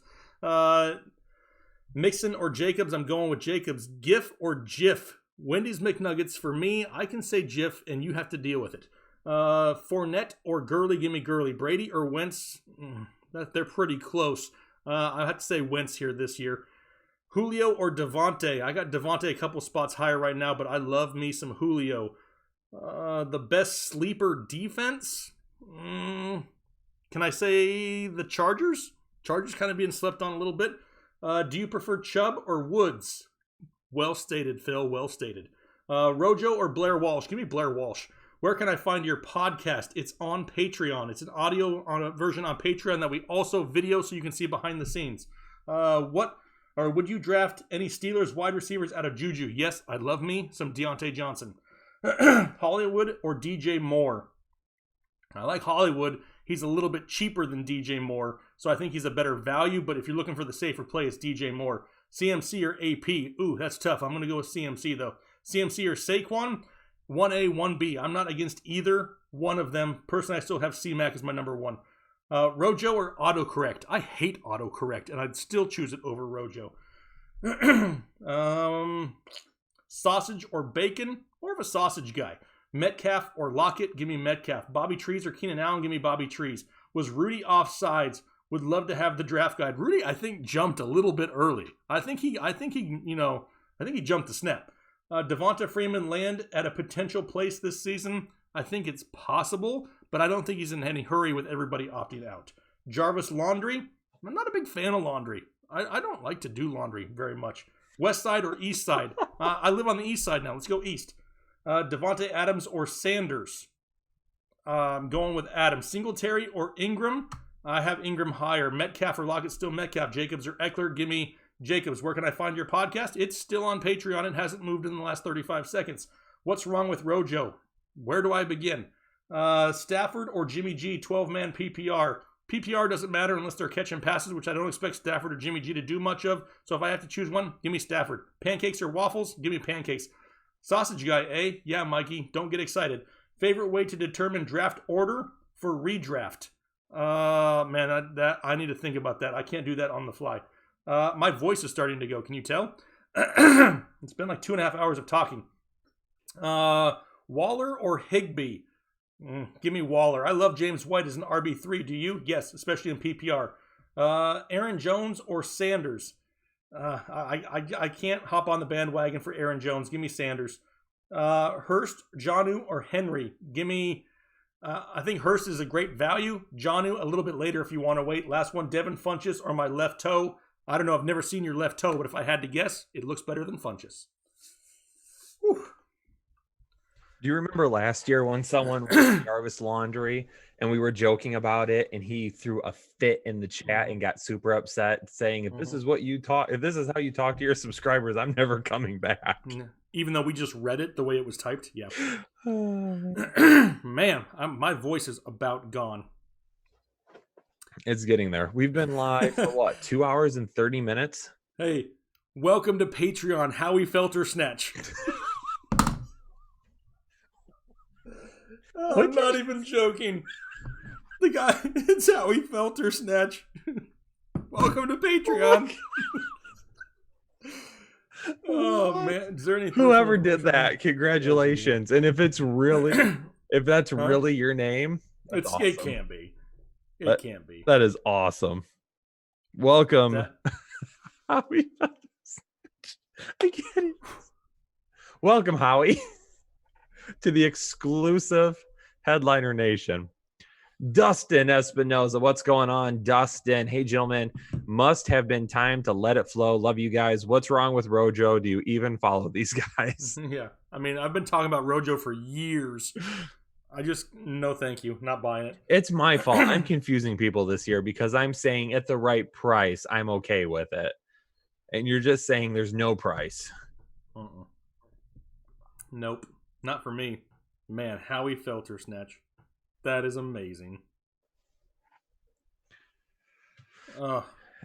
Mixon or Jacobs? I'm going with Jacobs. GIF or Jif? Wendy's McNuggets for me. I can say Jif, and you have to deal with it. Fournette or Gurley? Give me Gurley. Brady or Wentz? They're pretty close. I have to say Wentz here this year. Julio or Devontae? I got Devontae a couple spots higher right now, but I love me some Julio. The best sleeper defense? Can I say the Chargers? Chargers kind of being slept on a little bit. Do you prefer Chubb or Woods? Well stated, Phil. Well stated. Rojo or Blair Walsh? Give me Blair Walsh. Where can I find your podcast? It's on Patreon. It's an audio on a version on Patreon that we also video so you can see behind the scenes. Would you draft any Steelers wide receivers out of Juju? Yes, I'd love me some Deontay Johnson. Hollywood or DJ Moore? I like Hollywood. He's a little bit cheaper than DJ Moore, so I think he's a better value, but if you're looking for the safer play, it's DJ Moore. CMC or AP? Ooh, that's tough. I'm going to go with CMC, though. CMC or Saquon? 1A, 1B. I'm not against either one of them. Personally, I still have C-Mac as my number 1. Rojo or autocorrect? I hate autocorrect, and I'd still choose it over Rojo. Sausage or bacon? More of a sausage guy. Metcalf or Lockett? Give me Metcalf. Bobby Trees or Keenan Allen? Give me Bobby Trees. Was Rudy offsides? Would love to have the draft guide. Rudy, I think, jumped a little bit early. I think he jumped the snap. Devonta Freeman land at a potential place this season? I think it's possible, but I don't think he's in any hurry with everybody opting out. Jarvis Laundry? I'm not a big fan of laundry. I don't like to do laundry very much. West side or east side? I live on the east side now. Let's go east. Devontae Adams or Sanders? I'm going with Adams. Singletary or Ingram? I have Ingram higher. Metcalf or Lockett? Still Metcalf. Jacobs or Eckler? Give me Jacobs. Where can I find your podcast? It's still on Patreon. It hasn't moved in the last 35 seconds. What's wrong with Rojo? Where do I begin? Stafford or Jimmy G? 12-man PPR. PPR doesn't matter unless they're catching passes, which I don't expect Stafford or Jimmy G to do much of. So if I have to choose one, give me Stafford. Pancakes or waffles? Give me pancakes. Sausage guy, eh? Yeah, Mikey. Don't get excited. Favorite way to determine draft order for redraft? Man, I need to think about that. I can't do that on the fly. My voice is starting to go. Can you tell? It's been like 2.5 hours of talking. Waller or Higbee? Give me Waller. I love James White as an RB3. Do you? Yes, especially in PPR. Aaron Jones or Sanders? I can't hop on the bandwagon for Aaron Jones. Give me Sanders. Hurst, Jonnu, or Henry? Give me I think Hurst is a great value. Jonnu, a little bit later if you want to wait. Last one, Devin Funchess or my left toe. I don't know. I've never seen your left toe, but if I had to guess, it looks better than Funchess. Whew. Do you remember last year when someone wrote Jarvis Laundry and we were joking about it and he threw a fit in the chat and got super upset saying, if this is what you talk, if this is how you talk to your subscribers, I'm never coming back. Even though we just read it the way it was typed. Yeah. Man, my voice is about gone. It's getting there. We've been live for what, 2 hours and 30 minutes? Hey, welcome to Patreon, Howie Felter Snatch. I'm not even joking. The guy, it's Howie Felter Snatch. Welcome to Patreon. Oh man, is there anything? Whoever did that, congratulations. And if it's really, if that's really your name, awesome. It can be. It can be. That is awesome. Welcome, Howie. I get it. Welcome, Howie, to the exclusive Headliner Nation. Dustin Espinoza, what's going on, Dustin? Hey, gentlemen, must have been time to let it flow. Love you guys. What's wrong with Rojo? Do you even follow these guys? Yeah, I mean, I've been talking about Rojo for years. No thank you. Not buying it. It's my fault. I'm confusing people this year because I'm saying at the right price, I'm okay with it. And you're just saying there's no price. Nope. Not for me. Man, Howie Felter Snatch. That is amazing.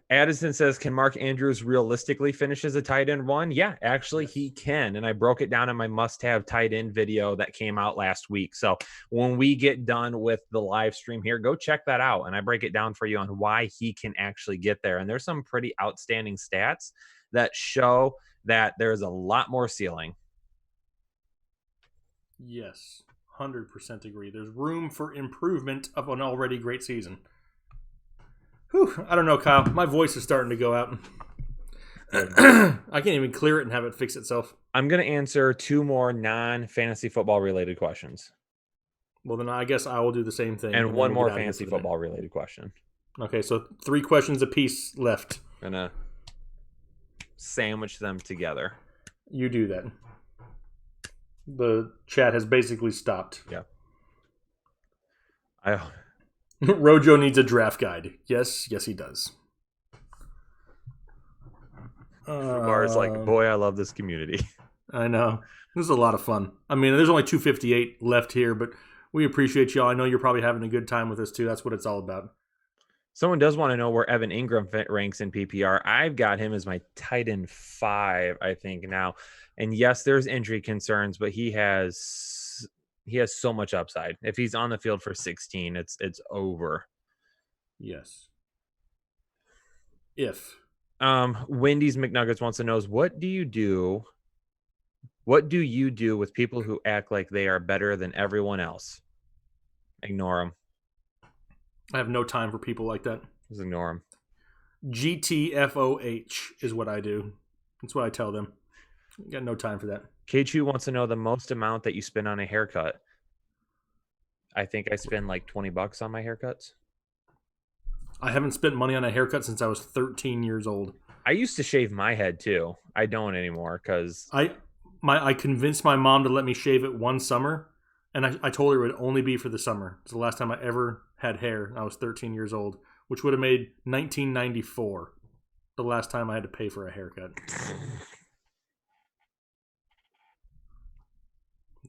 Addison says, can Mark Andrews realistically finish as a tight end one? Yeah, actually he can. And I broke it down in my must-have tight end video that came out last week. So when we get done with the live stream here, go check that out. And I break it down for you on why he can actually get there. And there's some pretty outstanding stats that show that there's a lot more ceiling. Yes, 100% agree. There's room for improvement of an already great season. Whew, I don't know, Kyle. My voice is starting to go out. I can't even clear it and have it fix itself. I'm going to answer 2 more non-fantasy football related questions. Well, then I guess I will do the same thing. And one more fantasy football related question. Okay, so 3 questions apiece left. I'm going to sandwich them together. You do that. The chat has basically stopped. Yeah. Rojo needs a draft guide. Yes, he does. Bar's like, boy, I love this community. I know. This is a lot of fun. I mean, there's only 258 left here, but we appreciate y'all. I know you're probably having a good time with us, too. That's what it's all about. Someone does want to know where Evan Ingram ranks in PPR. I've got him as my tight end 5, I think, now. And yes, there's injury concerns, but he has so much upside. If he's on the field for 16, it's over. Yes. If. Wendy's McNuggets wants to know what do you do with people who act like they are better than everyone else? Ignore them. I have no time for people like that. Just ignore them. GTFOH is what I do. That's what I tell them. Got no time for that. K2 wants to know the most amount that you spend on a haircut. I think I spend like $20 on my haircuts. I haven't spent money on a haircut since I was 13 years old. I used to shave my head too. I don't anymore because I convinced my mom to let me shave it one summer, and I told her it would only be for the summer. It's the last time I ever had hair. I was 13 years old, which would have made 1994 the last time I had to pay for a haircut.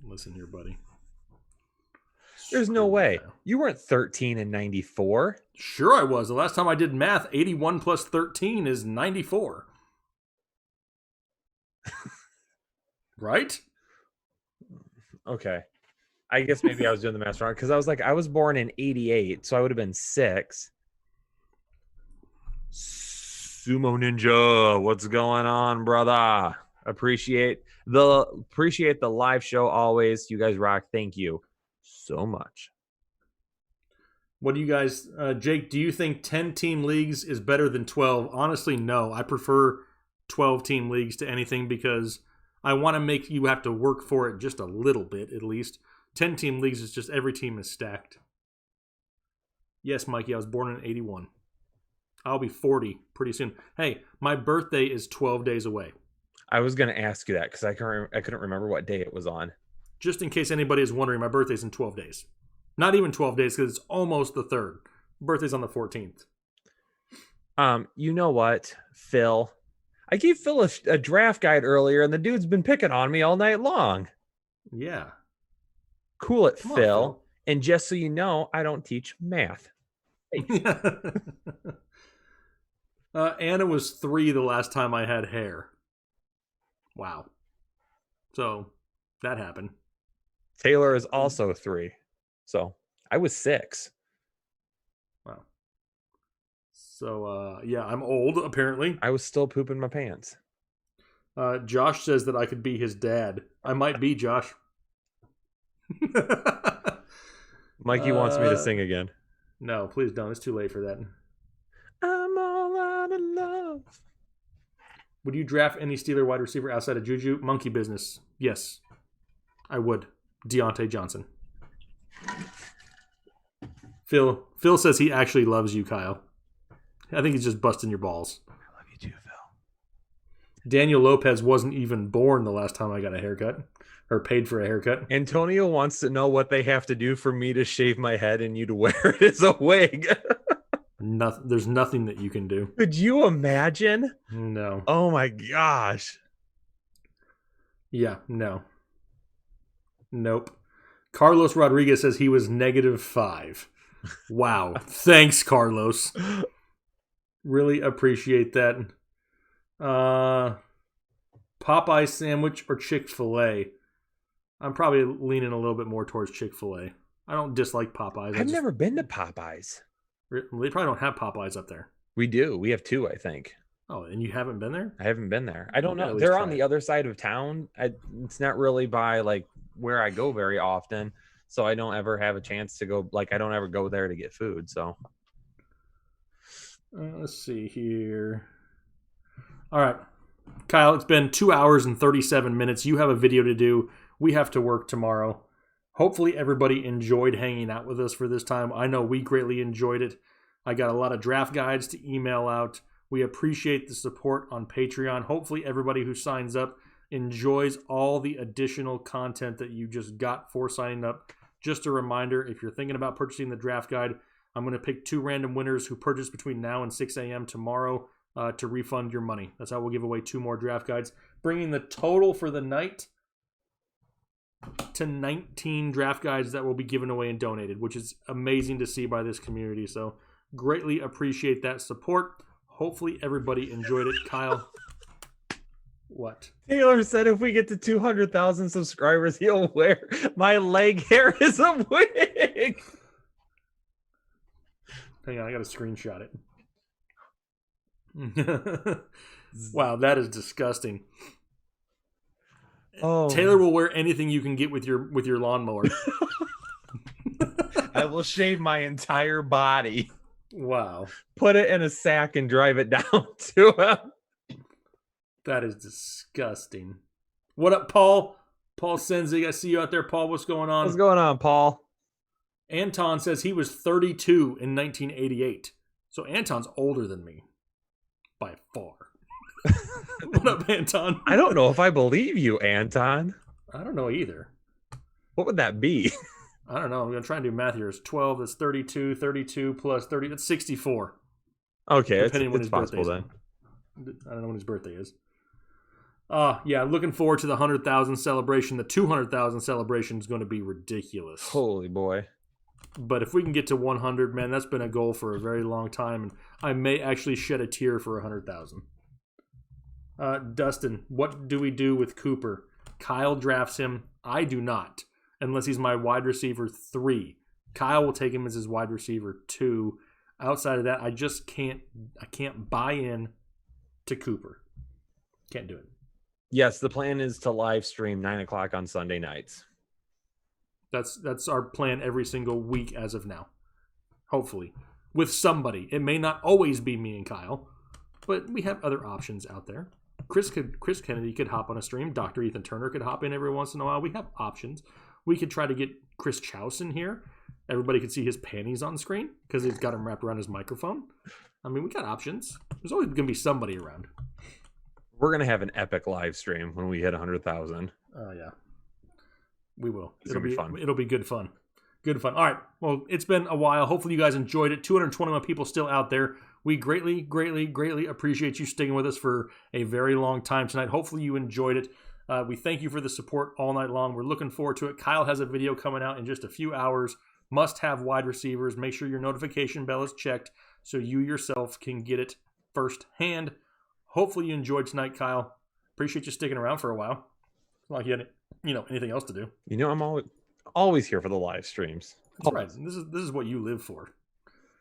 Listen here, buddy. There's no way. You weren't 13 in 94. Sure I was. The last time I did math, 81 plus 13 is 94. Right? Okay. I guess maybe I was doing the math wrong because I was like, I was born in 88, so I would have been 6. Sumo Ninja, what's going on, brother? Appreciate the live show always. You guys rock. Thank you so much. What do you guys, Jake, do you think 10-team leagues is better than 12? Honestly, no. I prefer 12-team leagues to anything because I want to make you have to work for it just a little bit at least. 10-team leagues is just every team is stacked. Yes, Mikey, I was born in 81. I'll be 40 pretty soon. Hey, my birthday is 12 days away. I was going to ask you that because I couldn't remember what day it was on. Just in case anybody is wondering, my birthday's in 12 days. Not even 12 days because it's almost the 3rd. Birthday's on the 14th. You know what, Phil? I gave Phil a draft guide earlier, and the dude's been picking on me all night long. Yeah. Cool it, Come on, Phil. And just so you know, I don't teach math. Anna was 3 the last time I had hair. Wow. So, that happened. Taylor is also 3. So, I was 6. Wow. So, yeah, I'm old, apparently. I was still pooping my pants. Josh says that I could be his dad. I might be, Josh. Mikey wants me to sing again. No, please don't. It's too late for that. I'm all out of love. Would you draft any Steeler wide receiver outside of Juju? Monkey business. Yes, I would. Deontay Johnson. Phil says he actually loves you, Kyle. I think he's just busting your balls. I love you too, Phil. Daniel Lopez wasn't even born the last time I got a haircut. Or paid for a haircut. Antonio wants to know what they have to do for me to shave my head and you to wear it as a wig. Nothing. There's nothing that you can do. Could you imagine? No. Oh my gosh. Yeah, no. Nope. Carlos Rodriguez says he was -5. Wow. Thanks, Carlos. Really appreciate that. Popeye sandwich or Chick-fil-A? I'm probably leaning a little bit more towards Chick-fil-A. I don't dislike Popeyes. I've never been to Popeyes. They probably don't have Popeyes up there. We do. We have 2, I think. Oh, and you haven't been there? I haven't been there. I don't know. At least They're try on it. the other side of town. It's not really by like where I go very often. So I don't ever have a chance to go. Like I don't ever go there to get food. So let's see here. All right. Kyle, it's been 2 hours and 37 minutes. You have a video to do. We have to work tomorrow. Hopefully everybody enjoyed hanging out with us for this time. I know we greatly enjoyed it. I got a lot of draft guides to email out. We appreciate the support on Patreon. Hopefully everybody who signs up enjoys all the additional content that you just got for signing up. Just a reminder, if you're thinking about purchasing the draft guide, I'm going to pick 2 random winners who purchase between now and 6 a.m. tomorrow to refund your money. That's how we'll give away 2 more draft guides, bringing the total for the night to 19 draft guides that will be given away and donated, which is amazing to see by this community. So greatly appreciate that support. Hopefully everybody enjoyed it. Kyle, what? Taylor said if we get to 200,000 subscribers, he'll wear my leg hair as a wig. Hang on, I got to screenshot it. Wow, that is disgusting. Oh, Taylor will wear anything you can get with your lawnmower. I will shave my entire body, Wow, put it in a sack, and drive it down to him. that is disgusting. What up, Paul? Paul Senzig, I see you out there, Paul. What's going on? What's going on, Paul? Anton says he was 32 in 1988. So Anton's older than me by far. What up, Anton? I don't know if I believe you, Anton. I don't know either. What would that be? I don't know. I'm going to try and do math here. It's 12, that's 32, 32 plus 30, that's 64. Okay, Depending on when it's his possible birthday's then. I don't know when his birthday is. Yeah, looking forward to the 100,000 celebration. The 200,000 celebration is going to be ridiculous. Holy boy. But if we can get to 100, man, that's been a goal for a very long time, and I may actually shed a tear for 100,000. Dustin, what do we do with Cooper? Kyle drafts him. I do not, unless he's my wide receiver 3. Kyle will take him as his wide receiver 2. Outside of that, I just can't buy in to Cooper. Can't do it. Yes, the plan is to live stream 9 o'clock on Sunday nights. That's our plan every single week as of now. Hopefully. With somebody. It may not always be me and Kyle, but we have other options out there. Chris Kennedy could hop on a stream. Dr. Ethan Turner could hop in every once in a while. We have options. We could try to get Chris Chouse in here. Everybody could see his panties on screen because he's got them wrapped around his microphone. I mean, we got options. There's always going to be somebody around. We're going to have an epic live stream when we hit 100,000. Oh, yeah. We will. It'll be fun. It'll be good fun. Good fun. All right. Well, it's been a while. Hopefully you guys enjoyed it. 221 people still out there. We greatly, greatly, greatly appreciate you sticking with us for a very long time tonight. Hopefully you enjoyed it. We thank you for the support all night long. We're looking forward to it. Kyle has a video coming out in just a few hours. Must have wide receivers. Make sure your notification bell is checked so you yourself can get it firsthand. Hopefully you enjoyed tonight, Kyle. Appreciate you sticking around for a while. It's not like you had anything else to do. I'm always here for the live streams. That's right. This is what you live for.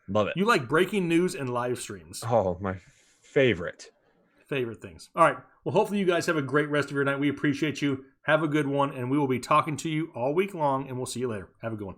Love it. You like breaking news and live streams. Oh, my favorite things. All right. Well, hopefully you guys have a great rest of your night. We appreciate you. Have a good one, and we will be talking to you all week long, and we'll see you later. Have a good one.